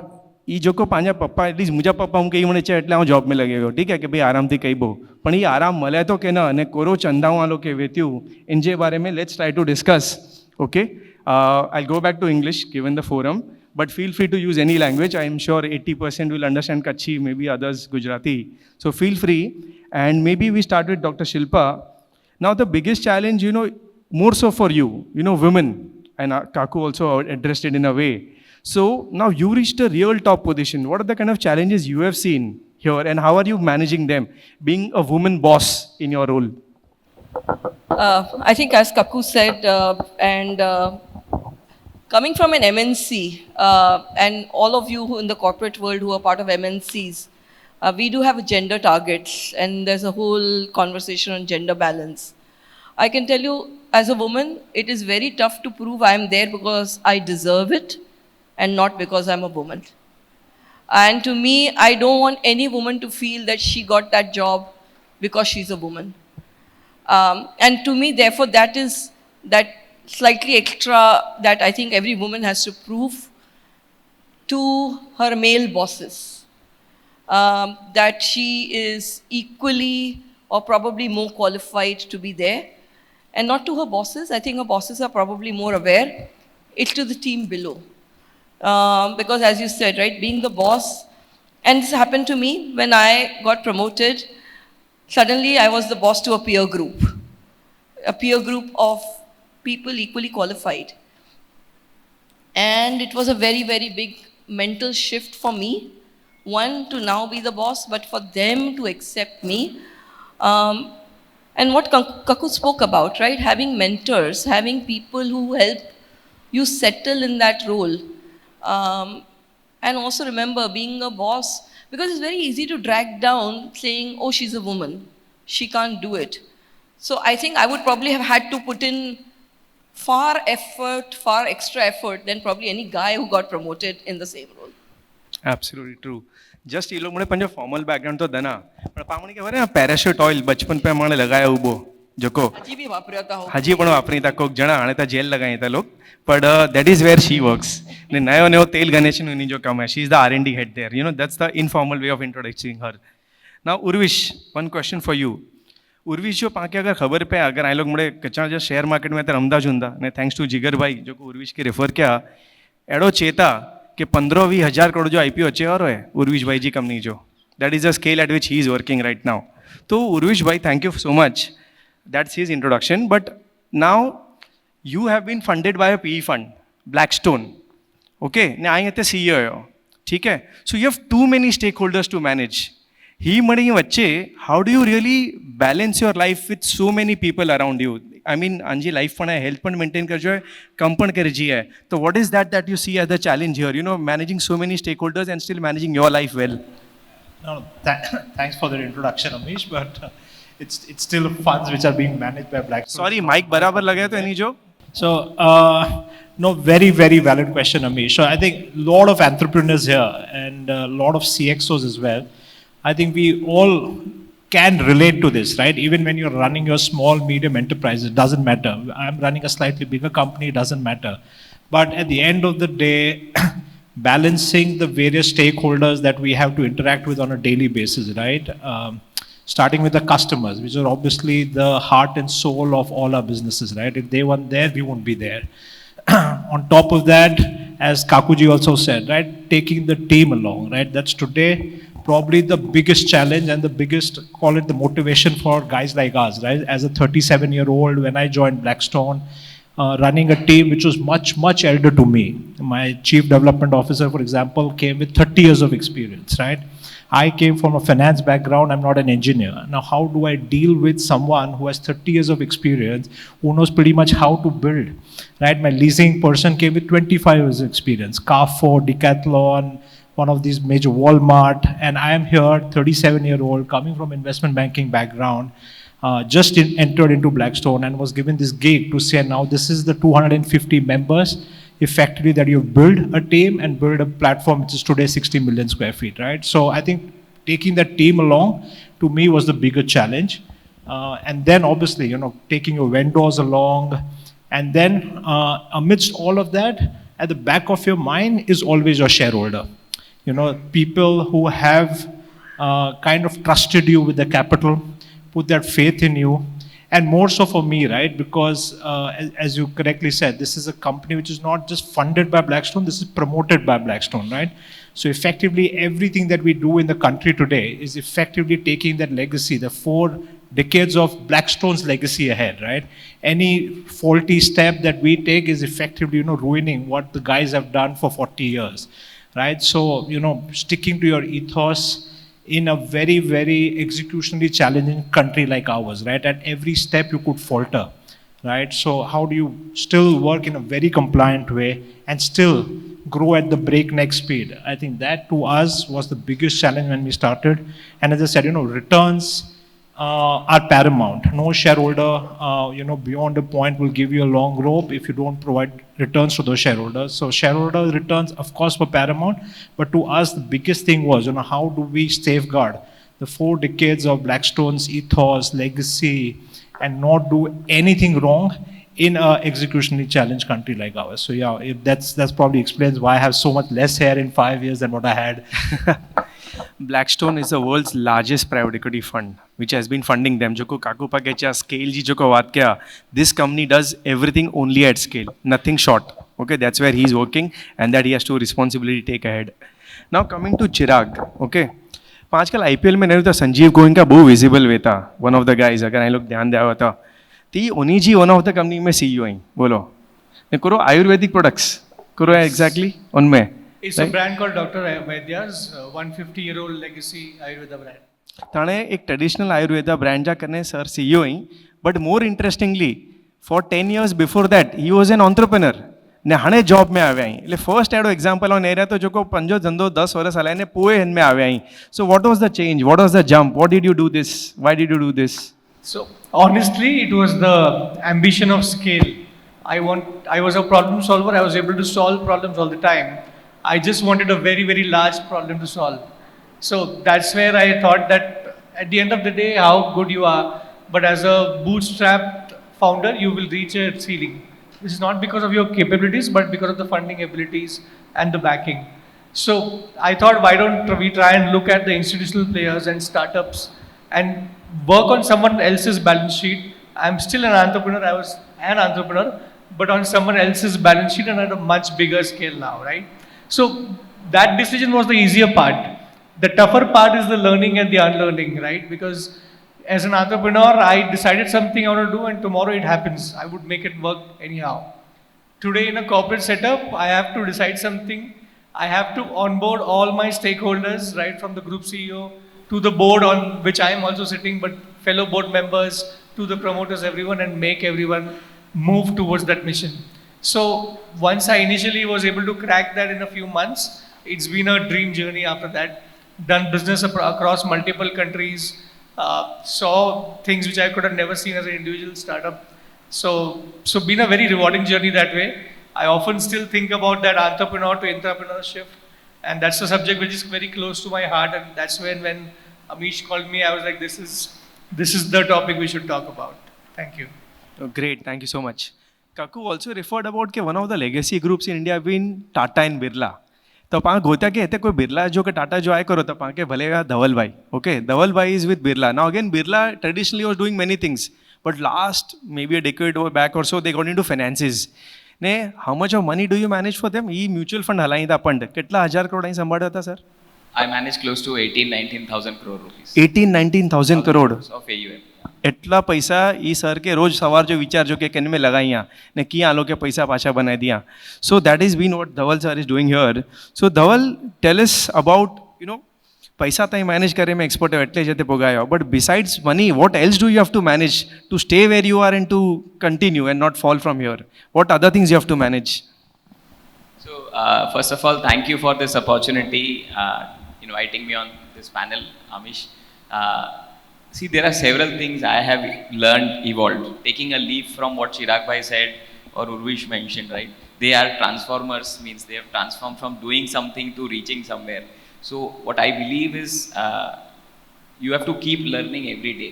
ई जो को पांजा पप्पा एटलीस्ट मुझा पप्पा हम कही मने छे એટલે હું જોબ में लगे गयो ठीक है कि भाई आराम थी कही बो पण ई आराम मले तो के ना અને કોરો ચંદાઓ આ લોકો વેત્યું इन जे बारे में let's try to discuss okay I'll go back to English given the forum but feel free to use any language I am sure 80% will understand Kutchi maybe others Gujarati so feel free and maybe we start with Dr. Shilpa now the biggest challenge you know more so for you know women and Kaku also addressed it in a way so now you reached a real top position what are the kind of challenges you have seen here and how are you managing them being a woman boss in your role I think as Kaku said and coming from an MNC and all of you who in the corporate world who are part of MNCs we do have gender targets and there's a whole conversation on gender balance I can tell you as a woman, it is very tough to prove I am there because I deserve it and not because I'm a woman. And to me, I don't want any woman to feel that she got that job because she's a woman. And to me, therefore, that is that slightly extra that I think every woman has to prove to her male bosses that she is equally or probably more qualified to be there. And not to her bosses. I think her bosses are probably more aware. It's to the team below. Because as you said, right, being the boss, and this happened to me when I got promoted, suddenly I was the boss to a peer group of people equally qualified. And it was a very, very big mental shift for me. One, to now be the boss, but for them to accept me. And what Kaku spoke about, right? Having mentors, having people who help you settle in that role. And also remember being a boss, because it's very easy to drag down saying, oh, she's a woman. She can't do it. So I think I would probably have had to put in far extra effort than probably any guy who got promoted in the same role. Absolutely true. Just એ લોકો મને પંજો formal background તો દના પણ પામણી કહેવાય ને parachute oil બચપન pay મને લગાયા ઉભો Joko હજી પણ વાપરી તા કોક જણા આણે તા જેલ લગાઈ તા લોક but that is where she works ને નયો નયો તેલ ગણેશન ની જો કામ હે she is the R&D head there you know that's the informal way of introducing her now Urvish one question for you Urvish જો પાકે અગર ખબર પે અગર આ લોગ મળે કચા જો શેર માર્કેટ में તો રમदा जुंदा ने थैंक्स टू जिगर भाई जो उर्विश के रेफर किया एड़ो चेता कि 15-20 हज़ार करोड़ जो IPO अच्छे और है उर्विश भाई जी कंपनी जो that is the scale at which he is working right now तो Urvish bhai thank you so much that's his introduction but now you have been funded by a PE fund Blackstone okay ने आई ते CEO ठीक है so you have too many stakeholders to manage ही मળી વચ્ચે how do you really balance your life with so many people around you I mean anji life પણ health પણ maintain કરજો કમ પણ કરજી है तो what is that you see as the challenge here you know managing so many stakeholders and still managing your life well No, thanks for the introduction, Amish, but it's still funds which are being managed by Blackstone. Sorry, mic बराबर लगा तो नहीं जो? So, no, very, very valid question, Amish. So I think a lot of entrepreneurs here and a lot of CXOs as well. I think we all can relate to this, right? Even when you're running your small, medium enterprise, it doesn't matter. I'm running a slightly bigger company, it doesn't matter. But at the end of the day, balancing the various stakeholders that we have to interact with on a daily basis, right? Starting with the customers, which are obviously the heart and soul of all our businesses, right? If they weren't there, we won't be there. On top of that, as Kakuji also said, right, taking the team along, right? That's today probably the biggest challenge and the biggest, call it the motivation for guys like us, right? As a 37-year-old, when I joined Blackstone, running a team which was much, much elder to me. My chief development officer, for example, came with 30 years of experience, right? I came from a finance background, I'm not an engineer. Now, how do I deal with someone who has 30 years of experience, who knows pretty much how to build, right? My leasing person came with 25 years of experience, Carrefour, Decathlon, one of these major Walmart, and I am here, 37-year-old, coming from investment banking background, just entered into Blackstone and was given this gig to say, now this is the 250 members, effectively that you've built a team and build a platform which is today 60 million square feet, right? So I think taking that team along, to me, was the bigger challenge. And then obviously, you know, taking your vendors along, and then amidst all of that, at the back of your mind is always your shareholder. You know, people who have kind of trusted you with the capital, put that faith in you, and more so for me, right? Because as you correctly said, this is a company which is not just funded by Blackstone, this is promoted by Blackstone, right? So effectively, everything that we do in the country today is effectively taking that legacy, the 4 decades of Blackstone's legacy ahead, right? Any faulty step that we take is effectively, you know, ruining what the guys have done for 40 years, right? So, you know, sticking to your ethos in a very, very executionally challenging country like ours, right? At every step you could falter, right? So how do you still work in a very compliant way and still grow at the breakneck speed? I think that to us was the biggest challenge when we started. And as I said, you know, returns are paramount. No shareholder, you know, beyond a point will give you a long rope if you don't provide returns to those shareholders. So shareholder returns, of course, were paramount. But to us, the biggest thing was, you know, how do we safeguard the 4 decades of Blackstone's ethos, legacy, and not do anything wrong in a executionally challenged country like ours. So yeah, that's probably explains why I have so much less hair in 5 years than what I had. Blackstone is the world's largest private equity fund, which has been funding them. जो को काकू पकेचा scale जी जो को बात किया, this company does everything only at scale, nothing short. Okay, that's where he's working, and that he has to responsibly take ahead. Now coming to Chirag, okay. आजकल IPL में नहीं होता संजीव गोइंग का बहुत visible हुआ था, one of the guys अगर आई लोग ध्यान दिया हुआ था, ती उन्हीं जी one of the company में CEO हैं, बोलो, ने करो आयुर्वेदिक products, करो exactly उनमें. It's a brand called Dr. Vaidya's 150-year-old legacy Ayurveda brand. ताणे एक ट्रेडिशनल आयुर्वेदा ब्रँड ज्या करणे sir CEO he but more interestingly for 10 years before that he was an entrepreneur ने हाणे जॉब में આવ્યા અહીં એટલે ફર્સ્ટ એડો એક્ઝામ્પલ ઓન એરિયા તો જો કો પંજો ધંધો 10 વર્ષ હલાય ને પોએ હન में આવ્યા અહીં so what was the change what was the jump what did you do this why did you do this So honestly, it was the ambition of scale. I was a problem solver. I was able to solve problems all the time. I just wanted a very, very large problem to solve. So that's where I thought that at the end of the day, how good you are, but as a bootstrapped founder, you will reach a ceiling. This is not because of your capabilities, but because of the funding abilities and the backing. So I thought, why don't we try and look at the institutional players and startups and work on someone else's balance sheet. I'm still an entrepreneur. I was an entrepreneur, but on someone else's balance sheet and at a much bigger scale now, right? So that decision was the easier part. The tougher part is the learning and the unlearning, right? Because as an entrepreneur, I decided something I want to do and tomorrow it happens. I would make it work anyhow. Today in a corporate setup, I have to decide something. I have to onboard all my stakeholders, right from the group CEO to the board on which I am also sitting, but fellow board members, to the promoters, everyone, and make everyone move towards that mission. So once I initially was able to crack that in a few months, it's been a dream journey after that. done business across multiple countries, saw things which I could have never seen as an individual startup. So been a very rewarding journey that way. I often still think about that entrepreneur to entrepreneurship, and that's a subject which is very close to my heart. And that's when Amish called me, I was like, this is the topic we should talk about. Thank you. Oh, great, thank you so much. Kaku also referred about कि one of the legacy groups in India have been Tata and Birla. तो पाँच गोता के ऐसे कोई बिरला जो के टाटा जो आए करो तो पाँच के भले धवल भाई, okay, धवल भाई is with Birla. Now again Birla traditionally was doing many things, but last maybe a decade or back or so they got into finances. ने how much of money do you manage for them? ये mutual fund हलाई था fund कितना 1000 करोड़ ही संभाला था sir? I manage close to 18-19,000 crore rupees. 18-19,000 crore. Of AUM. એટલા પૈસા એ sir કે રોજ સવાર જો વિચારજો કે કેને મેં લગાવ્યા ને ક્યાં આ લોકો પૈસા પાછા બનાવી દિયા. So that is been what Dhaval sir is doing here. So Dhaval tell us about પૈસા તમે મેનેજ કરે મેં એક્સપર્ટ એટલે જ તે પોગાયો, but besides money what else do you have to manage to stay where you are and to continue and not fall from here? What other things you have to manage? So first of all, thank you for this opportunity, inviting me on this panel, Amish. See, there are several things I have learned, evolved. Taking a leap from what Chirag Bhai said or Urvish mentioned, right? They are transformers, means they have transformed from doing something to reaching somewhere. So what I believe is you have to keep learning every day.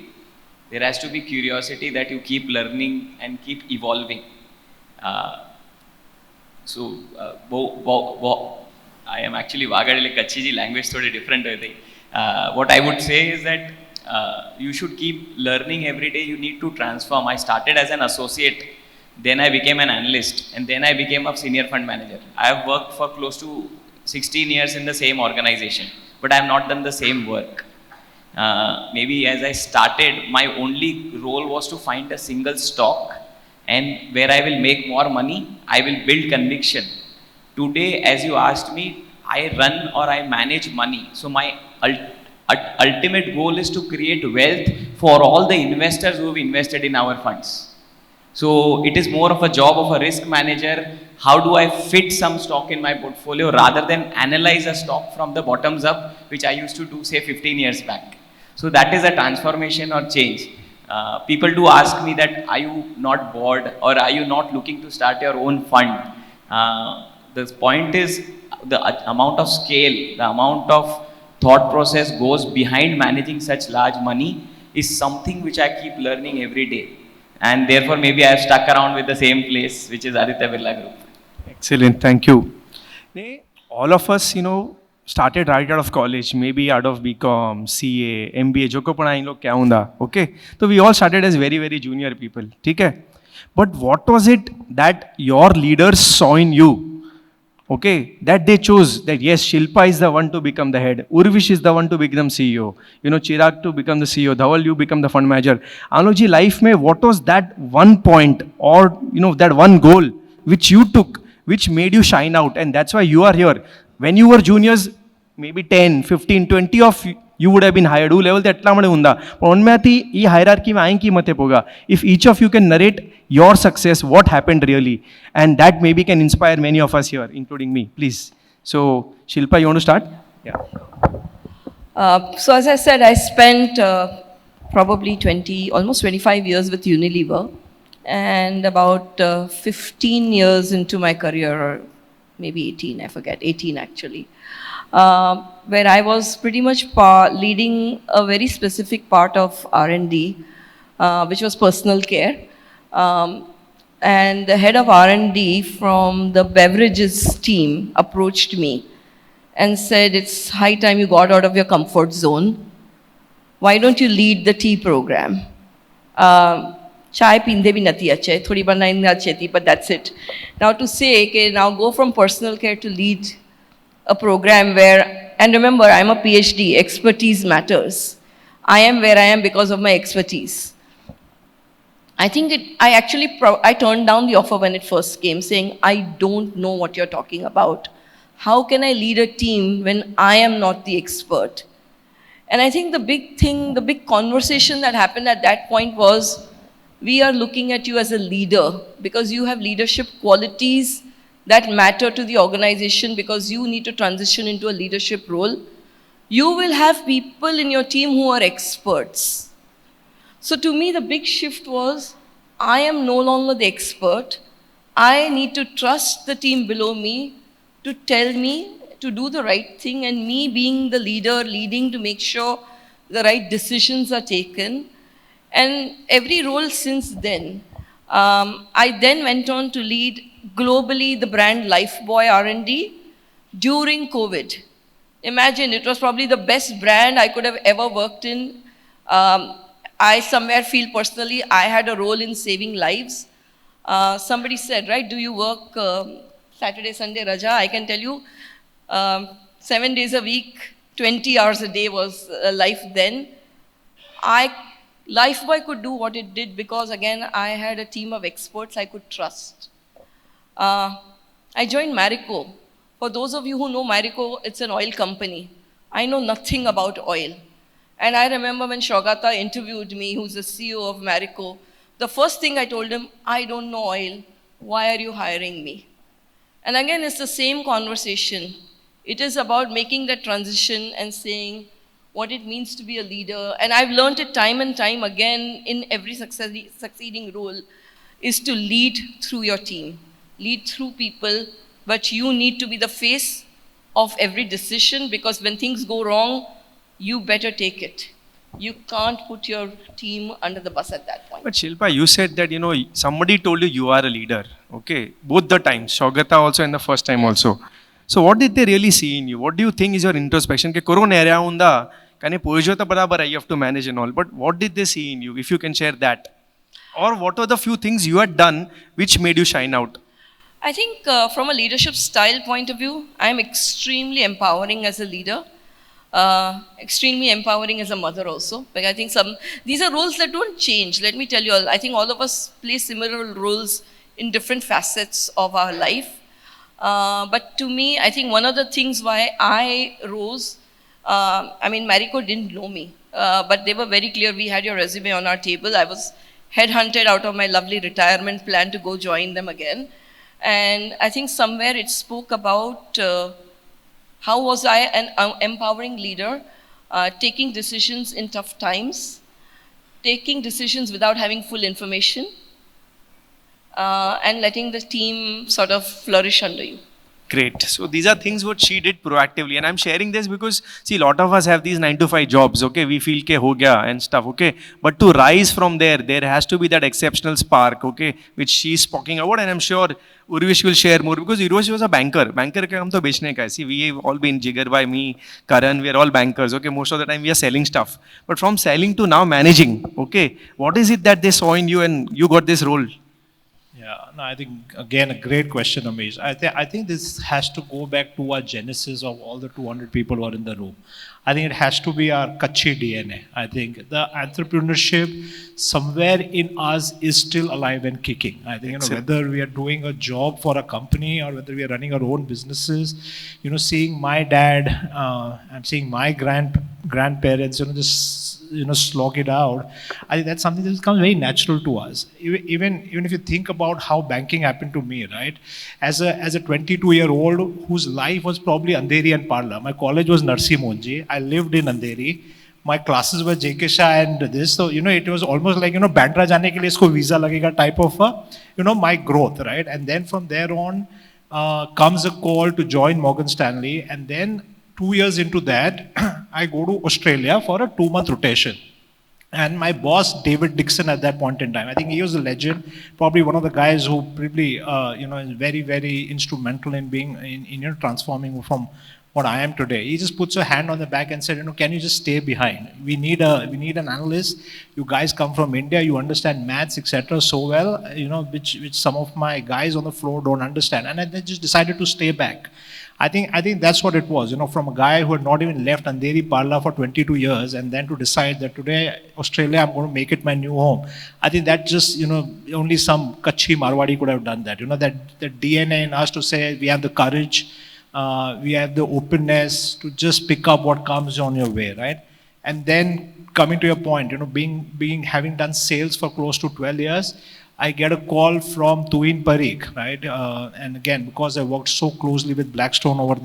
There has to be curiosity that you keep learning and keep evolving. I am actually Vagadile Kutch language thodi different I think. What I would say is that you should keep learning every day. You need to transform. I started as an associate, then I became an analyst, and then I became a senior fund manager. I have worked for close to 16 years in the same organization, but I have not done the same work. Maybe as I started, my only role was to find a single stock, and where I will make more money, I will build conviction. Today, as you asked me, I run or I manage money. So my ultimate goal is to create wealth for all the investors who have invested in our funds. So it is more of a job of a risk manager. How do I fit some stock in my portfolio rather than analyze a stock from the bottoms up, which I used to do say 15 years back. So that is a transformation or change. People do ask me that, are you not bored or are you not looking to start your own fund? The point is the amount of scale, the amount of thought process goes behind managing such large money is something which I keep learning every day. And therefore, maybe I have stuck around with the same place, which is Aditya Birla Group. Excellent, thank you. All of us, started right out of college, maybe out of BCom, CA, MBA, जो को पढ़ा इन लोग क्या होंदा, okay? So we all started as very, very junior people, ठीक है? But what was it that your leaders saw in you? Okay, that they chose that yes, Shilpa is the one to become the head, Urvish is the one to become CEO, Chirag to become the CEO, Dhaval you become the fund manager. Anuji, life mein, what was that one point or that one goal which you took, which made you shine out, and that's why you are here. When you were juniors, maybe 10, 15, 20 of you would have been hired. Who level that lamade hunda. But onmyathi ee hierarchy mein ainki mate poga. If each of you can narrate your success, what happened really, and that maybe can inspire many of us here, including me, please. So Shilpa, you want to start? Yeah. So as I said, I spent probably almost 25 years with Unilever, and about 15 years into my career, or maybe 18, I forget, 18 actually, where I was pretty much leading a very specific part of R&D, which was personal care. And the head of R&D from the beverages team approached me and said, it's high time you got out of your comfort zone. Why don't you lead the tea program? Chai pinde bhi nati ache, thodi banaine ache thi, but that's it. Now to say, okay, now go from personal care to lead a program where, and remember, I'm a PhD, expertise matters. I am where I am because of my expertise. I think I turned down the offer when it first came, saying, I don't know what you're talking about. How can I lead a team when I am not the expert? And I think the big conversation that happened at that point was, we are looking at you as a leader because you have leadership qualities that matter to the organization because you need to transition into a leadership role. you will have people in your team who are experts. So to me, the big shift was I am no longer the expert. I need to trust the team below me to tell me to do the right thing, and me being the leader, leading to make sure the right decisions are taken. And every role since then, I then went on to lead globally the brand Lifebuoy R&D during COVID. Imagine, it was probably the best brand I could have ever worked in. I somewhere feel personally I had a role in saving lives. Somebody said, right, do you work Saturday, Sunday, Raja? I can tell you, 7 days a week, 20 hours a day was life then. Lifebuoy could do what it did because, again, I had a team of experts I could trust. I joined Marico. For those of you who know Marico, it's an oil company. I know nothing about oil. And I remember when Shogata interviewed me, who's the CEO of Marico, the first thing I told him, I don't know oil. Why are you hiring me? And again, it's the same conversation. It is about making that transition and saying what it means to be a leader. And I've learned it time and time again in every succeeding role, is to lead through your team, lead through people, but you need to be the face of every decision, because when things go wrong, you better take it. You can't put your team under the bus at that point. But Shilpa, you said that, somebody told you are a leader, okay? Both the times, Shogata also and the first time also. So what did they really see in you? What do you think is your introspection? Ke corona area unda, kane pojota barabar hai, you have to manage and all. But what did they see in you, if you can share that? Or what were the few things you had done which made you shine out? I think from a leadership style point of view, I'm extremely empowering as a leader. Extremely empowering as a mother also. But I think these are roles that don't change. Let me tell you all, I think all of us play similar roles in different facets of our life. But to me, I think one of the things why I rose, Marico didn't know me, but they were very clear. We had your resume on our table. I was headhunted out of my lovely retirement plan to go join them again. And I think somewhere it spoke about how was I an empowering leader, taking decisions in tough times, taking decisions without having full information, and letting the team sort of flourish under you. Great. So these are things what she did proactively, and I'm sharing this because see, a lot of us have these 9-to-5 jobs. Okay, we feel ke ho gaya and stuff. Okay, but to rise from there has to be that exceptional spark. Okay, which she's talking about, and I'm sure Urvish will share more because Urvish was a banker. Banker ka hum to bechne ka hai. See, we have all been Jigar by me, Karan. We are all bankers. Okay, most of the time we are selling stuff. But from selling to now managing. Okay, what is it that they saw in you and you got this role? Yeah, no, I think, again, a great question, Amish. I think this has to go back to our genesis of all the 200 people who are in the room. I think it has to be our Kutchi DNA. I think the entrepreneurship somewhere in us is still alive and kicking. I think, whether we are doing a job for a company or whether we are running our own businesses, seeing my dad, I'm seeing my grandparents, just slog it out. I think that's something that becomes very natural to us. Even if you think about how banking happened to me, right? As a 22-year-old whose life was probably Andheri and Parla. My college was Narsi Monji. I lived in Andheri. My classes were JK Shah and this. So, it was almost like, Bandra jane ke liye isko visa lagega type of, my growth, right? And then from there on comes a call to join Morgan Stanley. And then 2 years into that, I go to Australia for a 2-month rotation. And my boss, David Dixon, at that point in time, I think he was a legend, probably one of the guys who probably, is very, very instrumental in being, in transforming from what I am today. He just puts a hand on the back and said, can you just stay behind? We need an analyst. You guys come from India, you understand maths, etc. so well, which some of my guys on the floor don't understand. And I just decided to stay back. I think that's what it was, from a guy who had not even left Andheri Parla for 22 years and then to decide that today, Australia, I'm going to make it my new home. I think that just, only some Kutchi Marwadi could have done that. That DNA in us to say we have the courage, we have the openness to just pick up what comes on your way, right? And then coming to your point, having done sales for close to 12 years, I get a call from Tuin Parikh, right? And again, because I worked so closely with Blackstone over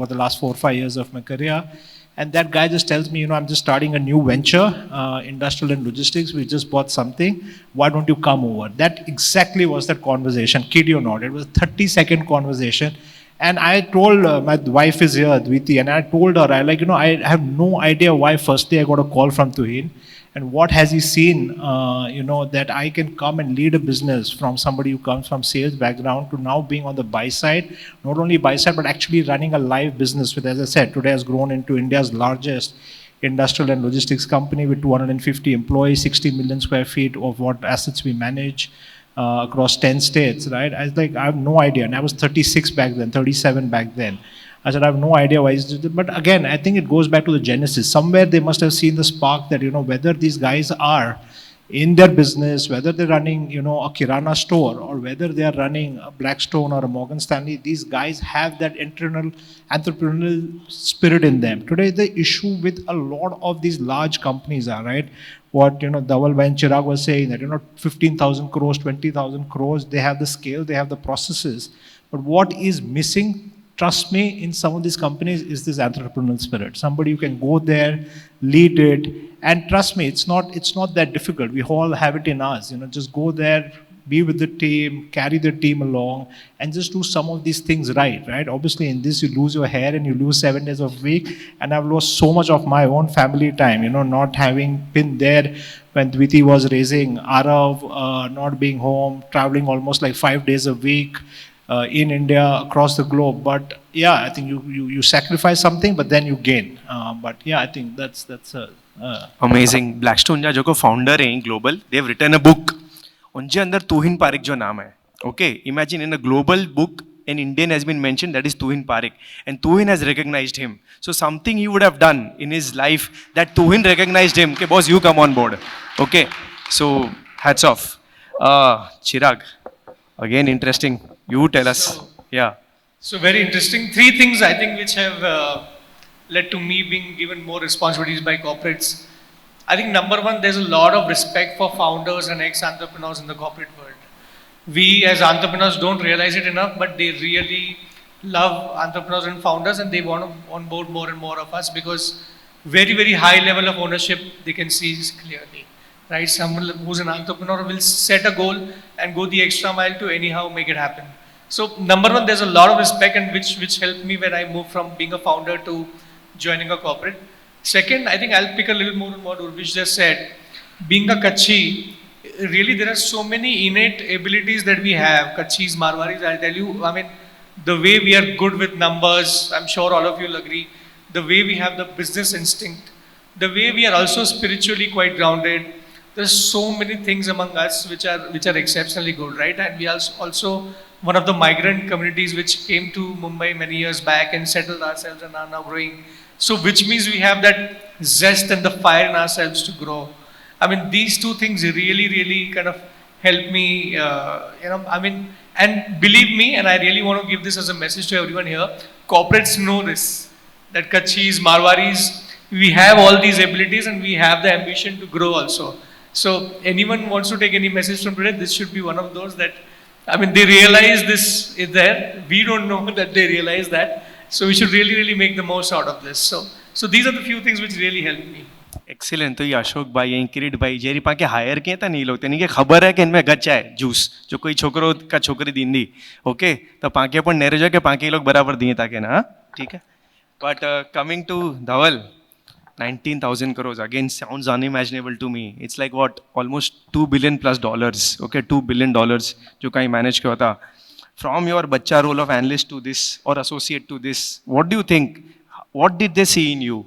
the last 4 or 5 years of my career, And that guy just tells me, I'm just starting a new venture, industrial and logistics. We just bought something. Why don't you come over? That exactly was that conversation. Kid you not, it was a 30-second conversation. And I told my wife is here, Dviti, and I told her, I have no idea why firstly I got a call from Tuhin. And what has he seen, that I can come and lead a business from somebody who comes from sales background to now being on the buy side, not only buy side, but actually running a live business with, as I said, today has grown into India's largest industrial and logistics company with 250 employees, 60 million square feet of what assets we manage across 10 states, right? I was like, I have no idea. And I was 36 back then, 37 back then. I said, I have no idea why he's doing it. But again, I think it goes back to the genesis. Somewhere they must have seen the spark that, whether these guys are in their business, whether they're running, a Kirana store or whether they are running a Blackstone or a Morgan Stanley, these guys have that internal entrepreneurial spirit in them. Today, the issue with a lot of these large companies are, right? What, Dhaval and Chirag was saying that, 15,000 crores, 20,000 crores, they have the scale, they have the processes. But what is missing, trust me, in some of these companies is this entrepreneurial spirit. Somebody who can go there, lead it, and trust me, it's not that difficult. We all have it in us. Just go there, be with the team, carry the team along, and just do some of these things right? Obviously, in this, you lose your hair and you lose 7 days of week, and I've lost so much of my own family time, not having been there when Dviti was raising Arav, not being home, traveling almost like 5 days a week, in India, across the globe. But yeah, I think you sacrifice something, but then you gain. But yeah, I think that's amazing Blackstone जा जो founder हैं global they have written a book उनके अंदर तुहिन पारिक जो नाम है okay imagine in a global book an Indian has been mentioned, that is Tuhin Parekh, and Tuhin has recognized him. So something he would have done in his life that Tuhin recognized him. Okay, boss, you come on board. Okay, so hats off. Chirag, again interesting. You tell us. Yeah. So very interesting. 3 things I think which have led to me being given more responsibilities by corporates. I think number 1, there's a lot of respect for founders and ex-entrepreneurs in the corporate world. We as entrepreneurs don't realize it enough, but they really love entrepreneurs and founders, and they want to onboard more and more of us because very, very high level of ownership they can see clearly. Right? Someone who's an entrepreneur will set a goal and go the extra mile to anyhow make it happen. So number 1, there's a lot of respect, and which helped me when I moved from being a founder to joining a corporate. Second, I think I'll pick a little more on what Urvish just said. Being a Kutchi, really there are so many innate abilities that we have. Kutchis, Marwaris, I'll tell you, I mean, the way we are good with numbers, I'm sure all of you will agree, the way we have the business instinct, the way we are also spiritually quite grounded. There's so many things among us which are exceptionally good, right? And we are also one of the migrant communities which came to Mumbai many years back and settled ourselves and are now growing. So which means we have that zest and the fire in ourselves to grow. I mean, these 2 things really, really kind of help me, and believe me, and I really want to give this as a message to everyone here, corporates know this, that Kutchis, Marwaris, we have all these abilities and we have the ambition to grow also. So anyone wants to take any message from today, this should be one of those that, I mean, they realize this is there. We don't know that they realize that. So we should really, really make the most out of this. So these are the few things which really helped me. Excellent तो ये अशोक भाई हैं किरीट भाई Jerry पाके higher किए था नहीं लोग तेनी के खबर है कि इनमें गच्चा है जूस जो कोई छोकरो का छोकरी दींदी ओके तो पाके पण नेरे जो के पाके लोग बराबर दिए ताके ना ठीक है but coming to Dhawal 19,000 crores again sounds unimaginable to me. It's like what almost $2 billion plus dollars. Okay, $2 billion जो कहीं manage किया था. From your बच्चा role of analyst to this or associate to this, what do you think? What did they see in you?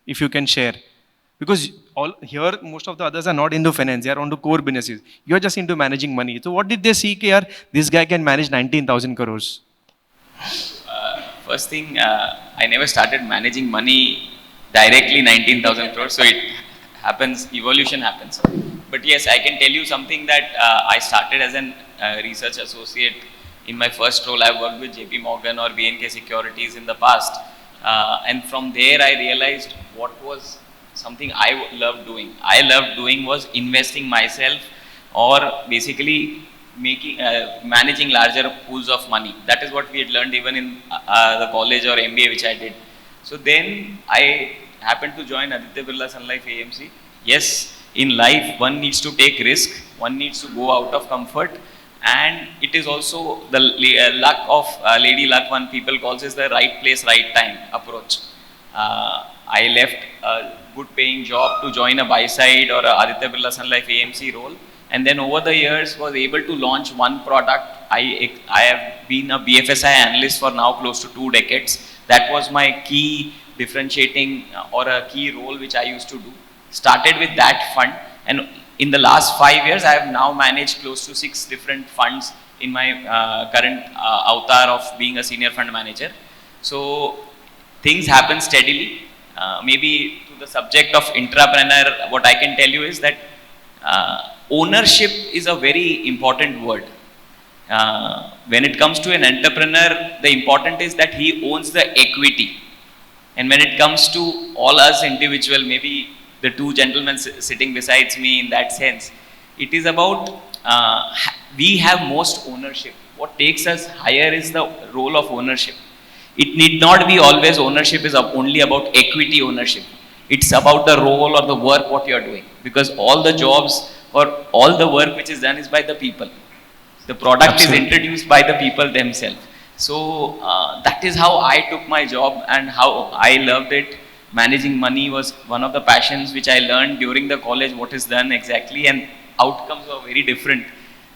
If you can share, because all here most of the others are not into finance; they are onto core businesses. You are just into managing money. So what did they see? कि यार this guy can manage 19,000 crores. First thing, I never started managing money directly 19,000 crores, so it happens, evolution happens. But yes, I can tell you something that I started as an research associate. In my first role, I worked with JP Morgan or BNK Securities in the past. And from there, I realized what was something I loved doing. I loved doing was investing myself or basically making, managing larger pools of money. That is what we had learned even in the college or MBA which I did. So then I happened to join Aditya Birla Sun Life AMC. Yes, in life one needs to take risk, one needs to go out of comfort, and it is also the luck of lady luck, one people calls is the right place, right time approach. I left a good paying job to join a buy side or a Aditya Birla Sun Life AMC role, and then over the years was able to launch one product. I have been a BFSI analyst for now close to 2 decades. That was my key differentiating or a key role which I used to do. Started with that fund, and in the last 5 years I have now managed close to 6 different funds in my current avatar of being a senior fund manager. So things happen steadily. Maybe to the subject of intrapreneur, what I can tell you is that ownership is a very important word. When it comes to an entrepreneur, the important is that he owns the equity. And when it comes to all us individual, maybe the 2 gentlemen sitting besides me in that sense, it is about we have most ownership. What takes us higher is the role of ownership. It need not be always ownership is only about equity ownership. It's about the role or the work what you are doing, because all the jobs or all the work which is done is by the people. The product is introduced by the people themselves. So that is how I took my job and how I loved it. Managing money was one of the passions which I learned during the college what is done exactly, and outcomes were very different.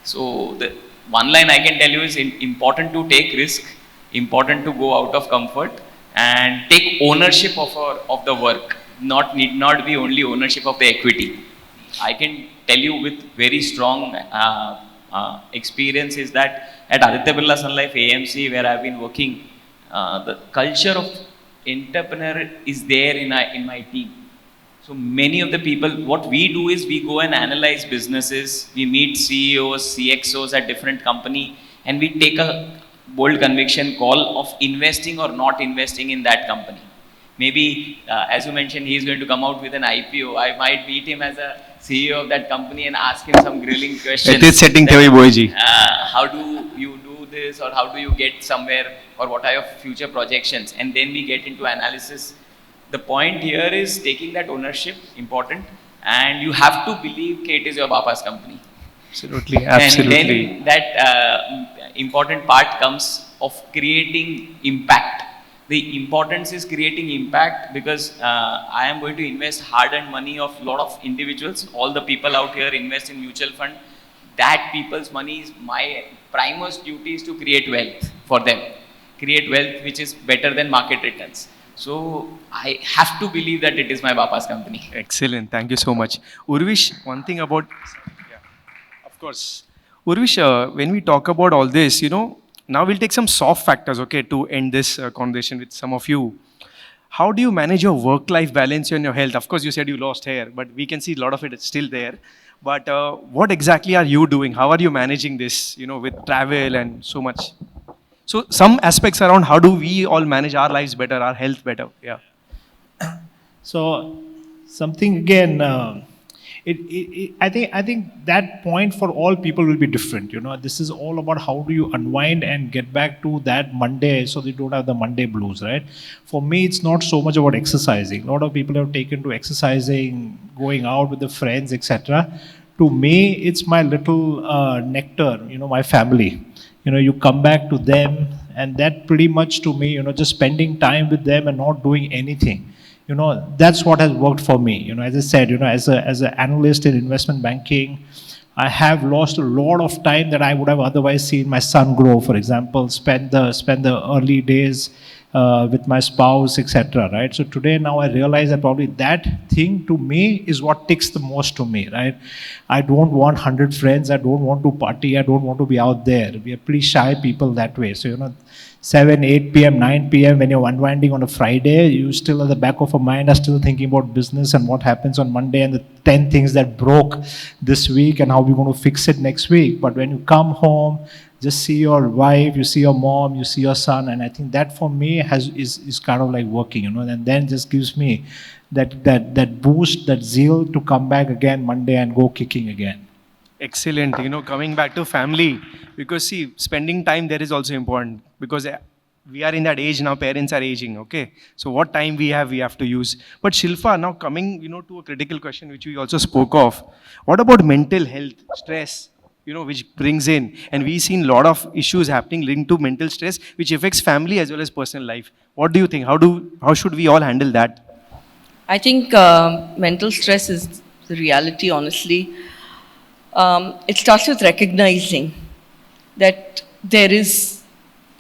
So the one line I can tell you is important to take risk, important to go out of comfort and take ownership of the work. Need not be only ownership of the equity. I can tell you with very strong experience is that at Aditya Birla Sun Life AMC, where I've been working, the culture of entrepreneur is there in my team. So many of the people, what we do is we go and analyze businesses, we meet CEOs, CXOs at different company, and we take a bold conviction call of investing or not investing in that company. Maybe, as you mentioned, he is going to come out with an IPO. I might meet him as a CEO of that company and ask him some grilling questions. It is setting Tevi Boyji. How do you do this, or how do you get somewhere, or what are your future projections? And then we get into analysis. The point here is taking that ownership, important, and you have to believe that it is your Bapa's company. Absolutely, absolutely. And then that important part comes of creating impact. The importance is creating impact, because I am going to invest hard-earned money of a lot of individuals. All the people out here invest in mutual fund. That people's money is my primus duty is to create wealth for them. Create wealth which is better than market returns. So I have to believe that it is my Bapa's company. Excellent. Thank you so much. Urvish, one thing about... Of course. Urvish, when we talk about all this, now we'll take some soft factors, okay, to end this conversation with some of you. How do you manage your work-life balance and your health? Of course, you said you lost hair, but we can see a lot of it is still there. But what exactly are you doing? How are you managing this, with travel and so much? So some aspects around how do we all manage our lives better, our health better? Yeah. So something again, I think that point for all people will be different. This is all about how do you unwind and get back to that Monday so they don't have the Monday blues, right? For me, it's not so much about exercising. A lot of people have taken to exercising, going out with the friends, etc. To me, it's my little nectar, my family. You come back to them, and that pretty much to me, just spending time with them and not doing anything. That's what has worked for me. As I said, as an analyst in investment banking, I have lost a lot of time that I would have otherwise seen my son grow, for example, spend the early days with my spouse, etc. Right? So today now I realize that probably that thing to me is what ticks the most to me. Right? I don't want 100 friends. I don't want to party. I don't want to be out there. We are pretty shy people that way. So 7, 8 p.m., 9 p.m. when you're unwinding on a Friday, you still at the back of your mind are still thinking about business and what happens on Monday and the 10 things that broke this week and how we're going to fix it next week. But when you come home, just see your wife, you see your mom, you see your son, and I think that for me is kind of like working, and then just gives me that boost, that zeal to come back again Monday and go kicking again. Excellent. Coming back to family, because see, spending time there is also important, because we are in that age now, parents are aging, okay? So what time we have to use. But Shilpa, now coming, to a critical question which we also spoke of, what about mental health, stress, which brings in, and we've seen a lot of issues happening linked to mental stress, which affects family as well as personal life. What do you think? How should we all handle that? I think mental stress is the reality, honestly. It starts with recognizing that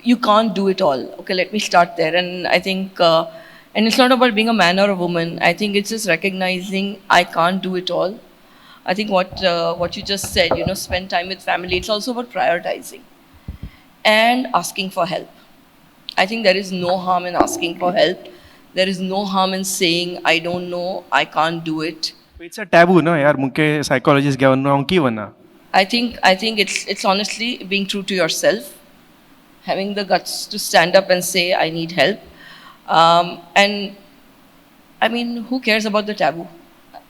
you can't do it all. Okay, let me start there. And I think, and it's not about being a man or a woman. I think it's just recognizing I can't do it all. I think what you just said, spend time with family. It's also about prioritizing and asking for help. I think there is no harm in asking for help. There is no harm in saying, I don't know, I can't do it. It's a taboo, no? यार मुझे psychologist क्या बनना क्यों बनना? I think it's honestly being true to yourself, having the guts to stand up and say, I need help. And I mean, who cares about the taboo?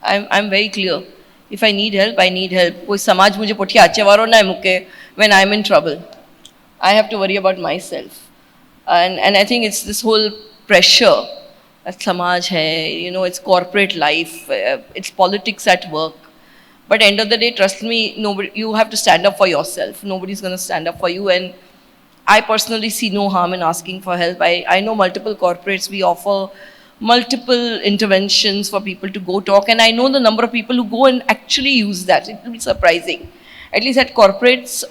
I'm very clear. If I need help, I need help. कोई समाज मुझे पोठिया आचे वारो ना मुके when I'm in trouble. I have to worry about myself. And I think it's this whole pressure that samaj hai, it's corporate life, it's politics at work. But end of the day, trust me, you have to stand up for yourself. Nobody's going to stand up for you. And I personally see no harm in asking for help. I know multiple corporates, we offer multiple interventions for people to go talk. And I know the number of people who go and actually use that. It will be surprising. At least at corporates,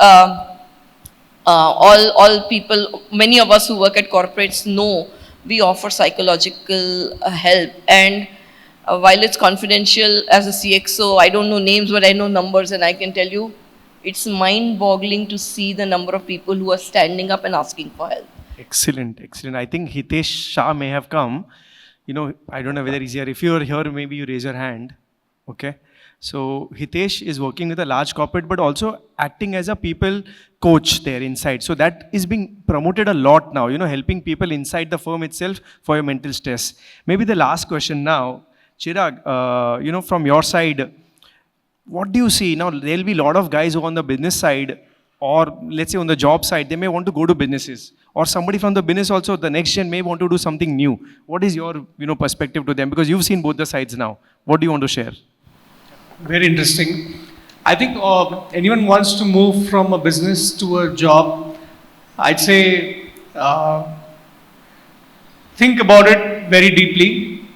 all people, many of us who work at corporates know we offer psychological help. And while it's confidential as a CXO, I don't know names, but I know numbers, and I can tell you, it's mind-boggling to see the number of people who are standing up and asking for help. Excellent, excellent. I think Hitesh Shah may have come. I don't know whether he's here. If you're here, maybe you raise your hand. Okay. So Hitesh is working with a large corporate, but also acting as a people coach there inside. So that is being promoted a lot now, helping people inside the firm itself for your mental stress. Maybe the last question now, Chirag, from your side, what do you see? Now, there'll be a lot of guys who are on the business side, or let's say on the job side, they may want to go to businesses. Or somebody from the business also, the next gen may want to do something new. What is your, perspective to them? Because you've seen both the sides now. What do you want to share? Very interesting. I think anyone wants to move from a business to a job, I'd say think about it very deeply.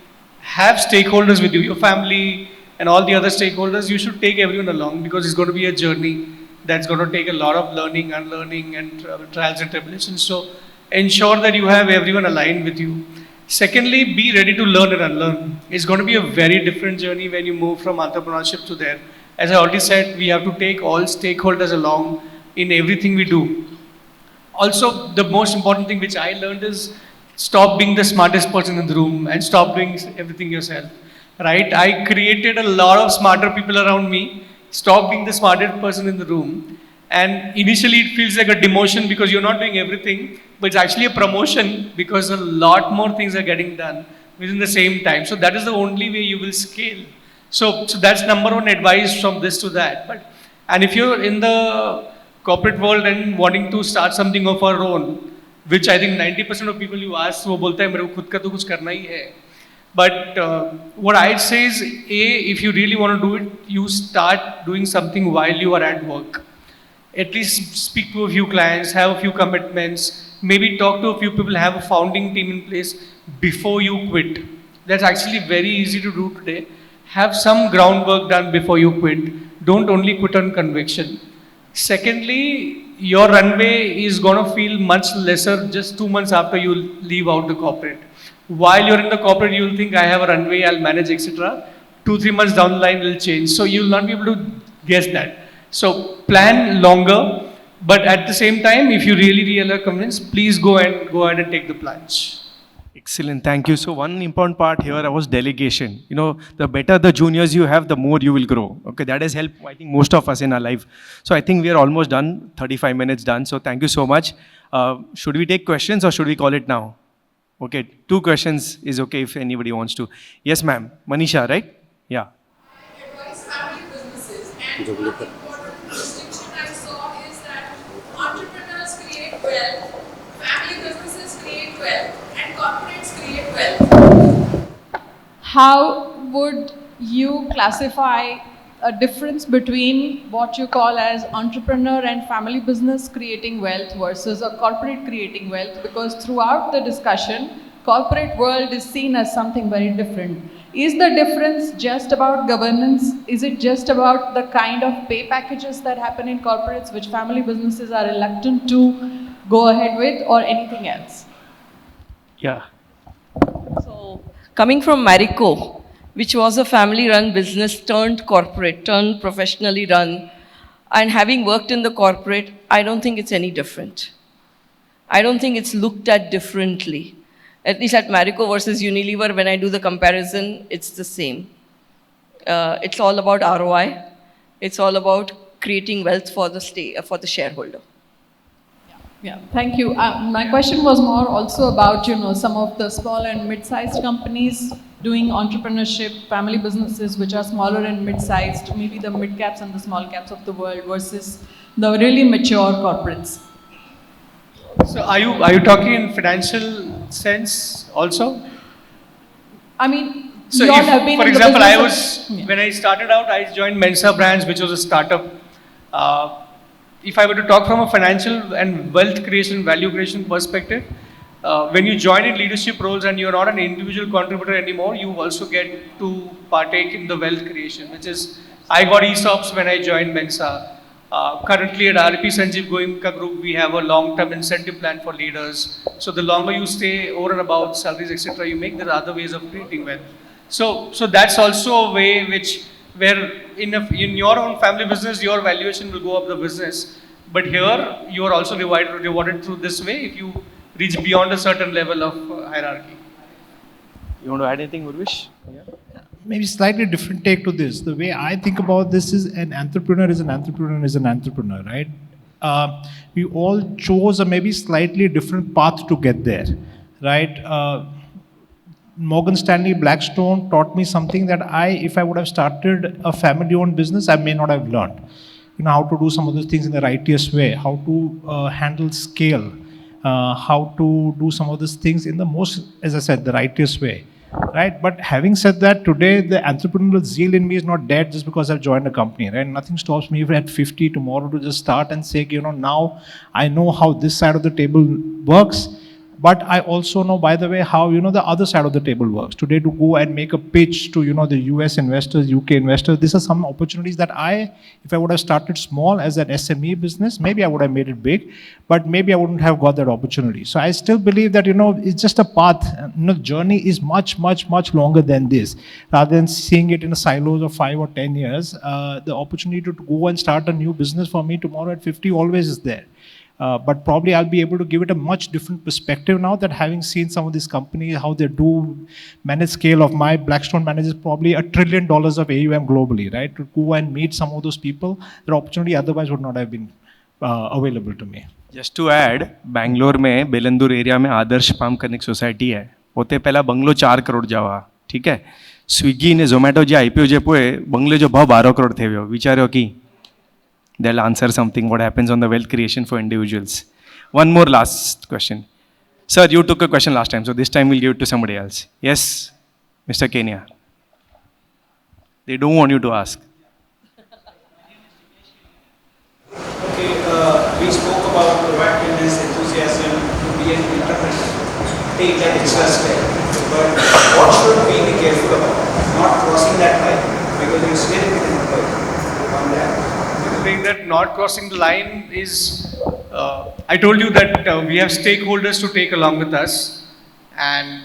Have stakeholders with you, your family and all the other stakeholders. You should take everyone along, because it's going to be a journey that's going to take a lot of learning, unlearning, and trials and tribulations. So ensure that you have everyone aligned with you. Secondly, be ready to learn and unlearn. It's going to be a very different journey when you move from entrepreneurship to there. As I already said, we have to take all stakeholders along in everything we do. Also, the most important thing which I learned is stop being the smartest person in the room and stop doing everything yourself. Right? I created a lot of smarter people around me. Stop being the smartest person in the room. And initially it feels like a demotion because you're not doing everything, but it's actually a promotion because a lot more things are getting done within the same time. So that is the only way you will scale. So that's number one advice from this to that. And if you're in the corporate world and wanting to start something of our own, which I think 90% of people you ask, वो बोलते हैं मेरे को खुद का तो कुछ करना ही है. But what I'd say is, if you really want to do it, you start doing something while you are at work. At least speak to a few clients, have a few commitments, maybe talk to a few people, have a founding team in place before you quit. That's actually very easy to do today. Have some groundwork done before you quit. Don't only quit on conviction. Secondly, your runway is going to feel much lesser just 2 months after you leave out the corporate. While you're in the corporate, you'll think I have a runway, I'll manage, etc. 2-3 months down the line will change. So you'll not be able to guess that. So plan longer, but at the same time, if you really are convinced, please go ahead and take the plunge. Excellent, thank you. So one important part here was delegation. The better the juniors you have, the more you will grow. Okay, that has helped, I think, most of us in our life. So I think we are almost done, 35 minutes done. So thank you so much. Should we take questions or should we call it now? Okay, 2 questions is okay if anybody wants to. Yes, ma'am. Manisha, right? Yeah. Advise family businesses, and one important distinction I saw is that entrepreneurs create wealth, family businesses create how would you classify a difference between what you call as entrepreneur and family business creating wealth versus a corporate creating wealth? Because throughout the discussion, corporate world is seen as something very different. Is the difference just about governance? Is it just about the kind of pay packages that happen in corporates which family businesses are reluctant to go ahead with, or anything else? Yeah. So, coming from Marico, which was a family-run business turned corporate, turned professionally run, and having worked in the corporate, I don't think it's any different. I don't think it's looked at differently. At least at Marico versus Unilever, when I do the comparison, it's the same. It's all about ROI. It's all about creating wealth for the shareholder. Yeah, thank you. My question was more also about, some of the small and mid-sized companies doing entrepreneurship, family businesses which are smaller and mid-sized, maybe the mid-caps and the small caps of the world versus the really mature corporates. So are you talking in financial sense also? I mean, so you all have been for in the example, business when I started out, I joined Mensa Brands, which was a startup. If I were to talk from a financial and wealth creation, value creation perspective, when you join in leadership roles and you're not an individual contributor anymore, you also get to partake in the wealth creation, which is, I got ESOPs when I joined Mensa. Currently at RP Sanjeev Goenka Group, we have a long-term incentive plan for leaders. So the longer you stay over and above salaries, etc., you make, there are other ways of creating wealth. So that's also a way where in your own family business, your valuation will go up the business. But here, you are also rewarded through this way if you reach beyond a certain level of hierarchy. You want to add anything, Urvish? Yeah. Maybe slightly different take to this. The way I think about this is an entrepreneur is an entrepreneur is an entrepreneur, right? We all chose a maybe slightly different path to get there, right? Morgan Stanley Blackstone taught me something that if I would have started a family-owned business, I may not have learned. How to do some of those things in the righteous way, how to handle scale, how to do some of these things in the most, as I said, the righteous way. Right, but having said that, today the entrepreneurial zeal in me is not dead just because I've joined a company. Right, nothing stops me even at 50 tomorrow to just start and say, now I know how this side of the table works. But I also know, by the way, how the other side of the table works. Today, to go and make a pitch to the US investors, UK investors, these are some opportunities that if I would have started small as an SME business, maybe I would have made it big, but maybe I wouldn't have got that opportunity. So I still believe that it's just a path. The journey is much, much, much longer than this. Rather than seeing it in a silos of 5 or 10 years, the opportunity to go and start a new business for me tomorrow at 50 always is there. But probably I'll be able to give it a much different perspective now that having seen some of these companies, how they do manage scale of my Blackstone manages probably $1 trillion of AUM globally, right? To go and meet some of those people, the opportunity otherwise would not have been available to me. Just to add, Bangalore में Bellandur area में आदर्श farm connect society है होते पहला bungalow 4 crore जावा ठीक है Swiggy ने जोमेटो जे IPO जे पोए बंगले जो भाव 12 करोड़ थे विचारो कि they'll answer something what happens on the wealth creation for individuals. One more last question. Sir, you took a question last time, so this time we'll give it to somebody else. Yes, Mr. Kenya. They don't want you to ask. Okay, we spoke about proactiveness, enthusiasm, to be an entrepreneur, take that extra step. But what should we be careful about? Not crossing that line, because you still on that. That not crossing the line is, I told you that we have stakeholders to take along with us, and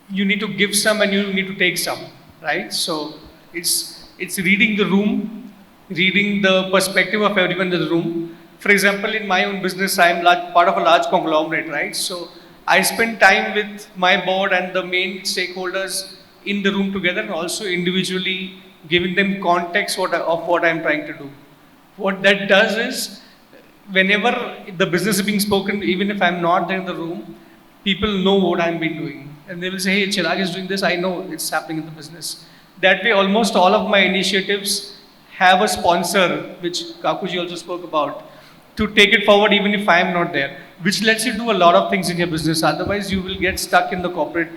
you need to give some and you need to take some, right? So it's reading the room, reading the perspective of everyone in the room. For example, in my own business, I am part of a large conglomerate, right? So I spend time with my board and the main stakeholders in the room together, and also individually giving them context of what I'm trying to do. What that does is, whenever the business is being spoken, even if I'm not there in the room, people know what I've been doing. And they will say, hey, Chirag is doing this, I know it's happening in the business. That way, almost all of my initiatives have a sponsor, which Kakuji also spoke about, to take it forward even if I'm not there, which lets you do a lot of things in your business. Otherwise, you will get stuck in the corporate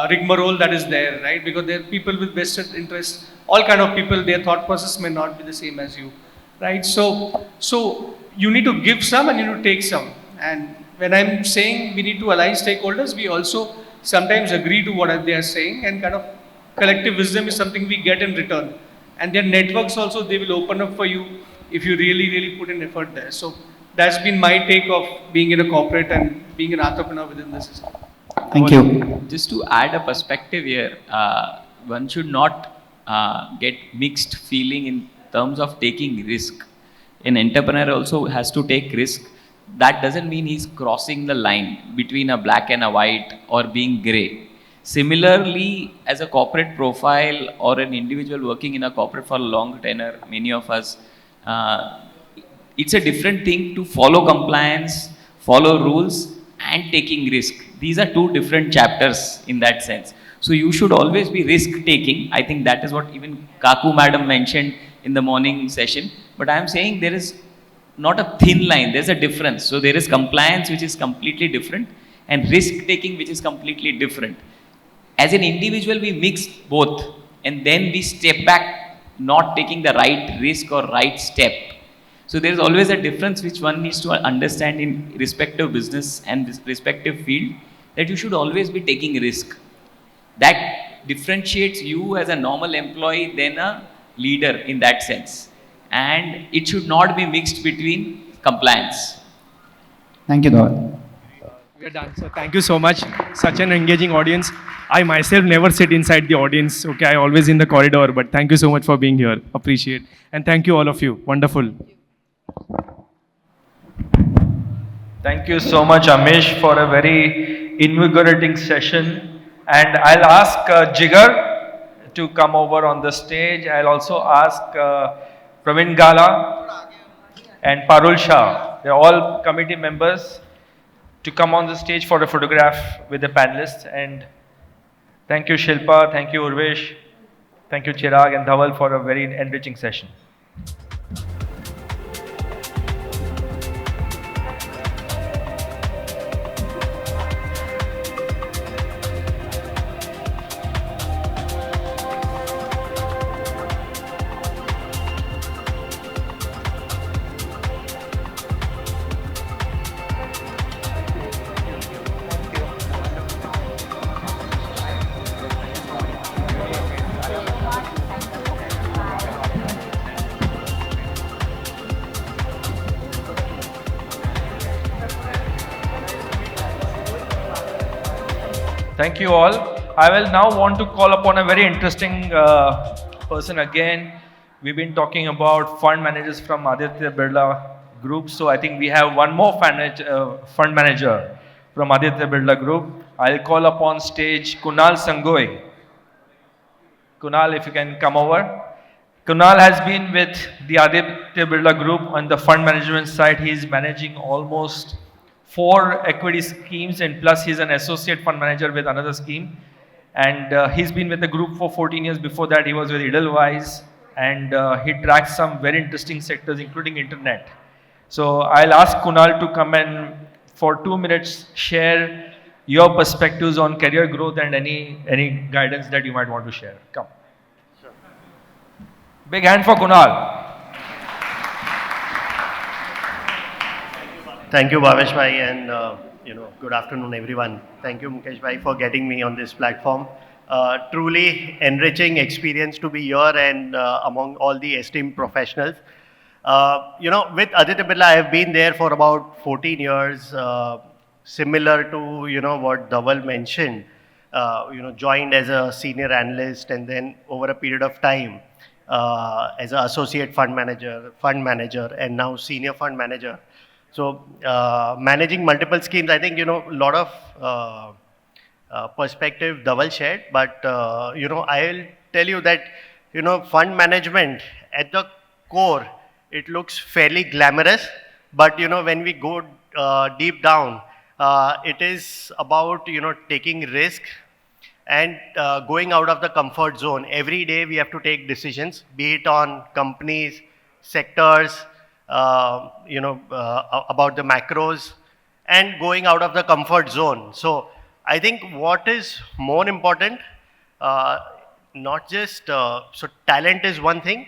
rigmarole that is there, right? Because there are people with vested interests, all kind of people, their thought process may not be the same as you, right? So you need to give some and you need to take some. And when I'm saying we need to align stakeholders, we also sometimes agree to what they are saying, and kind of collective wisdom is something we get in return. And their networks also, they will open up for you if you really put in effort there. So that's been my take of being in a corporate and being an entrepreneur within the system. Thank you. Just to add a perspective here, one should not get mixed feeling in terms of taking risk. An entrepreneur also has to take risk. That doesn't mean he's crossing the line between a black and a white or being gray. Similarly, as a corporate profile or an individual working in a corporate for a long tenure, many of us, it's a different thing to follow compliance, follow rules, and taking risk. These are two different chapters in that sense. So you should always be risk taking. I think that is what even Kaku madam mentioned in the morning session. But I am saying there is not a thin line, there's a difference. So there is compliance which is completely different and risk taking which is completely different. As an individual, we mix both and then we step back, not taking the right risk or right step. So there is always a difference which one needs to understand in respective business and respective field, that you should always be taking risk. That differentiates you as a normal employee than a leader in that sense. And it should not be mixed between compliance. Thank you, Dhaval. We're done. So thank you so much. Such an engaging audience. I myself never sit inside the audience. Okay, I always in the corridor. But thank you so much for being here. Appreciate. And thank you all of you. Wonderful. Thank you so much, Amish, for a very invigorating session. And I'll ask Jigar to come over on the stage. I'll also ask Praveen Gala and Parul Shah. They're all committee members to come on the stage for a photograph with the panelists. And thank you, Shilpa. Thank you, Urvesh. Thank you, Chirag and Dhaval, for a very enriching session. Thank you all. I will now want to call upon a very interesting person again. We've been talking about fund managers from Aditya Birla Group. So I think we have one more fund manager from Aditya Birla Group. I'll call upon stage Kunal Sangoi. Kunal, if you can come over. Kunal has been with the Aditya Birla Group on the fund management side. He is managing almost 4 equity schemes, and plus he's an associate fund manager with another scheme. And he's been with the group for 14 years. Before that, he was with Edelweiss, and he tracks some very interesting sectors, including internet. So I'll ask Kunal to come and for 2 minutes share your perspectives on career growth and any guidance that you might want to share. Come. Sure. Big hand for Kunal. Thank you, Bhavesh bhai, and good afternoon, everyone. Thank you, Mukesh bhai, for getting me on this platform. Truly enriching experience to be here and among all the esteemed professionals. With Aditya Birla, I have been there for about 14 years. Similar to what Dhaval mentioned. Joined as a senior analyst, and then over a period of time as an associate fund manager, and now senior fund manager. So managing multiple schemes, I think, a lot of perspective Dhaval shared, but, I'll tell you that, fund management at the core, it looks fairly glamorous, but, when we go deep down, it is about, taking risk and going out of the comfort zone. Every day we have to take decisions, be it on companies, sectors, about the macros, and going out of the comfort zone. So I think what is more important, uh, not just, so talent is one thing,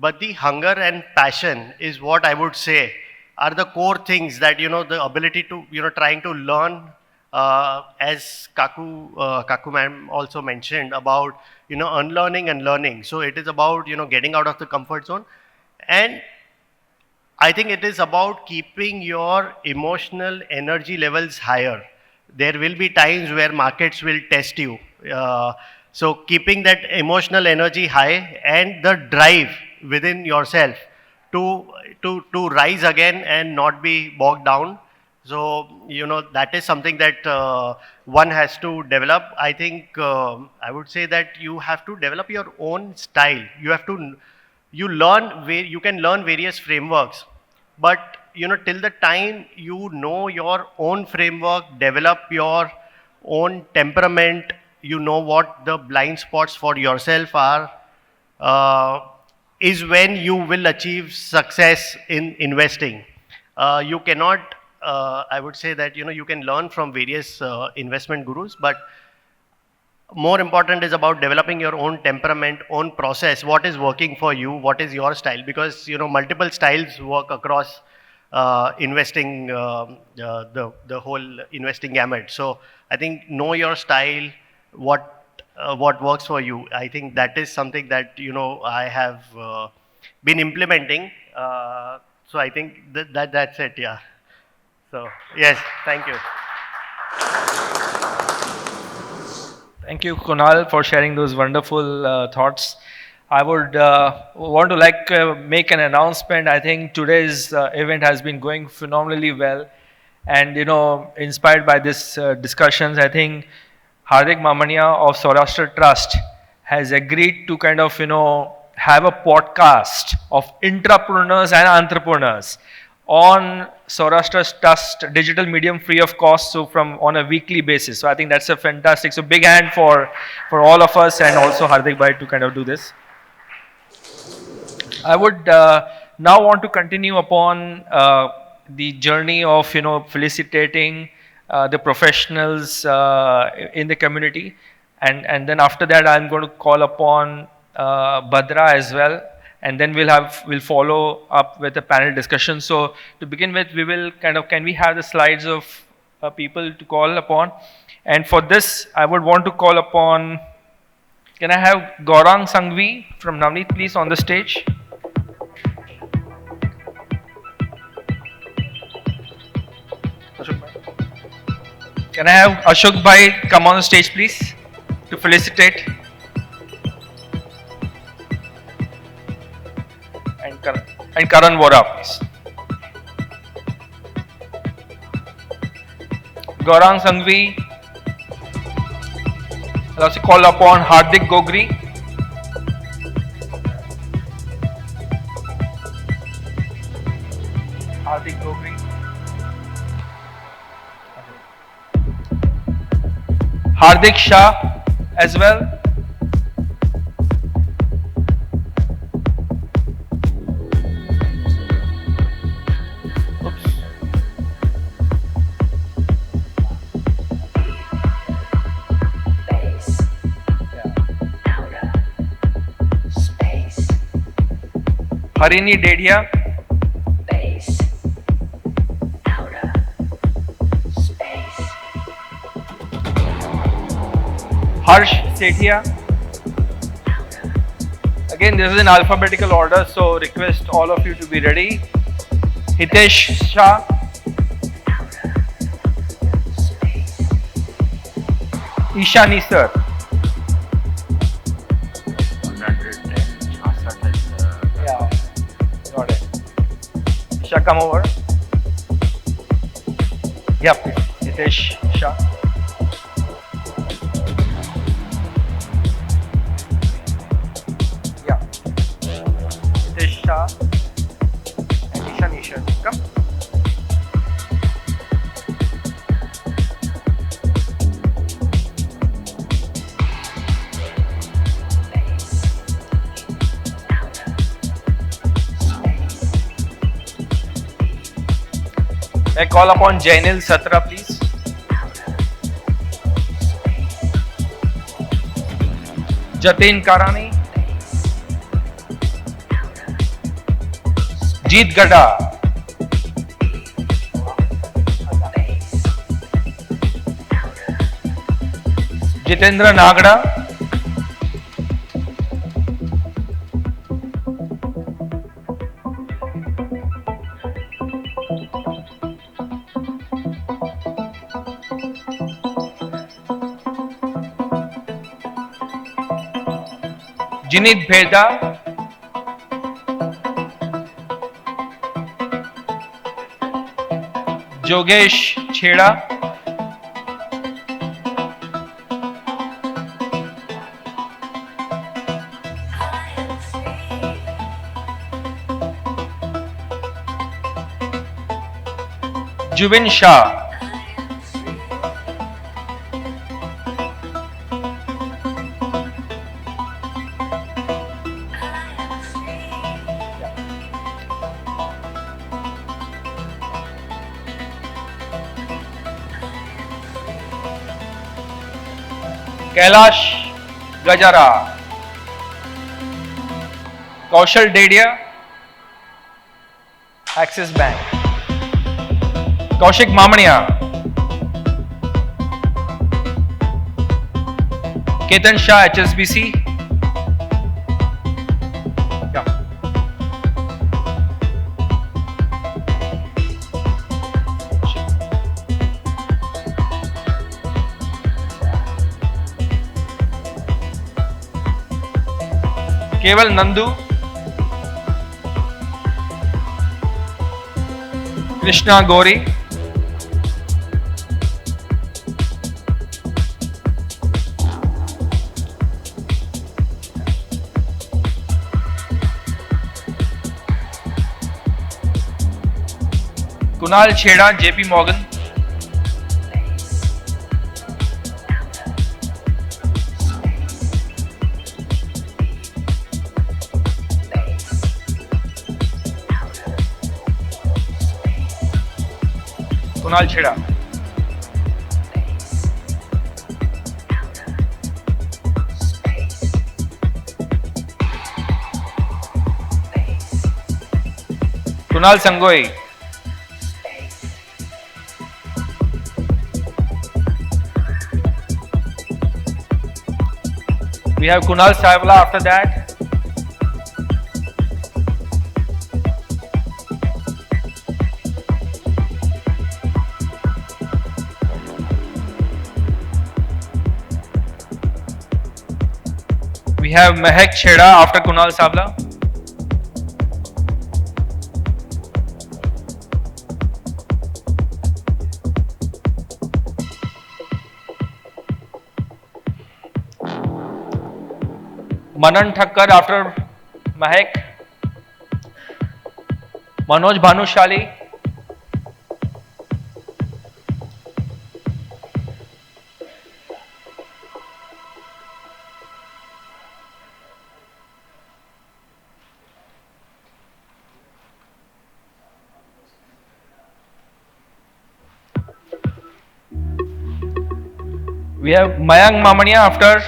but the hunger and passion is what I would say are the core things that, the ability to, trying to learn, as Kaku ma'am also mentioned about, unlearning and learning. So it is about, getting out of the comfort zone. And I think it is about keeping your emotional energy levels higher. There will be times where markets will test you. So keeping that emotional energy high and the drive within yourself to to rise again and not be bogged down. So that is something that one has to develop. I think I would say that you have to develop your own style. You have to you can learn various frameworks, but till the time you know your own framework, develop your own temperament, you know what the blind spots for yourself are, uh, is when you will achieve success in investing. You cannot, I would say that you can learn from various investment gurus, but more important is about developing your own temperament, own process, what is working for you, what is your style, because multiple styles work across investing, the whole investing gamut. So I think know your style, what works for you. I think that is something that I have been implementing. So I think that's it. Yeah. So yes, thank you. Thank you, Kunal, for sharing those wonderful thoughts. I would want to make an announcement. I think today's event has been going phenomenally well, and inspired by this discussions, I think Hardik Mamania of Saurashtra Trust has agreed to kind of have a podcast of entrepreneurs and entrepreneurs on Saurashtra's Trust digital medium free of cost, so from on a weekly basis. So I think that's a fantastic. So big hand for all of us and also Hardik Bhai to kind of do this. I would now want to continue upon the journey of felicitating the professionals in the community, and then after that I'm going to call upon Bhadra as well, and then we'll follow up with a panel discussion. So to begin with, we will can we have the slides of people to call upon? And for this, I would want to call upon, can I have Gaurang Sanghvi from Navneet please on the stage? Can I have Ashok Bhai come on the stage please to felicitate? And Karan Vora, please. Gaurang Sanghvi. I'll also call upon Hardik Gogri. Hardik Gogri. Hardik Shah as well. Harini Dedia. Harsh Sethia. Again, this is in alphabetical order, so request all of you to be ready. Hitesh Shah. Ishani sir. Yeah, got it. Isha, come over. Yeah, please. Hitesh Shah. Shah and Ishan. Come. I call upon Jainil Satra, please. Jatin Karani, Jeet Gada, Jitendra Nagda, Jinit Bheda, Jogesh Chheda, Jubin Shah, Kailash Gajara, Kaushal Dedia, Axis Bank, Kaushik Mamania, Ketan Shah, HSBC, yeah. Keval Nandu, Krishna Gori, Kunal Chheda, JP Morgan, Kunal Chheda, Kunal Sangoi, we have Kunal Saivla after that. We have Mehak Chheda after Kunal Savla. Manan Thakkar after Mehak. Manoj Bhanushali. We have Mayank Mamania after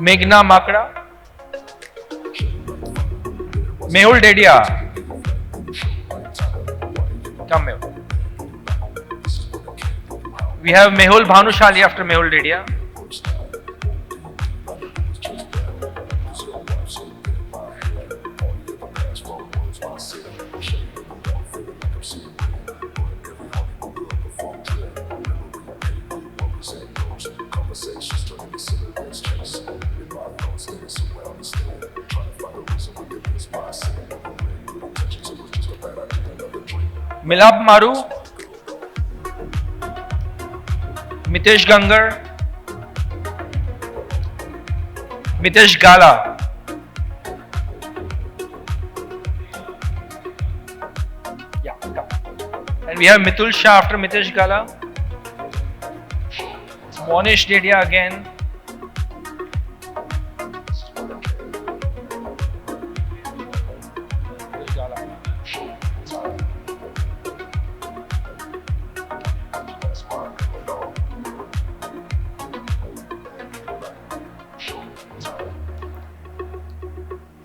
Meghna Makra, Mehul Dedia. Come Mehul. We have Mehul Bhanushali after Mehul Dedia. Milab Maru, Mitesh Gangar, Mitesh Gala, yeah, come. And we have Mitul Shah after Mitesh Gala, Monish Dedia again,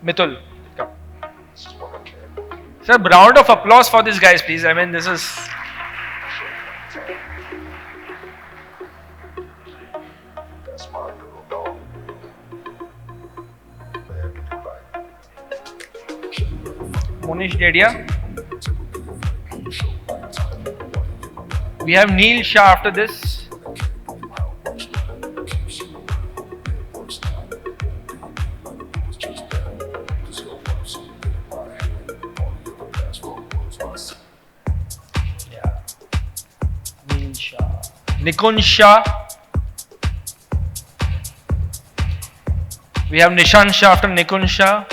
Mitul, come. Sir, round of applause for these guys, please. I mean, this is. Monish Dedia. We have Neil Shah after this. Neil Shah. Nikun Shah. We have Nishan Shah after Nikun Shah.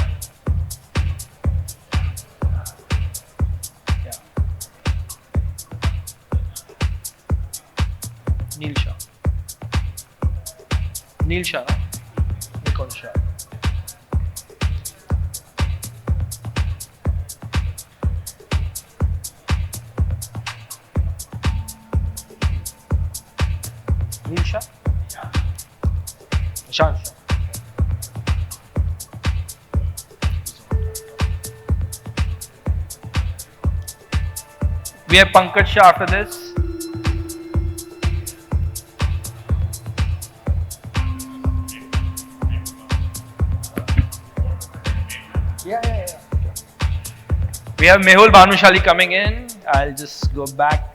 Neil Shah. Neil Shah. Nikon Shah. Neil Shah? Nishan Shah. We have Pankaj Shah after this. Yeah. We have Mehul Bhanushali coming in. I'll just go back.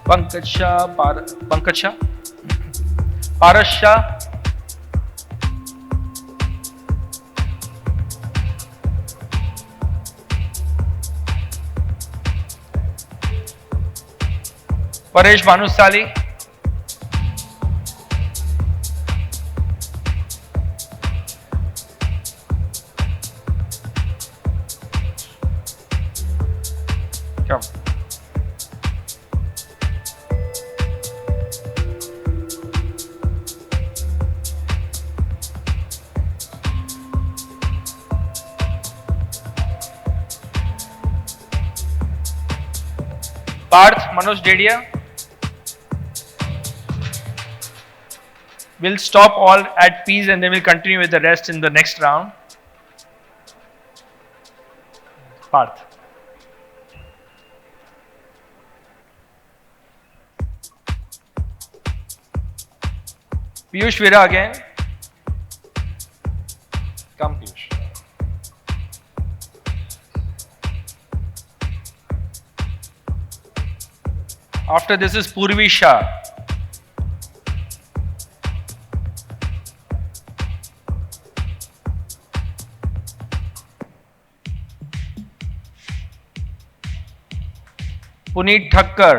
Pankaj Shah, Paras Shah. Paresh Bhanusali. Come. Parth Manoj Dedia. We'll stop all at P's and then we'll continue with the rest in the next round. Parth. Piyush Vira again. Come Piyush. After this is Purvi Shah. Puneet Thakkar.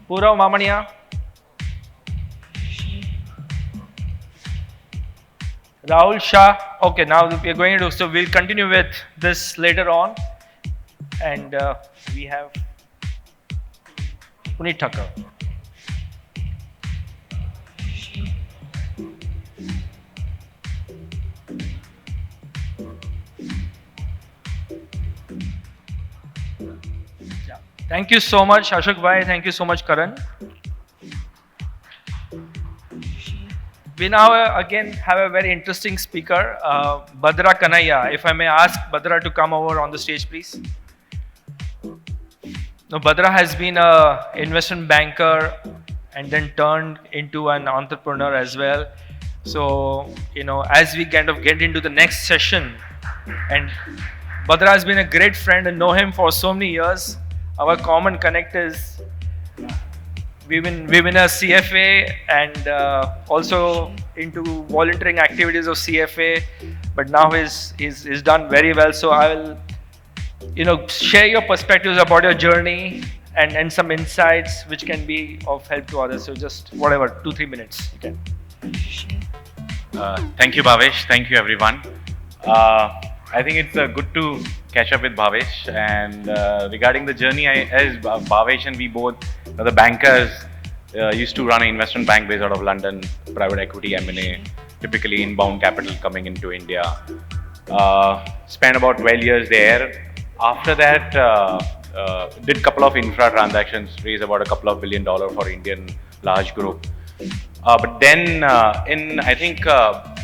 Purav Mamania. Rahul Shah. Okay, now we are going to, so we'll continue with this later on. And we have Puneet Thakkar. Thank you so much, Ashok Bhai. Thank you so much, Karan. We now again have a very interesting speaker, Badra Kanaya. If I may ask Badra to come over on the stage, please. Now, Badra has been an investment banker and then turned into an entrepreneur as well. So, as we kind of get into the next session, and Badra has been a great friend and know him for so many years. Our common connect is we've been a CFA and also into volunteering activities of CFA, but now he's done very well. So I will, share your perspectives about your journey and some insights which can be of help to others. So just whatever, 2-3 minutes you can. Thank you, Bhavesh. Thank you, everyone. I think it's good to catch up with Bhavesh. And regarding the journey, as Bhavesh and we both are the bankers, Used to run an investment bank based out of London, private equity M&A, typically inbound capital coming into India. Spent about 12 years there. After that, did couple of infra transactions, raised about a couple of $1 billion for Indian large group. But then I think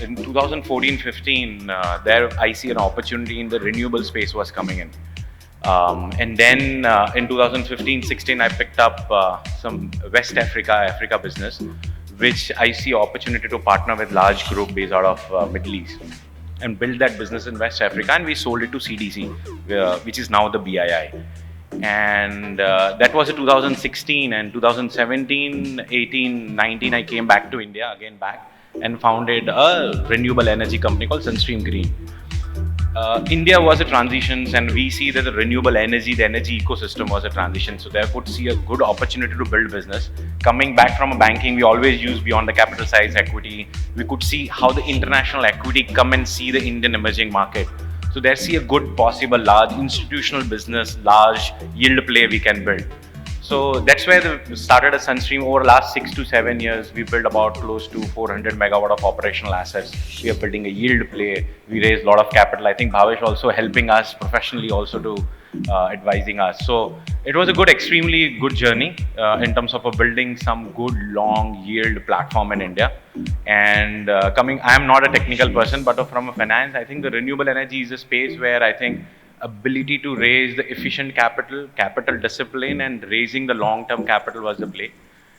in 2014-15, there I see an opportunity in the renewable space was coming in. And then in 2015-16, I picked up some West Africa business, which I see opportunity to partner with large group based out of Middle East and build that business in West Africa, and we sold it to CDC, which is now the BII. And that was in 2016, and 2017, 18, 19, I came back to India, and founded a renewable energy company called Sunstream Green. India was a transition, and we see that the renewable energy, the energy ecosystem was a transition. So there could see a good opportunity to build business. Coming back from banking, we always use beyond the capital size equity. We could see how the international equity come and see the Indian emerging market. So there see a good possible large institutional business, large yield play we can build. So that's where we started a Sunstream. Over the last 6 to 7 years, we built about close to 400 megawatt of operational assets. We are building a yield play. We raised a lot of capital. I think Bhavesh also helping us professionally also to advising us. So it was a good, extremely good journey in terms of building some good long yield platform in India. And I am not a technical person, but from a finance, I think the renewable energy is a space where I think ability to raise the efficient capital discipline, and raising the long-term capital was the play.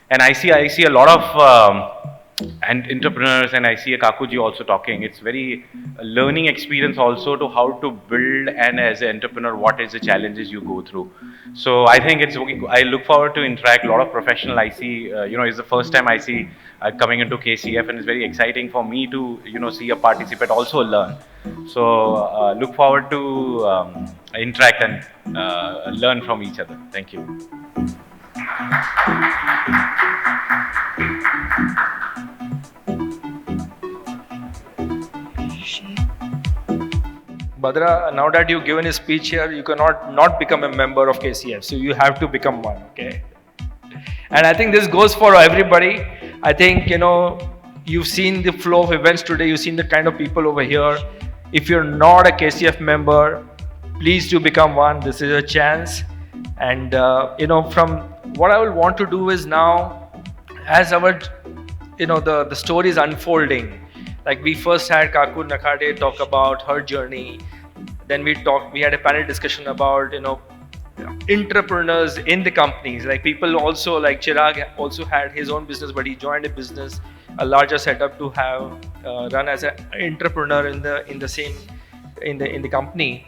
And I see a lot of and entrepreneurs, and I see a Kakuji also talking. It's very learning experience also to how to build, and as an entrepreneur, what is the challenges you go through. So I think I look forward to interact. A lot of professional I see, it's the first time I see coming into KCF, and it's very exciting for me to, see a participant also learn. So look forward to interact and learn from each other. Thank you. Badra, now that you've given a speech here, you cannot not become a member of KCF. So you have to become one, okay? And I think this goes for everybody. I think, you've seen the flow of events today. You've seen the kind of people over here. If you're not a KCF member, please do become one. This is a chance. And, from what I will want to do is now, as our, the story is unfolding, like we first had Kaku Nakade talk about her journey. Then we had a panel discussion about, entrepreneurs in the companies. Like people also, like Chirag also had his own business, but he joined a business, a larger setup to have run as an entrepreneur in the company.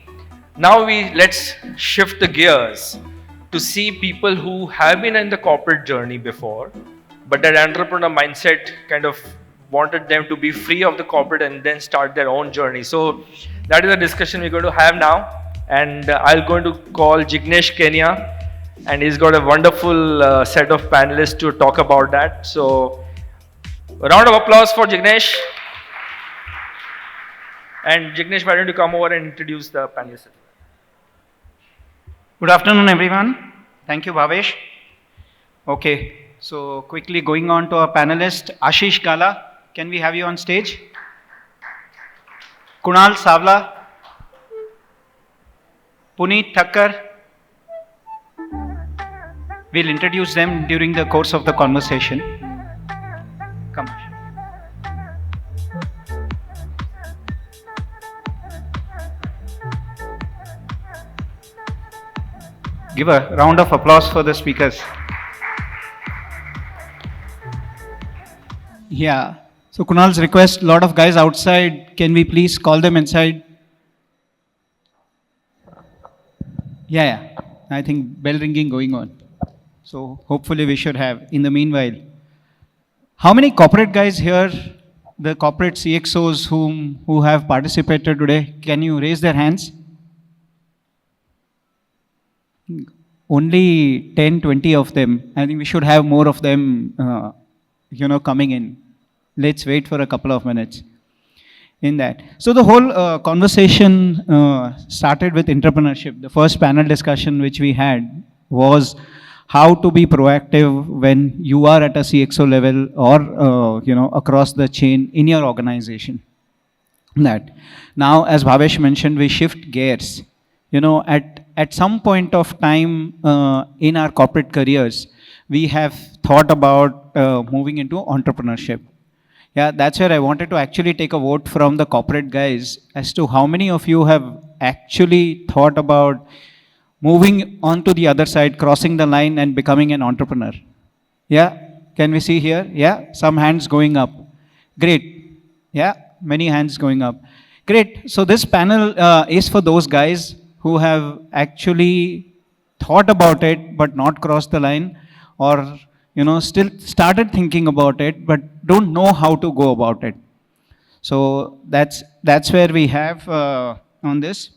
Now let's shift the gears to see people who have been in the corporate journey before, but that entrepreneur mindset kind of wanted them to be free of the corporate and then start their own journey. So that is a discussion we're going to have now. And I'm going to call Jignesh Kenya, and he's got a wonderful set of panelists to talk about that. So a round of applause for Jignesh. And Jignesh, why don't you come over and introduce the panelists? Good afternoon, everyone. Thank you, Bhavesh. Okay, so quickly going on to our panelist, Ashish Gala. Can we have you on stage? Kunal Savla. Puneet Thakkar. We'll introduce them during the course of the conversation. Come. Give a round of applause for the speakers. Yeah. So Kunal's request, a lot of guys outside, can we please call them inside? Yeah. I think bell ringing going on. So hopefully we should have. In the meanwhile, how many corporate guys here, the corporate CXOs who have participated today, can you raise their hands? Only 10, 20 of them. I think we should have more of them, coming in. Let's wait for a couple of minutes in that. So the whole conversation started with entrepreneurship. The first panel discussion which we had was how to be proactive when you are at a CXO level or across the chain in your organization. That now, as Bhavesh mentioned, we shift gears. At some point of time in our corporate careers, we have thought about moving into entrepreneurship. Yeah, that's where I wanted to actually take a vote from the corporate guys as to how many of you have actually thought about moving on to the other side, crossing the line and becoming an entrepreneur. Yeah, can we see here? Yeah, some hands going up. Great. Yeah, many hands going up. Great. So this panel is for those guys who have actually thought about it but not crossed the line, or still started thinking about it but don't know how to go about it. So that's where we have on this.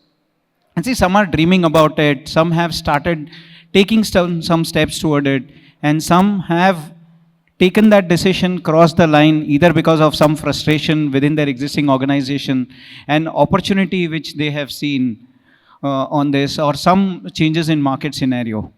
And see, some are dreaming about it, some have started taking some steps toward it, and some have taken that decision, crossed the line, either because of some frustration within their existing organization, an opportunity which they have seen on this, or some changes in market scenario.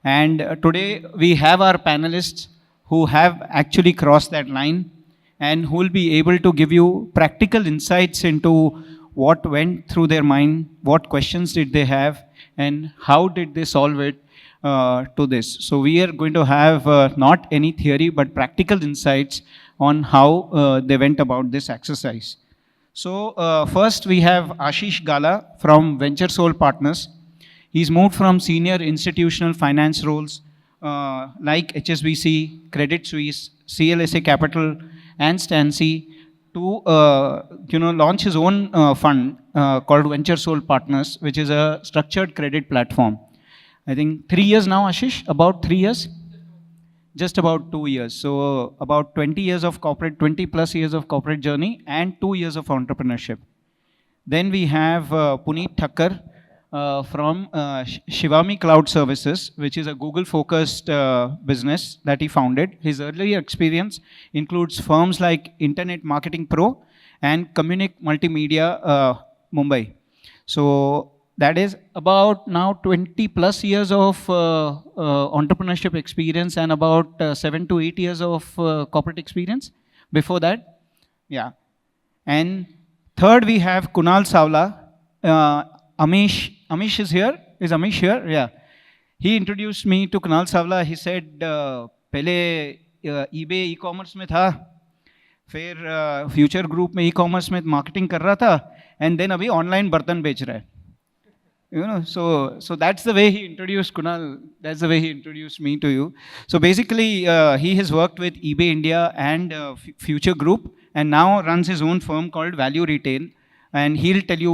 And today we have our panelists who have actually crossed that line and who will be able to give you practical insights into what went through their mind, what questions did they have, and how did they solve it to this. So we are going to have not any theory but practical insights on how they went about this exercise. So first we have Ashish Gala from Venture Soul Partners. He's moved from senior institutional finance roles like HSBC, Credit Suisse, CLSA Capital, and Stancy to launch his own fund called Venture Soul Partners, which is a structured credit platform. I think 3 years now, Ashish? About 3 years? Just about 2 years. So about 20 years of corporate, 20 plus years of corporate journey and 2 years of entrepreneurship. Then we have Puneet Thakkar from Shivami Cloud Services, which is a Google-focused business that he founded. His earlier experience includes firms like Internet Marketing Pro and Communic Multimedia Mumbai. So that is about now 20 plus years of entrepreneurship experience and about 7 to 8 years of corporate experience before that. Yeah. And third, we have Kunal Savla. Amish is here. Is Amish here? Yeah. He introduced me to Kunal Savla. He said, पहले eBay e-commerce में था, फिर Future Group में e-commerce में marketing कर रहा था, and then अभी online बर्तन बेच रहा है. So that's the way he introduced Kunal. That's the way he introduced me to you. So basically, he has worked with eBay India and Future Group, and now runs his own firm called Value Retail. And he'll tell you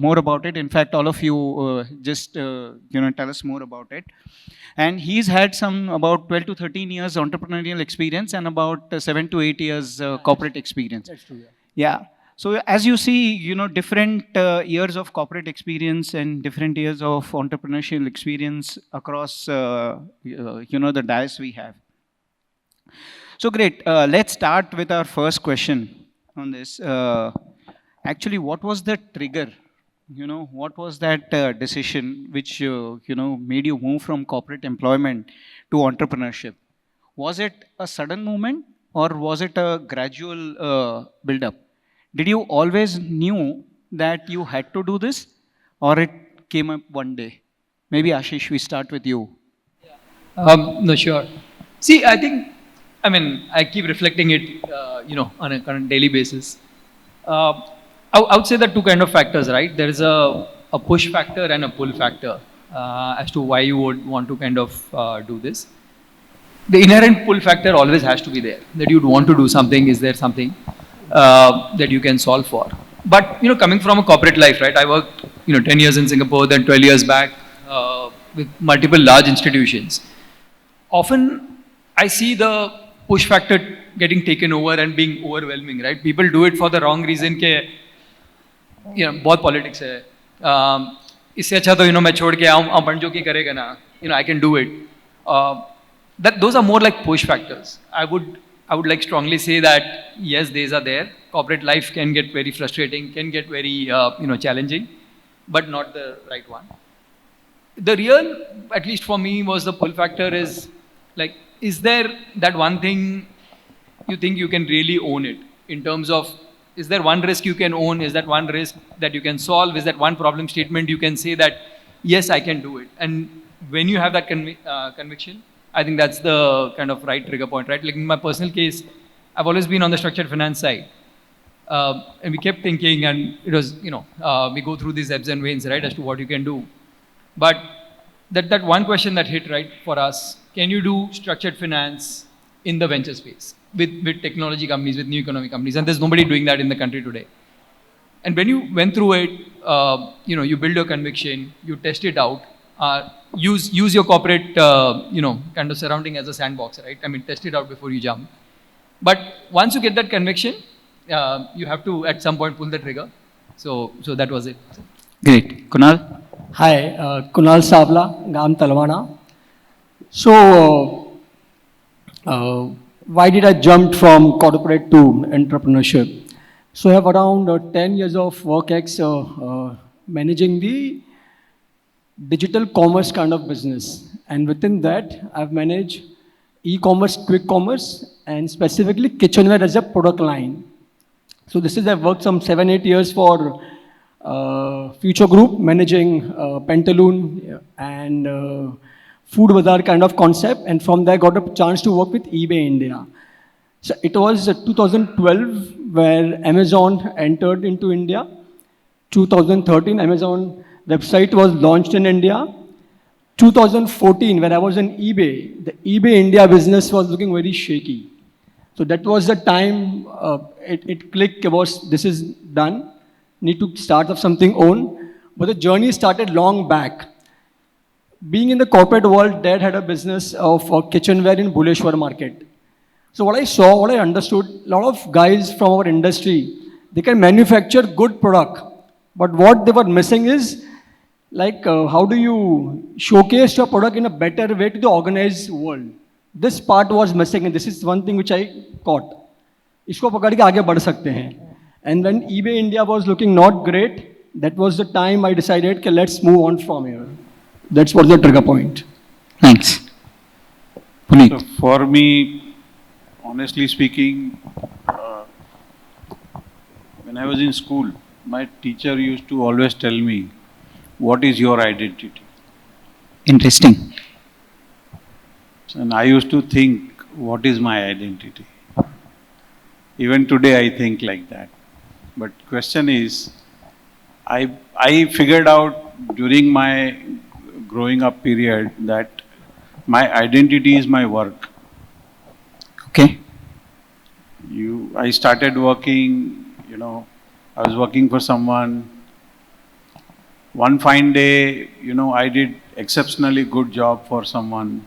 more about it. In fact, all of you just tell us more about it. And he's had some about 12 to 13 years entrepreneurial experience and about 7 to 8 years corporate experience. That's true. Yeah. So as you see, different years of corporate experience and different years of entrepreneurial experience across, the dais we have. So great. Let's start with our first question on this. Actually, what was the trigger? What was that decision which, made you move from corporate employment to entrepreneurship? Was it a sudden movement or was it a gradual build-up? Did you always knew that you had to do this, or it came up one day? Maybe Ashish, we start with you. No, sure. See, I keep reflecting it, on a daily basis. I would say there are two kind of factors, right? There is a push factor and a pull factor as to why you would want to kind of do this. The inherent pull factor always has to be there, that you'd want to do something. Is there something that you can solve for? But, coming from a corporate life, right? I worked, 10 years in Singapore, then 12 years back with multiple large institutions. Often, I see the push factor getting taken over and being overwhelming, right? People do it for the wrong reason के, बहुत politics है. इससे अच्छा तो, मैं छोड़ के आऊँ बन जो की करेगा ना, I can do it. Those are more like push factors. I would like strongly say that yes, these are there. Corporate life can get very frustrating, can get very challenging, but not the right one. the real, at least for me, was the pull factor is like, is there that one thing you think you can really own it in terms of, is there one risk you can own? Is that one risk that you can solve? Is that one problem statement you can say that, yes, I can do it? And when you have that conviction, I think that's the kind of right trigger point, right? Like in my personal case, I've always been on the structured finance side. And we kept thinking, and it was, we go through these ebbs and veins, right, as to what you can do. But that one question that hit right for us, can you do structured finance in the venture space with technology companies, with new economy companies? And there's nobody doing that in the country today. And when you went through it, you build your conviction, you test it out, use your corporate, kind of surrounding as a sandbox, right? I mean, test it out before you jump. But once you get that conviction, you have to at some point pull the trigger. So that was it. Great. Kunal? Hi, Kunal Savla, Gam Talwana. So, why did I jump from corporate to entrepreneurship? So, I have around 10 years of work ex managing the digital commerce kind of business. And within that, I've managed e-commerce, quick commerce, and specifically kitchenware as a product line. So this is, I've worked some 7-8 years for Future Group, managing Pantaloon and Food Bazaar kind of concept. And from there, I got a chance to work with eBay India. So it was 2012 where Amazon entered into India. 2013, Amazon website was launched in India. 2014, when I was in eBay, the eBay India business was looking very shaky. So that was the time it clicked about this is done, need to start up something own. But the journey started long back. Being in the corporate world, Dad had a business of kitchenware in Buleshwar market. So what I saw, what I understood, a lot of guys from our industry, they can manufacture good product. But what they were missing is, like, how do you showcase your product in a better way to the organized world? This part was missing, and this is one thing which I caught. इसको पकड़ के आगे बढ़ सकते हैं. And when eBay India was looking not great, that was the time I decided, okay, let's move on from here. That's what the trigger point. Thanks. Puneet. So for me, honestly speaking, when I was in school, my teacher used to always tell me, what is your identity? Interesting. And I used to think, what is my identity? Even today I think like that. But question is, I figured out during my growing up period that my identity is my work. Okay. I started working, I was working for someone. One fine day, I did exceptionally good job for someone.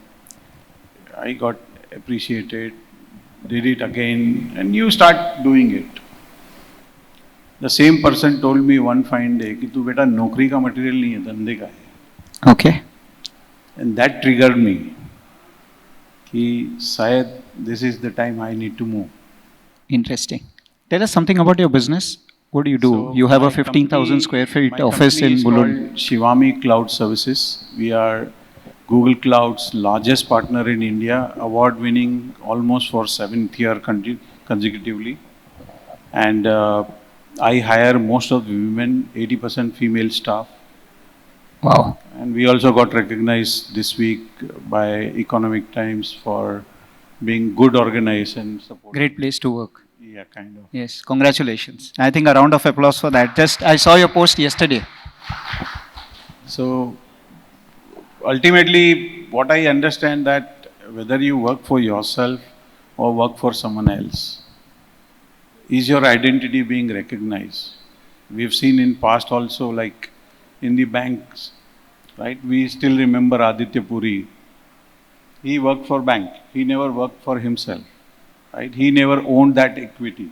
I got appreciated, did it again, and you start doing it. The same person told me one fine day कि तू बेटा नौकरी का material नहीं है, धंधे का है. Okay. And that triggered me कि शायद this is the time I need to move. Interesting. Tell us something about your business. What do you do? So you have a my 15,000 square feet my office company in is Mulund. called Shivami Cloud Services. We are Google Cloud's largest partner in India, award winning almost for 7th year consecutively. And I hire most of the women, 80% female staff. Wow. And we also got recognized this week by Economic Times for being good organized and support. Great place to work. Yeah, kind of. Yes, congratulations. I think a round of applause for that. I saw your post yesterday. So ultimately, what I understand that whether you work for yourself or work for someone else, is your identity being recognized? We've seen in past also, like in the banks, right? We still remember Aditya Puri. He worked for bank. He never worked for himself, right? He never owned that equity,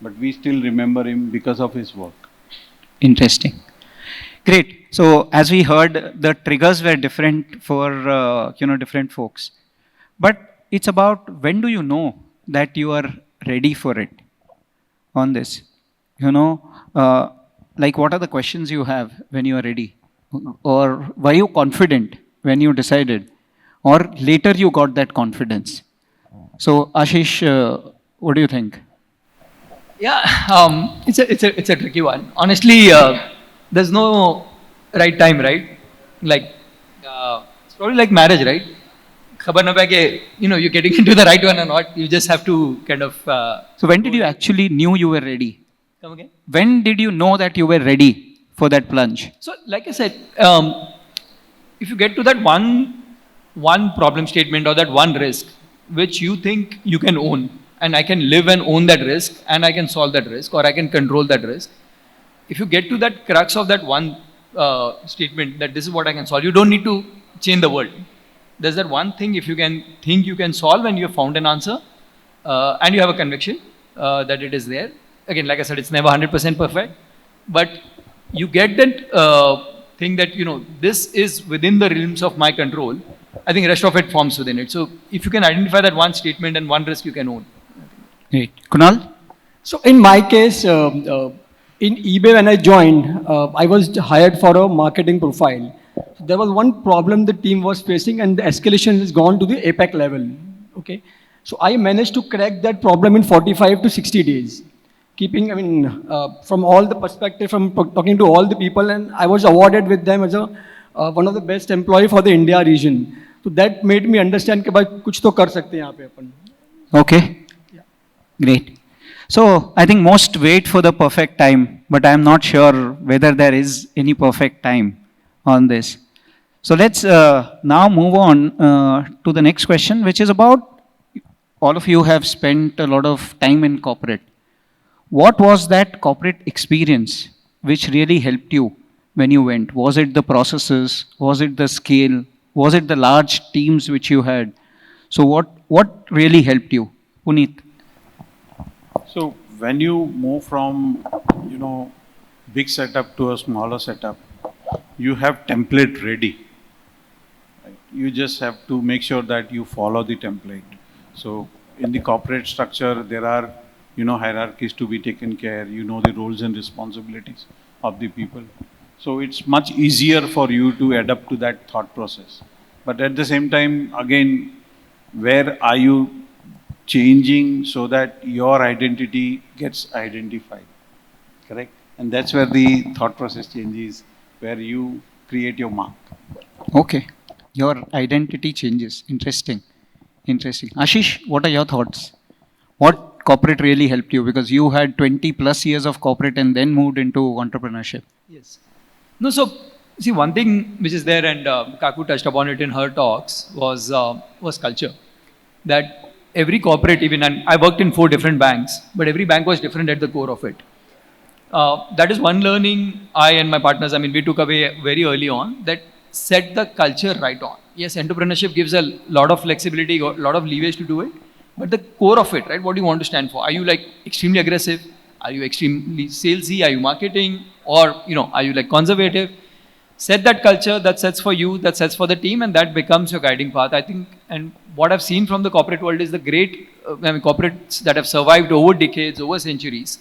but we still remember him because of his work. Interesting. Great. So as we heard, the triggers were different for different folks. But it's about when do you know that you are ready for it on this? Like what are the questions you have when you are ready? Or were you confident when you decided? Or later you got that confidence? So, Ashish, what do you think? Yeah, it's a tricky one. Honestly, there's no right time, right? Like, it's probably like marriage, right? Khabar na paye ke, you're getting into the right one or not. You just have to kind of. So, when did you actually knew you were ready? Come again? When did you know that you were ready for that plunge? So, like I said, if you get to that one problem statement or that one risk which you think you can own, and I can live and own that risk, and I can solve that risk, or I can control that risk. If you get to that crux of that one statement that this is what I can solve, you don't need to change the world. There's that one thing if you can think you can solve and you have found an answer, and you have a conviction that it is there. Again, like I said, it's never 100% perfect, but you get that thing that, this is within the realms of my control. I think the rest of it forms within it. So if you can identify that one statement and one risk you can own. Great. Kunal? So in my case, in eBay when I joined, I was hired for a marketing profile. So there was one problem the team was facing and the escalation has gone to the APEC level. Okay. So I managed to crack that problem in 45 to 60 days. Keeping, from all the perspective, from talking to all the people, and I was awarded with them as a one of the best employee for the India region. So that made me understand कि भाई कुछ तो कर सकते हैं यहाँ पे अपन. Okay. Yeah. Great. So I think most wait for the perfect time, but I am not sure whether there is any perfect time on this. So let's now move on to the next question, which is about all of you have spent a lot of time in corporate. What was that corporate experience which really helped you when you went? Was it the processes? Was it the scale? Was it the large teams which you had? So what really helped you? Puneet? So when you move from, big setup to a smaller setup, you have template ready. Right? You just have to make sure that you follow the template. So in the corporate structure, there are hierarchies to be taken care, the roles and responsibilities of the people. So it's much easier for you to adapt to that thought process. But at the same time, again, where are you changing so that your identity gets identified? Correct? And that's where the thought process changes, where you create your mark. Okay. Your identity changes. Interesting. Ashish, what are your thoughts? What corporate really helped you? Because you had 20 plus years of corporate and then moved into entrepreneurship. Yes. No, so see, one thing which is there, and Kaku touched upon it in her talks, was culture. That every corporate, even, and I worked in 4 different banks, but every bank was different at the core of it. That is one learning I and my partners, we took away very early on, that set the culture right on. Yes, entrepreneurship gives a lot of flexibility, a lot of leverage to do it. But the core of it, right? What do you want to stand for? Are you like extremely aggressive? Are you extremely salesy? Are you marketing? Or, are you like conservative? Set that culture that sets for you, that sets for the team, and that becomes your guiding path. I think, and what I've seen from the corporate world is the great, corporates that have survived over decades, over centuries,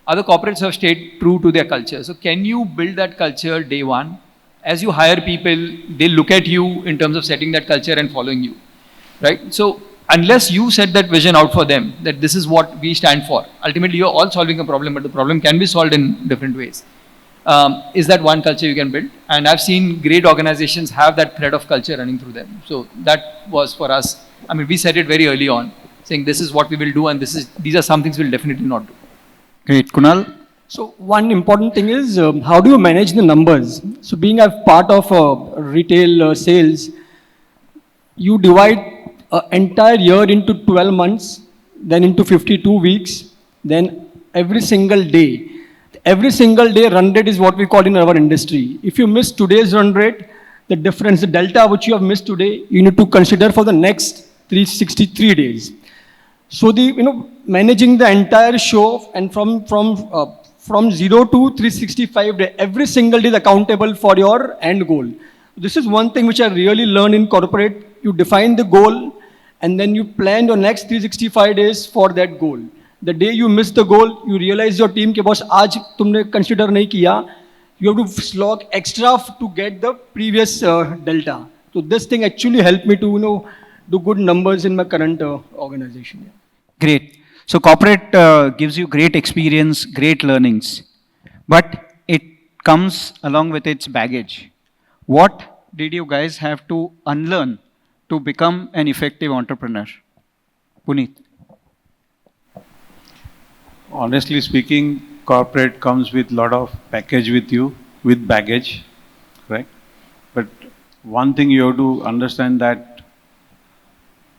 other corporates have stayed true to their culture. So can you build that culture day one? As you hire people, they look at you in terms of setting that culture and following you, right? So unless you set that vision out for them, that this is what we stand for, ultimately you're all solving a problem, but the problem can be solved in different ways. Is that one culture you can build? And I've seen great organizations have that thread of culture running through them. So that was for us. We said it very early on, saying this is what we will do, and these are some things we'll definitely not do. Great. Kunal? So one important thing is how do you manage the numbers? So being a part of retail sales, you divide entire year into 12 months, then into 52 weeks, then every single day. Every single day run rate is what we call in our industry. If you miss today's run rate, the difference, the delta which you have missed today, you need to consider for the next 363 days. So managing the entire show and from 0 to 365 days, every single day is accountable for your end goal. This is one thing which I really learned in corporate. You define the goal and then you plan your next 365 days for that goal. The day you miss the goal, you realize your team के boss आज तुमने consider नहीं किया, you have to slog extra to get the previous delta. So this thing actually helped me to, do good numbers in my current organization. Yeah. Great. So corporate gives you great experience, great learnings, but it comes along with its baggage. What did you guys have to unlearn to become an effective entrepreneur? Puneet. Honestly speaking, corporate comes with lot of package with you, with baggage, right? But one thing you have to understand that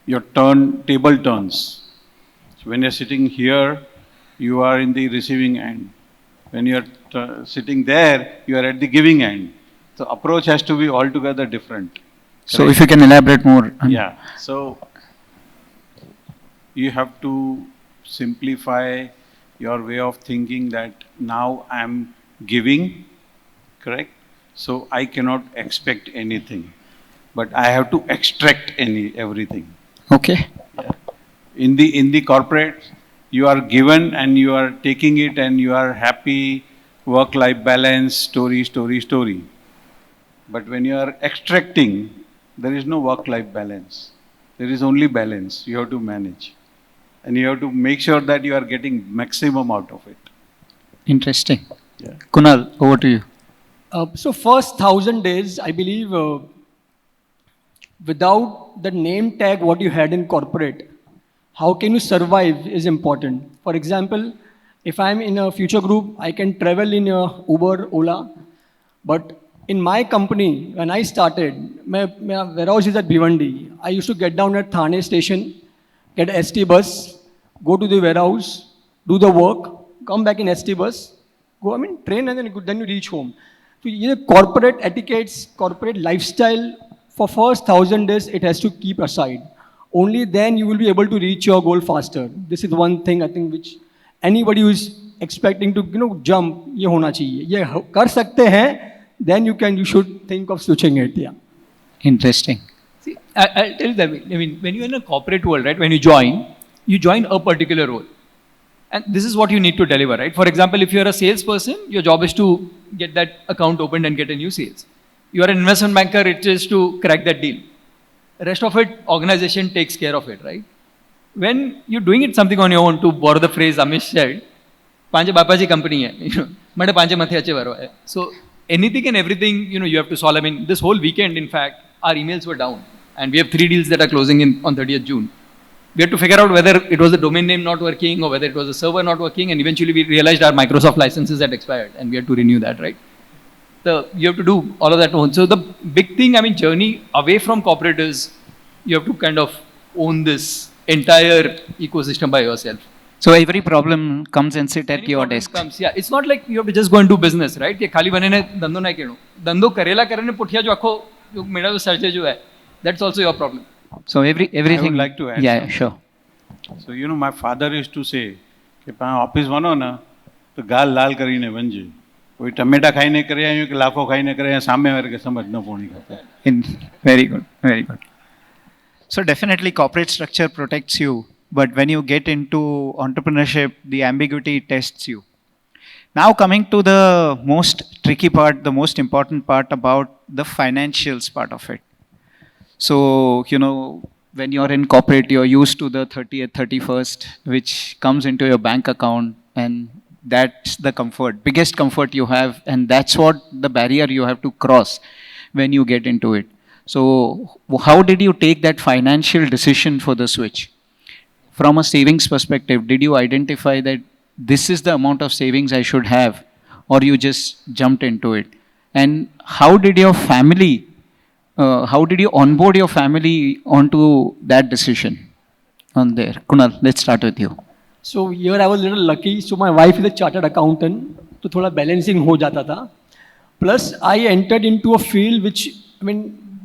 your table turns. So when you're sitting here, you are in the receiving end. When you're sitting there, you are at the giving end. So approach has to be altogether different. So Correct? if you can elaborate more. Yeah. So you have to simplify your way of thinking that now I'm giving, correct? So I cannot expect anything, but I have to extract everything. Okay. Yeah. In the corporate, you are given and you are taking it and you are happy, work-life balance, story. But when you are extracting, there is no work-life balance. There is only balance. You have to manage. And you have to make sure that you are getting maximum out of it. Interesting. Yeah. Kunal, over to you. So first 1,000 days, I believe, without the name tag what you had in corporate, how can you survive is important. For example, if I'm in a future group, I can travel in a Uber, Ola, but in my company, when I started, my warehouse is at Bhiwandi. I used to get down at Thane station, get a ST bus, go to the warehouse, do the work, come back in ST bus, train and then you reach home. So, corporate etiquettes, corporate lifestyle, for first 1,000 days, it has to keep aside. Only then you will be able to reach your goal faster. This is one thing I think which anybody who is expecting to jump, ये होना चाहिए. ये कर सकते हैं, then you should think of switching it. Yeah. Interesting. See, I'll tell you that. I mean, when you're in a corporate world, right, when you join a particular role. And this is what you need to deliver, right? For example, if you're a salesperson, your job is to get that account opened and get a new sales. You are an investment banker, it is to crack that deal. The rest of it, organization takes care of it, right? When you're doing it something on your own, to borrow the phrase Amish said, "Panche bapaji company hai," made panche mathe ache varo hai. So anything and everything, you have to solve. I mean, this whole weekend, in fact, our emails were down, and we have 3 deals that are closing on 30th June. We had to figure out whether it was the domain name not working or whether it was the server not working, and eventually we realized our Microsoft licenses had expired, and we had to renew that, right? You have to do all of that on. So the big thing, I mean, journey away from corporate is you have to kind of own this entire ecosystem by yourself. So every problem comes and sit at your desk. Yeah, it's not like you have to just go and do business, right? कि खाली बने ने धंधो नहीं करो, धंधो करेला करने पुठिया जो आखो जो मेरा जो सर्चे जो है, that's also your problem. So everything. I would like to add. Yeah, sure. So my father used to say कि ऑफिस बनो ना तो गाल लाल કરીને બનજે. કોઈ ટમેટા ખાઈને કરે આયો કે લાફો ખાઈને કરે આયો સામે વાળે કે સમજ ન પોણી ખાતે. Very good, very good. So definitely corporate structure protects you, but when you get into entrepreneurship, the ambiguity tests you. Now coming to the most tricky part, the most important part about the financials part of it. So, when you're in corporate, you're used to the 30th, 31st, which comes into your bank account, and that's the biggest comfort you have, and that's what the barrier you have to cross when you get into it. So, how did you take that financial decision for the switch? From a savings perspective, did you identify that this is the amount of savings I should have, or you just jumped into it? And how did your family how did you onboard your family onto that decision on there? Kunal, let's start with you. So here I was a little lucky. So my wife is a chartered accountant, so thoda balancing ho jata tha. Plus I entered into a field which,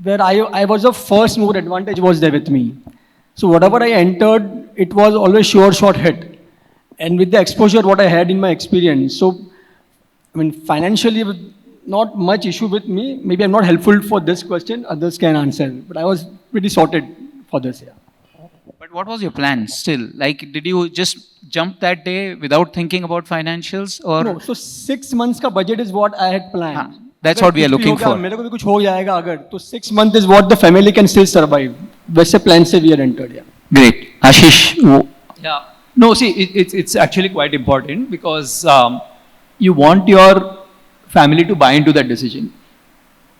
where I was the first mover advantage was there with me. So whatever I entered, it was always sure shot hit. And with the exposure what I had in my experience, so financially, not much issue with me. Maybe I'm not helpful for this question. Others can answer. But I was pretty sorted for this. Yeah. But But what was your plan still? Like, did you just jump that day without thinking about financials, or? No, so 6 months का budget is what I had planned. That's अगर what we are कुछ भी looking होगा, for. मेरे को भी कुछ हो जाएगा अगर तो 6 months is what the family can still survive. वैसे plan से we are entered. Yeah. Great. Ashish. Yeah. No, see, it's actually quite important because you want your family to buy into that decision.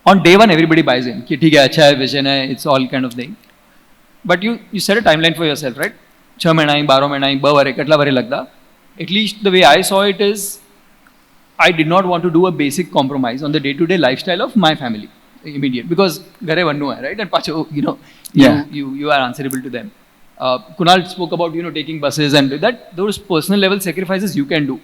On day one, everybody buys in. कि ठीक है, अच्छा है, vision है, it's all kind of thing. But you set a timeline for yourself, right? 6 महीना ही, 12 महीना ही, 2 वरे, कटला वरे लगता. At least the way I saw it is, I did not want to do a basic compromise on the day-to-day lifestyle of my family, immediate, because घरे वन्नू है, right? And pacho, you are answerable to them. Kunal spoke about taking buses and that those personal level sacrifices you can do,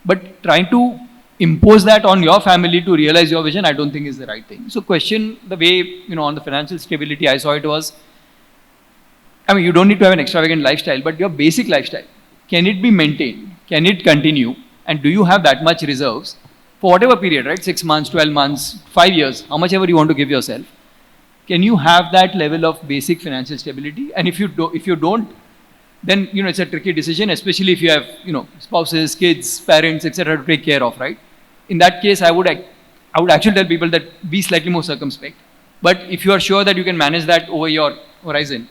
but trying to impose that on your family to realize your vision, I don't think is the right thing. So question the way on the financial stability I saw it was, I mean, you don't need to have an extravagant lifestyle, but your basic lifestyle, can it be maintained? Can it continue? And do you have that much reserves for whatever period, right? 6 months, 12 months, 5 years, how much ever you want to give yourself? Can you have that level of basic financial stability? And if you don't, then it's a tricky decision, especially if you have spouses, kids, parents, etc. to take care of, right? In that case, I would actually tell people that be slightly more circumspect. But if you are sure that you can manage that over your horizon,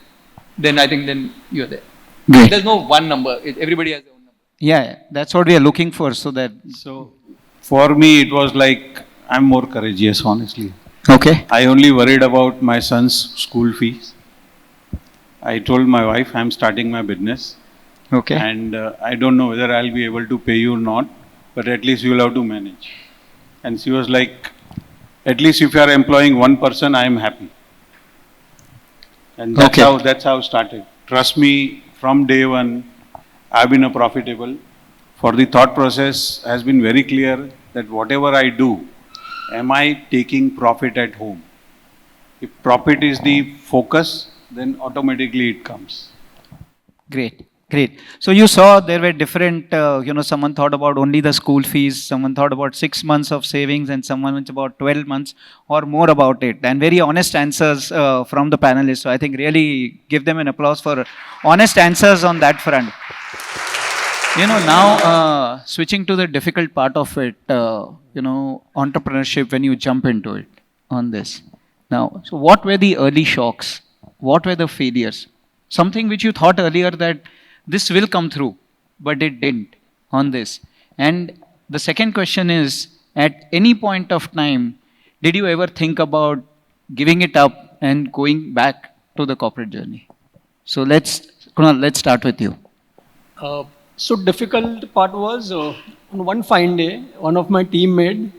then I think then you're there. Great. There's no one number. Everybody has their own number. Yeah, that's what we are looking for. So for me, it was like I'm more courageous, honestly. Okay. I only worried about my son's school fees. I told my wife I'm starting my business. Okay. And I don't know whether I'll be able to pay you or not, but at least you'll have to manage. And she was like, at least if you are employing one person, I am happy. And that's how it started. Trust me, from day one, I've been profitable. For the thought process has been very clear that whatever I do, am I taking profit at home? If profit is the focus, then automatically it comes. Great. So you saw there were different, someone thought about only the school fees, someone thought about 6 months of savings, and someone went about 12 months or more about it. And very honest answers from the panelists. So I think really give them an applause for honest answers on that front. Now switching to the difficult part of it, entrepreneurship, when you jump into it on this. Now, so what were the early shocks? What were the failures? Something which you thought earlier that this will come through, but it didn't on this. And the second question is, at any point of time, did you ever think about giving it up and going back to the corporate journey? So Kunal, let's start with you. So difficult part was on one fine day, one of my teammates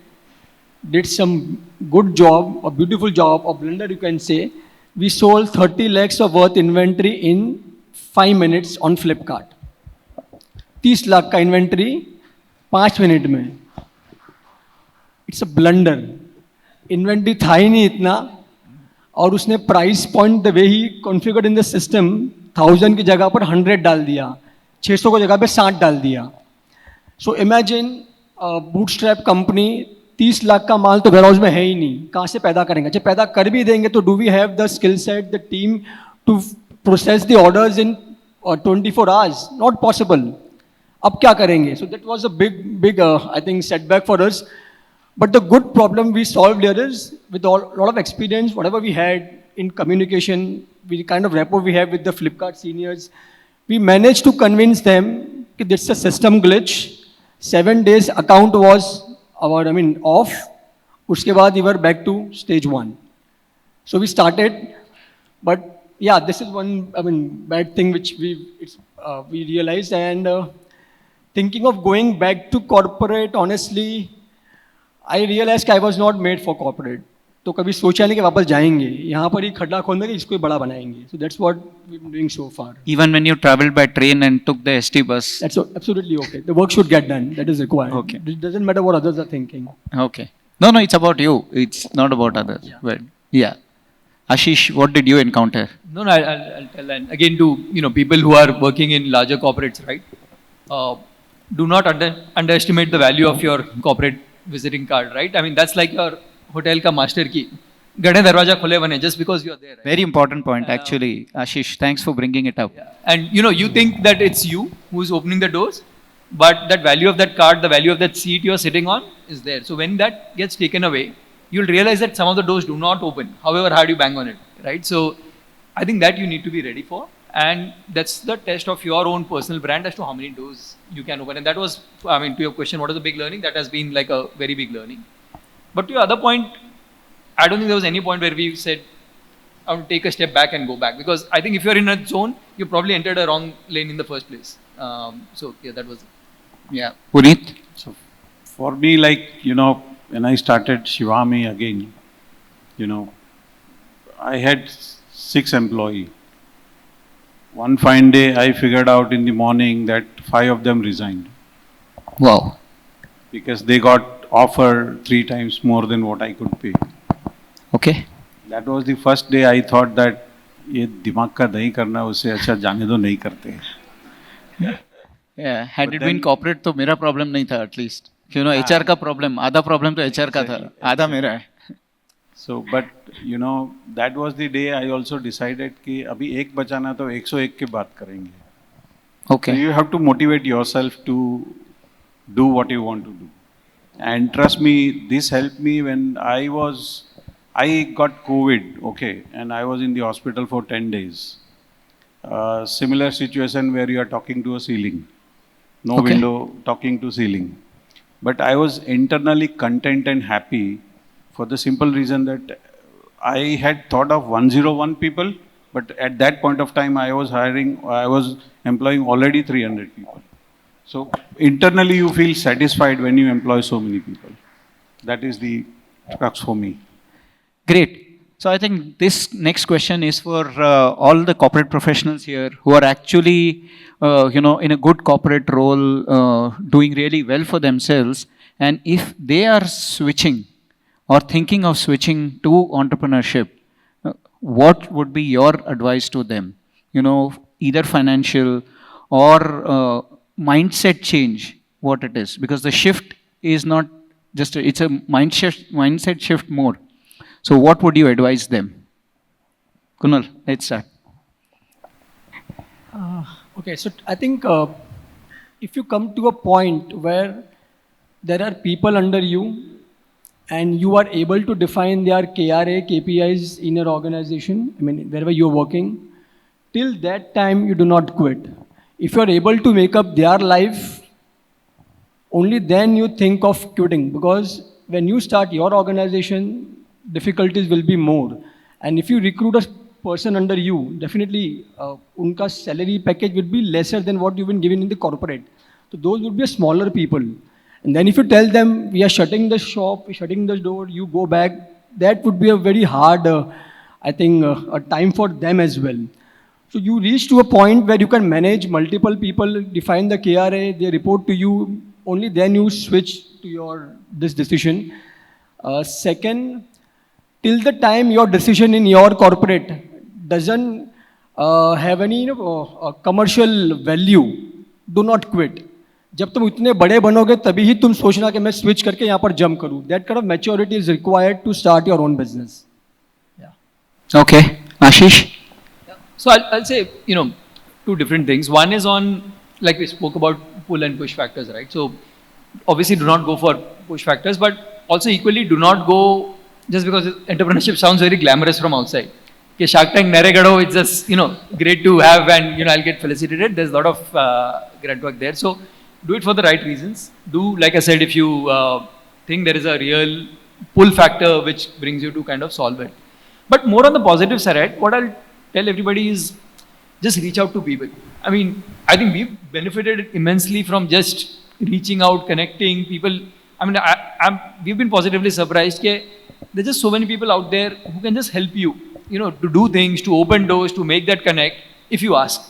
did some good job, a beautiful job, a blunder you can say. We sold 30 lakhs of worth inventory in 5 minutes on Flipkart. 30 lakh का inventory 5 minute में. It's a blunder. Inventory था ही नहीं इतना और उसने price point the way he configured in the system 1000 की जगह पर 100 डाल दिया, 600 की जगह पे 60 डाल दिया. So imagine bootstrap company 30 lakh का माल तो वेयरहाउस में है ही नहीं, कहाँ से पैदा करेंगे? जब पैदा कर भी देंगे तो do we have the skill set, the team to process the orders in 24 hours? Not possible. अब क्या करेंगे? So that was a big I think setback for us. But the good problem we solved here is with a lot of experience, whatever we had in communication, the kind of rapport we have with the Flipkart seniors, we managed to convince them that it's a system glitch. 7 days account was off. Uske baad we were back to stage 1. So we started, but yeah, this is one bad thing which we realized. And thinking of going back to corporate, honestly, I realized I was not made for corporate. तो कभी सोचा नहीं कि वापस जाएंगे, यहाँ पर ही खड्डा खोल देंगे, इसको बड़ा बनाएंगे. So that's what we've been doing so far. Even when you traveled by train and took the ST bus? That's absolutely okay. The work should get done. That is required. Okay. It doesn't matter what others are thinking. Okay. No, it's about you. It's not about others. Yeah. Well, yeah. Ashish, what did you encounter? No, I'll tell. And again, to people who are working in larger corporates, right? Do not underestimate the value of your corporate visiting card, right? I mean, that's like your hotel ka master key. गढ़े दरवाजा खुले बने just because you're there. Right? Very important point, actually, Ashish. Thanks for bringing it up. And you think that it's you who's opening the doors, but that value of that card, the value of that seat you're sitting on is there. So when that gets taken away, you'll realize that some of the doors do not open, however hard you bang on it, right? So I think that you need to be ready for. And that's the test of your own personal brand as to how many doors you can open. And that was, to your question, what is the big learning? That has been like a very big learning. But to your other point, I don't think there was any point where we said, I want to take a step back and go back. Because I think if you're in a zone, you probably entered a wrong lane in the first place. So yeah, that was, yeah. Puneet? So for me, when I started Shivami again, I had 6 employees. One fine day, I figured out in the morning that 5 of them resigned. Wow. Because they got offered 3 times more than what I could pay. Okay. That was the first day I thought that ये दिमाग का दही करना उससे अच्छा जाने दो नहीं करते. Yeah, had it been corporate तो मेरा problem नहीं था at least. HR का problem, आधा problem तो HR का था, आधा मेरा है. So, but that was the day I also decided कि अभी एक बचाना तो 101 के बात करेंगे. Okay. So you have to motivate yourself to do what you want to do. And trust me, this helped me when I got COVID, okay, and I was in the hospital for 10 days. Similar situation where you are talking to a ceiling. No window, talking to ceiling. But I was internally content and happy for the simple reason that I had thought of 101 people, but at that point of time I was employing already 300 people. So internally you feel satisfied when you employ so many people. That is the crux for me. Great. So I think this next question is for all the corporate professionals here who are actually, in a good corporate role, doing really well for themselves. And if they are switching or thinking of switching to entrepreneurship, what would be your advice to them? Either financial or mindset change, what it is. Because the shift is not just, it's a mindset shift more. So what would you advise them? Kunal, let's start. Okay, so I think if you come to a point where there are people under you and you are able to define their KRA, KPIs in your organization, wherever you're working, till that time you do not quit. If you're able to make up their life, only then you think of quitting, because when you start your organization, difficulties will be more. And if you recruit a person under you, definitely unka salary package would be lesser than what you've been given in the corporate. So those would be smaller people. And then if you tell them, we are shutting the shop, we're shutting the door, you go back, that would be a very hard, a time for them as well. So you reach to a point where you can manage multiple people, define the KRA, they report to you, only then you switch to this decision. Second, till the time your decision in your corporate doesn't have any commercial value, do not quit. जब तुम इतने बड़े बनोगे तभी ही तुम सोचना कि मैं स्विच करके यहाँ पर जंप करूँ. That kind of maturity is required to start your own business. Yeah. Okay, Ashish. So I'll say, two different things. One is on, like we spoke about pull and push factors, right? So obviously do not go for push factors, but also equally do not go just because entrepreneurship sounds very glamorous from outside. Okay, Shark Tank Naregado, it's just, great to have and, I'll get felicitated. There's a lot of grunt work there. So do it for the right reasons. Do, like I said, if you think there is a real pull factor which brings you to kind of solve it. But more on the positive side, what I'll tell everybody is just reach out to people. I think we've benefited immensely from just reaching out, connecting people. We've been positively surprised that there's just so many people out there who can just help you, to do things, to open doors, to make that connect if you ask.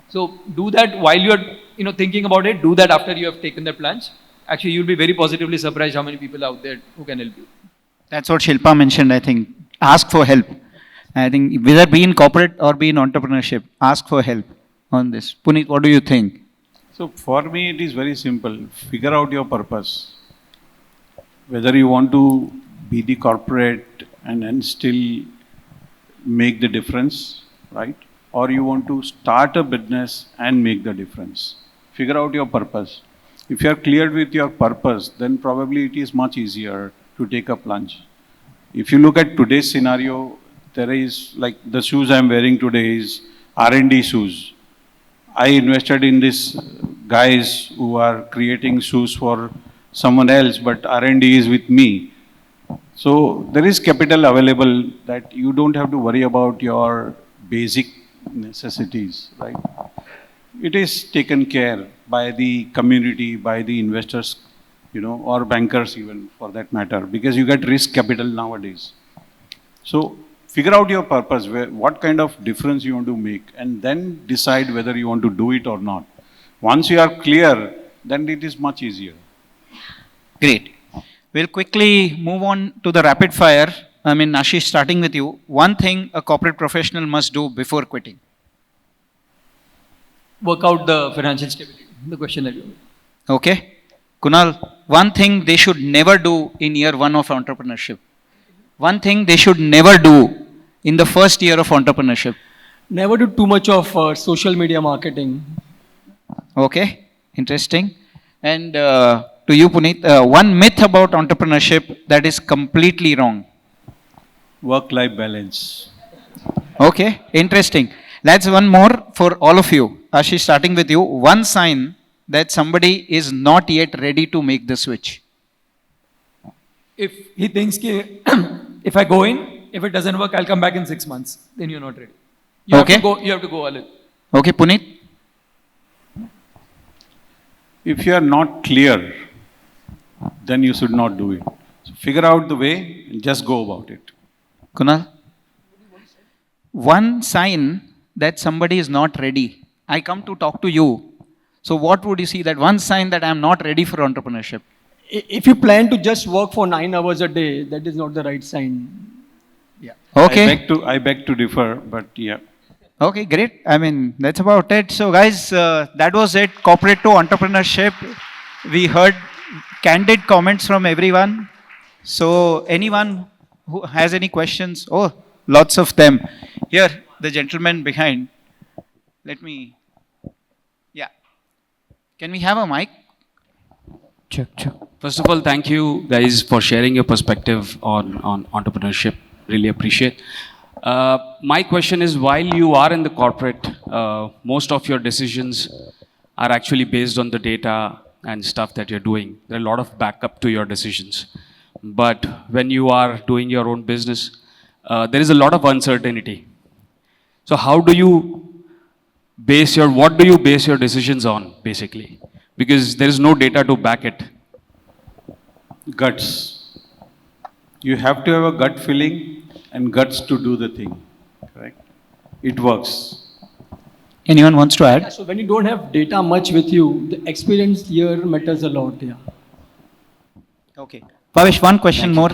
So do that while you're, thinking about it. Do that after you have taken the plunge. Actually, you'll be very positively surprised how many people out there who can help you. That's what Shilpa mentioned, I think. Ask for help. I think whether be in corporate or be in entrepreneurship, ask for help on this. Puneet, what do you think? So for me, it is very simple. Figure out your purpose. Whether you want to be the corporate and then still make the difference, right? Or you want to start a business and make the difference. Figure out your purpose. If you are clear with your purpose, then probably it is much easier to take a plunge. If you look at today's scenario, there is like the shoes I'm wearing today is R&D shoes. I invested in these guys who are creating shoes for someone else, but R&D is with me. So there is capital available that you don't have to worry about your basic necessities, right? It is taken care by the community, by the investors, or bankers even for that matter, because you get risk capital nowadays. So figure out your purpose, what kind of difference you want to make, and then decide whether you want to do it or not. Once you are clear, then it is much easier. Great. We'll quickly move on to the rapid fire. I mean, Ashish, starting with you. One thing a corporate professional must do before quitting. Work out the financial stability, the question that you. Okay. Kunal, one thing they should never do in year one of entrepreneurship. One thing they should never do in the first year of entrepreneurship. Never do too much of social media marketing. Okay. Interesting. And to you, Puneet, one myth about entrepreneurship that is completely wrong. Work-life balance. Okay, interesting. That's one more for all of you. Ashish, starting with you. One sign that somebody is not yet ready to make the switch. If he thinks if I go in, if it doesn't work, I'll come back in 6 months. Then you're not ready. You have to go all in. Okay, Puneet. If you are not clear, then you should not do it. So figure out the way and just go about it. Kunal? One sign that somebody is not ready. I come to talk to you. So what would you see that one sign that I am not ready for entrepreneurship? If you plan to just work for 9 hours a day, that is not the right sign. Yeah. Okay. I beg to differ, but yeah. Okay, great. I mean, that's about it. So guys, that was it. Corporate to entrepreneurship. We heard candid comments from everyone. So anyone who has any questions? Oh, lots of them. Here, the gentleman behind. Let me, yeah. Can we have a mic? Check. First of all, thank you guys for sharing your perspective on entrepreneurship. Really appreciate. My question is, while you are in the corporate, most of your decisions are actually based on the data and stuff that you're doing. There are a lot of backup to your decisions. But when you are doing your own business, there is a lot of uncertainty. So how do you what do you base your decisions on, basically? Because there is no data to back it. Guts. You have to have a gut feeling and guts to do the thing, correct? It works. Anyone wants to add? Yeah, so when you don't have data much with you, the experience here matters a lot. Yeah. Okay. Pavish, one question more.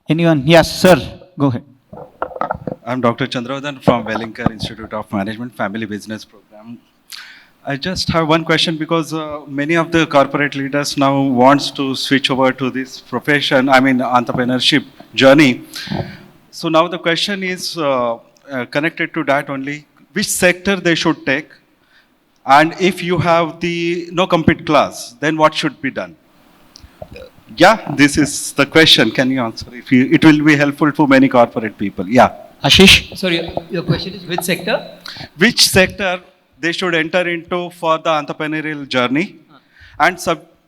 Anyone? Yes, sir. Go ahead. I'm Dr. Chandravardhan from Wellinger Institute of Management Family Business Program. I just have one question because many of the corporate leaders now wants to switch over to this profession, entrepreneurship journey. So now the question is connected to that only. Which sector they should take? And if you have the no compete class, then what should be done? Yeah, this is the question. Can you answer? It will be helpful to many corporate people. Yeah. Ashish? Sorry, your question is which sector? Which sector they should enter into for the entrepreneurial journey? And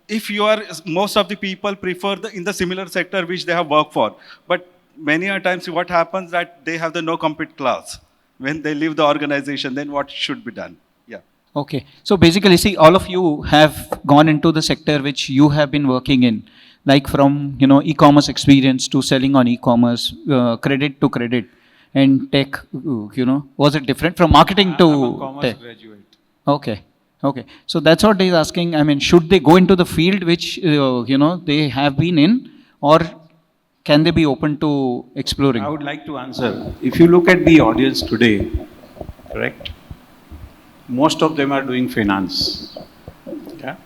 if you are, most of the people prefer in the similar sector which they have worked for. But many a times what happens that they have the no compete clause. When they leave the organization, then what should be done? Yeah. Okay. So basically, see, all of you have gone into the sector which you have been working in, like from, e-commerce experience to selling on e-commerce, credit to credit, and tech, was it different from marketing to I'm a commerce tech? graduate. Okay. Okay. So that's what he's asking. Should they go into the field which, they have been in, or can they be open to exploring? I would like to answer. If you look at the audience today, correct? Most of them are doing finance. Yeah?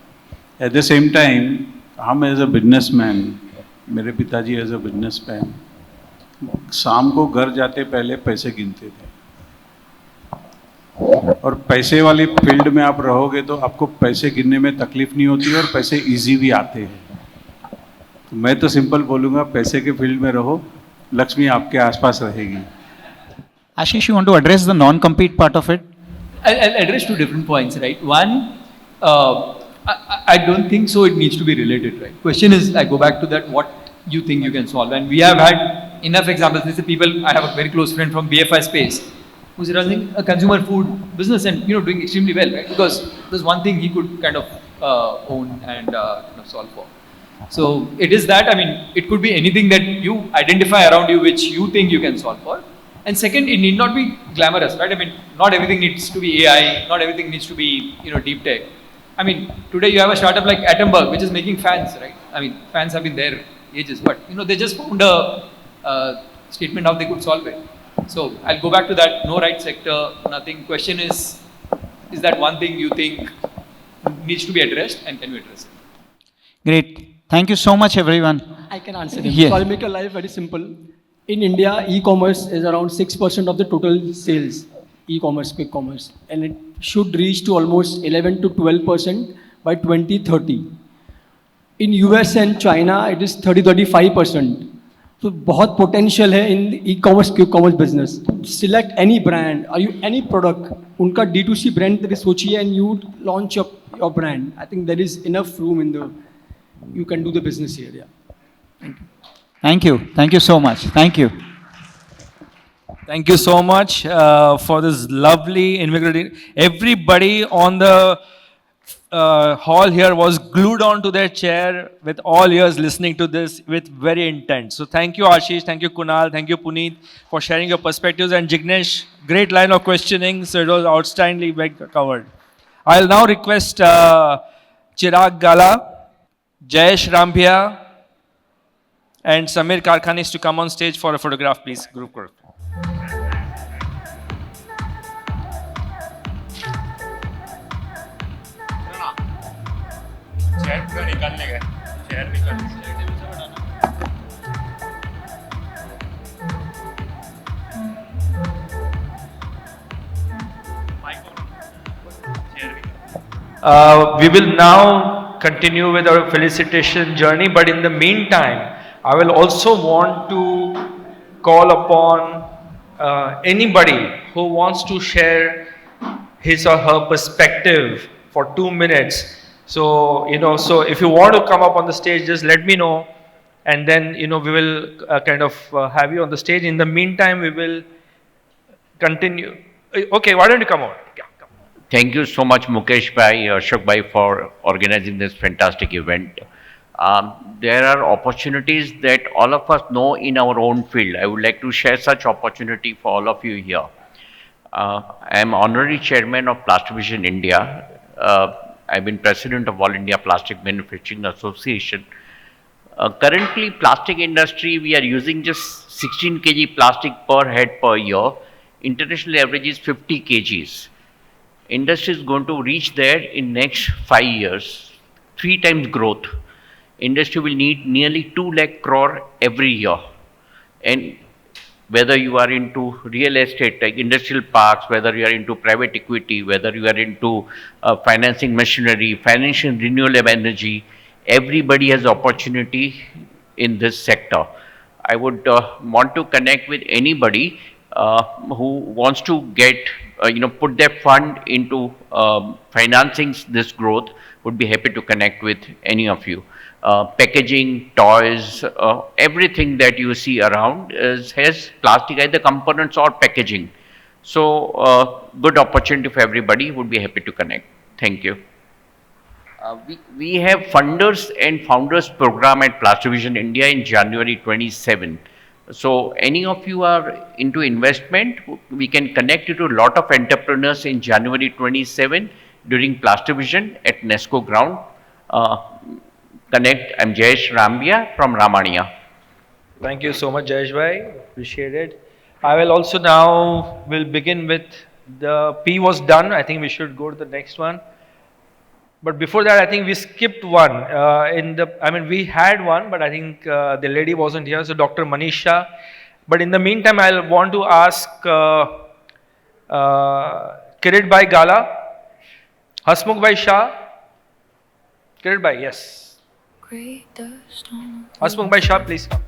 At the same time, I'm as a businessman, मेरे पिताजी as a businessman, शाम को घर जाते पहले पैसे गिनते थे, और पैसे वाली फील्ड में आप रहोगे तो आपको पैसे गिनने में तकलीफ नहीं होती और पैसे इजी भी आते हैं। तो मैं तो सिंपल बोलूँगा, पैसे के फील्ड में रहो, लक्ष्मी आपके आसपास रहेगी। Ashish, you want to address the non-compete part of it? I'll address two different points, right? One, I don't think so it needs to be related, right? Question is, I go back to that, what you think you can solve. And we have had enough examples. These are people, I have a very close friend from BFI space who's running a consumer food business and, doing extremely well, right? Because there's one thing he could kind of own and solve for. So it is that, it could be anything that you identify around you which you think you can solve for. And second, it need not be glamorous, right? Not everything needs to be AI, not everything needs to be, deep tech. Today you have a startup like Atomberg, which is making fans, right? Fans have been there ages, but, they just found a statement how they could solve it. So I'll go back to that, no right sector, nothing. Question is that one thing you think needs to be addressed and can we address it? Great. Thank you so much, everyone. I can answer them. Yeah. So I'll make your life very simple. In India, e-commerce is around 6% of the total sales, e-commerce, quick commerce, and it should reach to almost 11 to 12% by 2030. In US and China, it is 30-35%. So बहुत potential है in the e-commerce, quick commerce business. Select any brand, or any product, उनका D2C brand तेरे सोचिए and you launch your brand. I think there is enough room you can do the business here. Yeah. Thank you. Thank you. Thank you so much. Thank you. Thank you so much for this lovely invigorating. Everybody on the hall here was glued onto their chair with all ears listening to this with very intent. So thank you Ashish, thank you Kunal, thank you Puneet for sharing your perspectives, and Jignesh, great line of questioning, so it was outstandingly well covered. I'll now request Chirag Gala, Jayesh Rambhia and Samir Karkhanis to come on stage for a photograph, please. Group. We will now continue with our felicitation journey, but in the meantime, I will also want to call upon anybody who wants to share his or her perspective for 2 minutes. So, so if you want to come up on the stage, just let me know, and then, we will have you on the stage. In the meantime, we will continue. Okay, why don't you come on? Yeah. Thank you so much, Mukesh Bhai, Ashok Bhai, for organizing this fantastic event. There are opportunities that all of us know in our own field. I would like to share such opportunity for all of you here. I am honorary chairman of Plastivision India. I've been president of All India Plastic Manufacturing Association. Currently, plastic industry, we are using just 16 kg plastic per head per year. International average is 50 kgs. Industry is going to reach there in next 5 years, 3 times growth. Industry will need nearly 2 lakh crore every year. And whether you are into real estate, like industrial parks, whether you are into private equity, whether you are into financing machinery, financial renewable energy, everybody has opportunity in this sector. I would want to connect with anybody who wants to get, put their fund into financing this growth. Would be happy to connect with any of you. Packaging, toys, everything that you see around has plastic, either components or packaging. So, good opportunity for everybody. Would be happy to connect. Thank you. We have funders and founders program at Plastivision India in January 27. So, any of you are into investment, we can connect you to a lot of entrepreneurs in January 27 during Plastivision at Nesco ground. Connect. I'm Jayesh Rambhia from Ramania. Thank you so much, Jayesh Bhai. Appreciate it. I will also now will begin with the P was done. I think we should go to the next one. But before that, I think we skipped one. We had one, but I think the lady wasn't here. So Dr. Manisha, But in the meantime, I'll want to ask Kirit Bhai Gala, Hasmukh Bhai Shah, Kirit Bhai, yes. Hasmukh Bhai Shah, please come.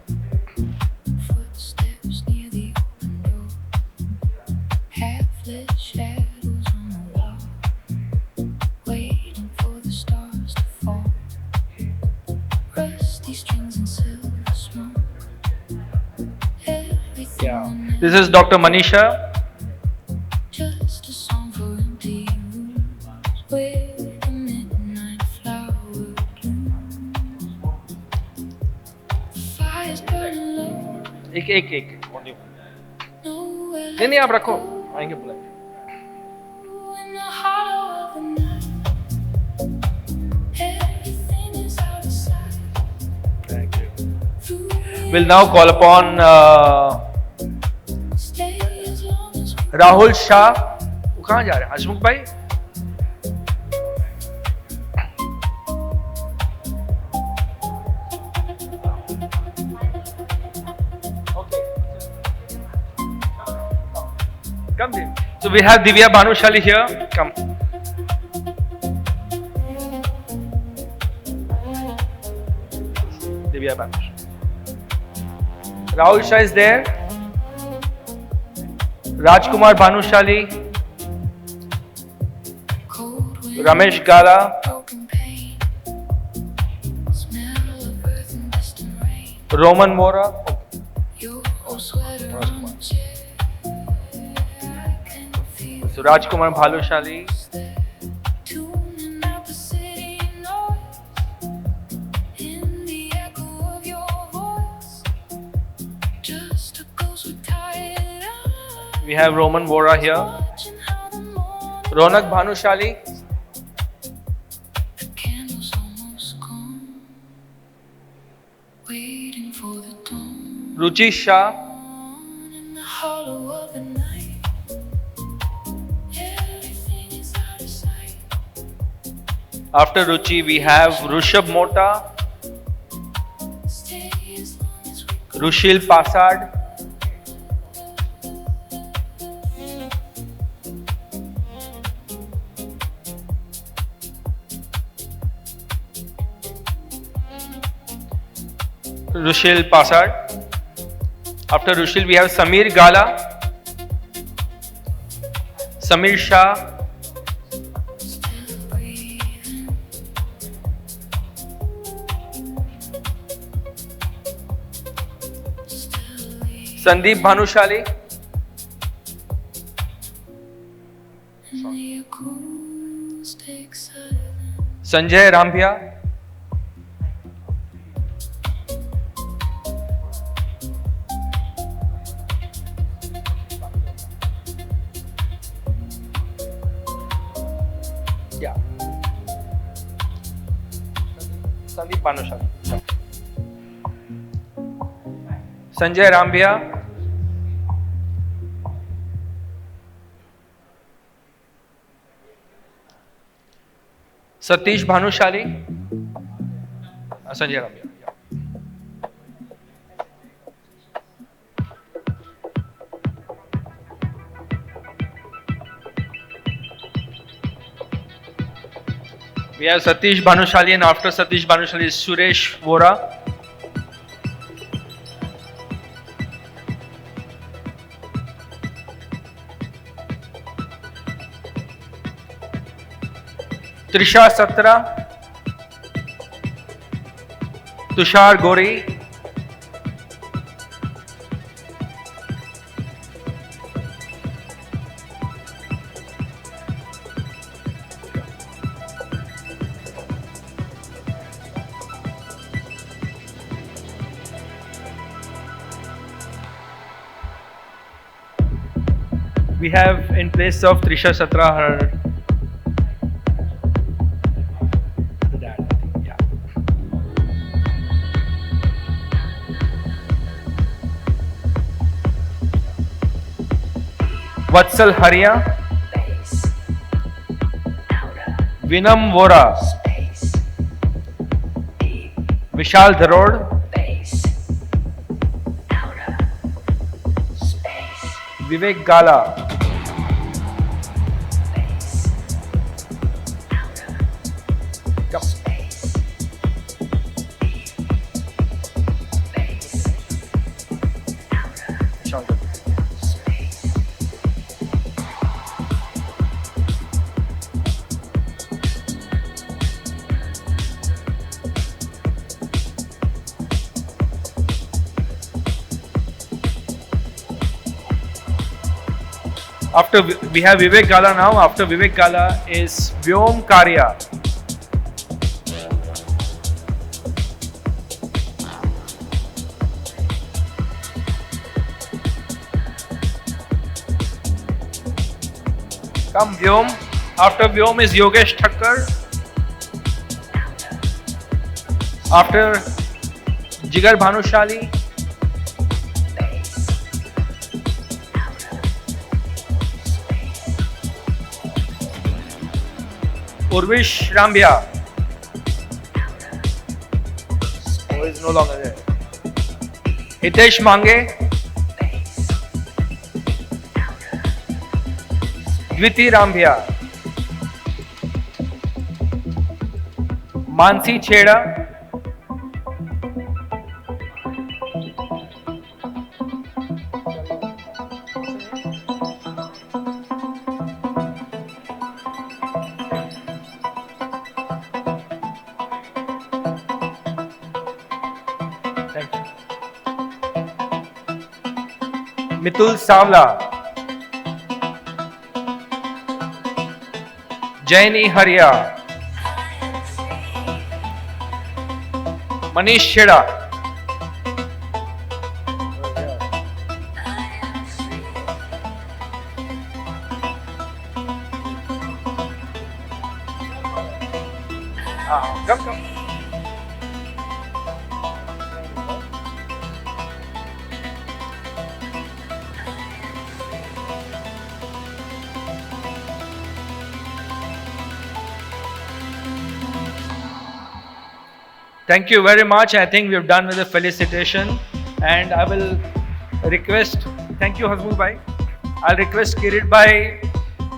Yeah. This is Dr. Manisha. एक नहीं आप रखो आएंगे बुलाएंगे Thank you. We'll now call upon Rahul Shah. वो कहाँ जा रहे हैं? हसमुख भाई? Come there. So we have Divya Bhanushali here. Come. Divya Bhanushali. Rahul Shah is there. Rajkumar Bhanushali. Ramesh Gala. Roman Mora. So Rajkumar Bhanushali. We have Roman Vora here. Ronak Bhanushali. Ruchi Shah. After Ruchi, we have Rushabh Mota, Rushil Pasad, Rushil Pasad. After Rushil, we have Samir Gala, Samir Shah, Sandeep Bhanushali, Sanjay Rambhia, yeah, Sandeep Bhanushali, Sanjay Rambhia, Satish Bhanushali, Sanjay Rambhia. Yeah. We have Satish Bhanushali, and after Satish Bhanushali is Suresh Vora. Trisha Satra, Tushar Gori, we have in place of Trisha Satra her Vatsal Haria, Vinam Vora, Vishal Dharod, Vivek Gala. Come. After we have Vivek Gala now, after Vivek Gala is Vyom Karya. Come Vyom. After Vyom is Yogesh Thakkar. After Jigar Bhanushali. Urvish Rambia. Who is no longer there. Hitesh Mange. Dviti Rambia. Mansi Chheda. Mitul Savla. Jaini Haria. Manish Chheda. Come. Thank you very much. I think we've done with the felicitation, and I will request. Thank you, Hasmukh Bhai. I'll request Kirit Bhai.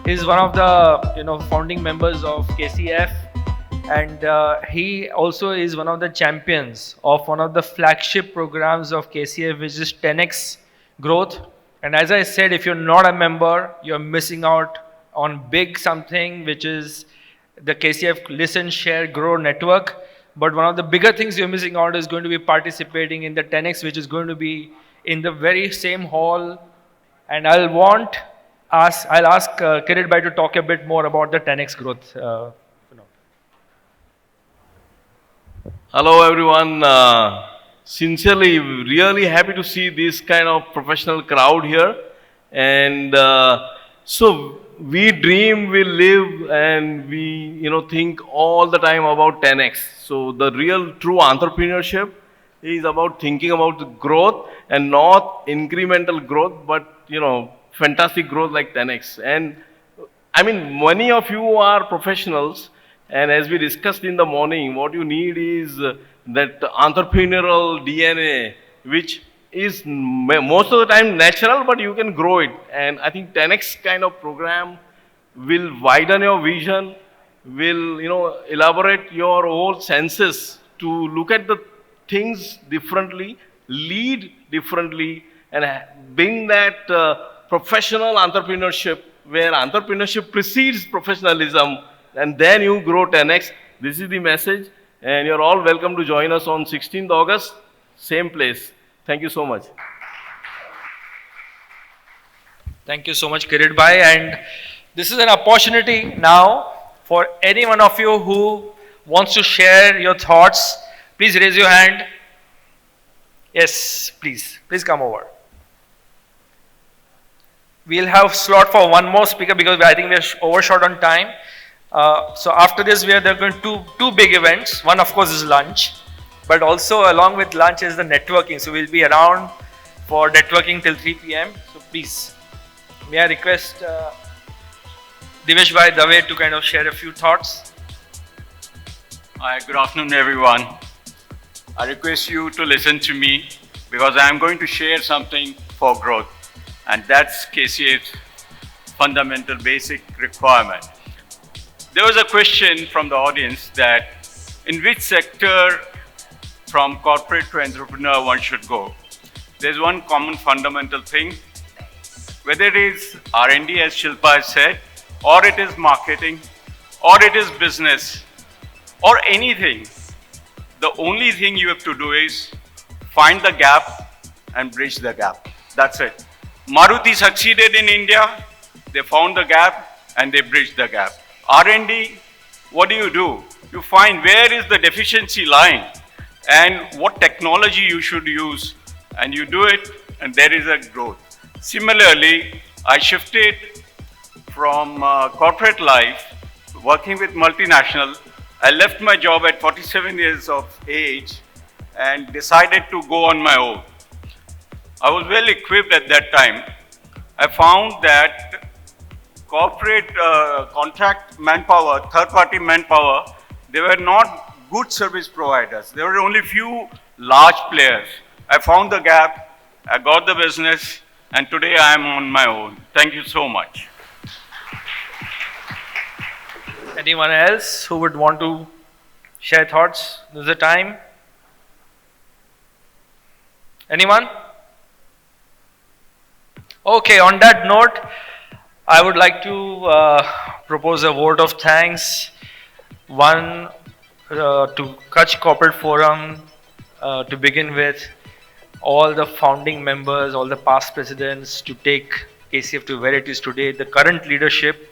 He's one of the founding members of KCF, and he also is one of the champions of one of the flagship programs of KCF, which is 10x growth. And as I said, if you're not a member, you're missing out on big something, which is the KCF Listen, Share, Grow network. But one of the bigger things you're missing out is going to be participating in the 10x, which is going to be in the very same hall. And I'll ask Kirit Bhai to talk a bit more about the 10x growth. Hello everyone. Sincerely, really happy to see this kind of professional crowd here. And so we dream, we live, and we think all the time about 10x. So the real true entrepreneurship is about thinking about the growth and not incremental growth, but fantastic growth like 10x. And I mean, many of you are professionals, and as we discussed in the morning, what you need is that entrepreneurial DNA, which is most of the time natural, but you can grow it. And I think 10x kind of program will widen your vision, will elaborate your whole senses to look at the things differently, lead differently, and bring that professional entrepreneurship where entrepreneurship precedes professionalism, and then you grow 10x. This is the message, and you're all welcome to join us on 16th August, same place. Thank you so much. Thank you so much, Kirit Bhai. And this is an opportunity now for any one of you who wants to share your thoughts. Please raise your hand. Yes, please come over. We'll have slot for one more speaker because I think we're overshot on time. So after this, there are going two big events. One, of course, is lunch, but also along with lunch is the networking. So we'll be around for networking till 3 p.m. So please, may I request Divesh Bhai Dave to kind of share a few thoughts. Hi, good afternoon, everyone. I request you to listen to me because I am going to share something for growth. And that's KCF's fundamental basic requirement. There was a question from the audience that in which sector from corporate to entrepreneur one should go. There's one common fundamental thing, whether it is R&D as Shilpa has said, or it is marketing, or it is business, or anything. The only thing you have to do is find the gap and bridge the gap. That's it. Maruti succeeded in India. They found the gap and they bridged the gap. R&D, what do? You find where is the deficiency lying and what technology you should use, and you do it, and there is a growth. Similarly, I shifted from corporate life, working with multinational. I left my job at 47 years of age and decided to go on my own. I was well equipped at that time. I found that corporate contract manpower, third-party manpower, they were not good service providers. There were only few large players. I found the gap, I got the business, and today I am on my own. Thank you so much. Anyone else who would want to share thoughts? There's a time. Anyone? Okay, on that note, I would like to propose a vote of thanks. One, to Kutch Corporate Forum to begin with, all the founding members, all the past presidents to take KCF to where it is today, the current leadership,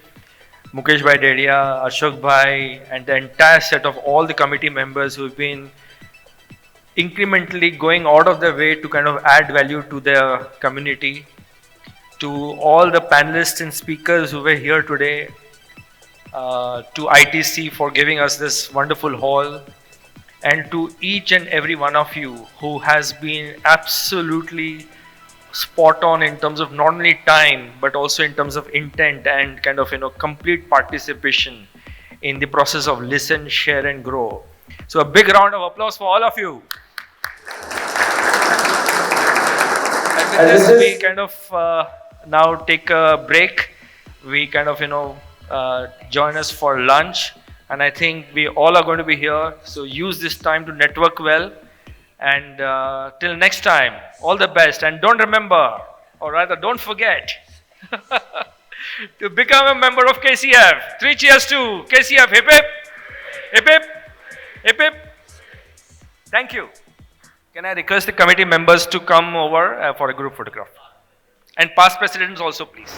Mukesh Bhai Dedia, Ashok Bhai, and the entire set of all the committee members who've been incrementally going out of their way to kind of add value to their community, to all the panelists and speakers who were here today, to ITC for giving us this wonderful hall, and to each and every one of you who has been absolutely spot on in terms of not only time but also in terms of intent and kind of complete participation in the process of listen, share and grow. So a big round of applause for all of you. And with this we kind of now take a break. We kind of join us for lunch, and I think we all are going to be here, so use this time to network well. And till next time, all the best. And don't remember, or rather don't forget, to become a member of KCF. 3 cheers to KCF. Hip hip, hip hip, hip hip. Thank you. Can I request the committee members to come over for a group photograph? And past presidents also, please.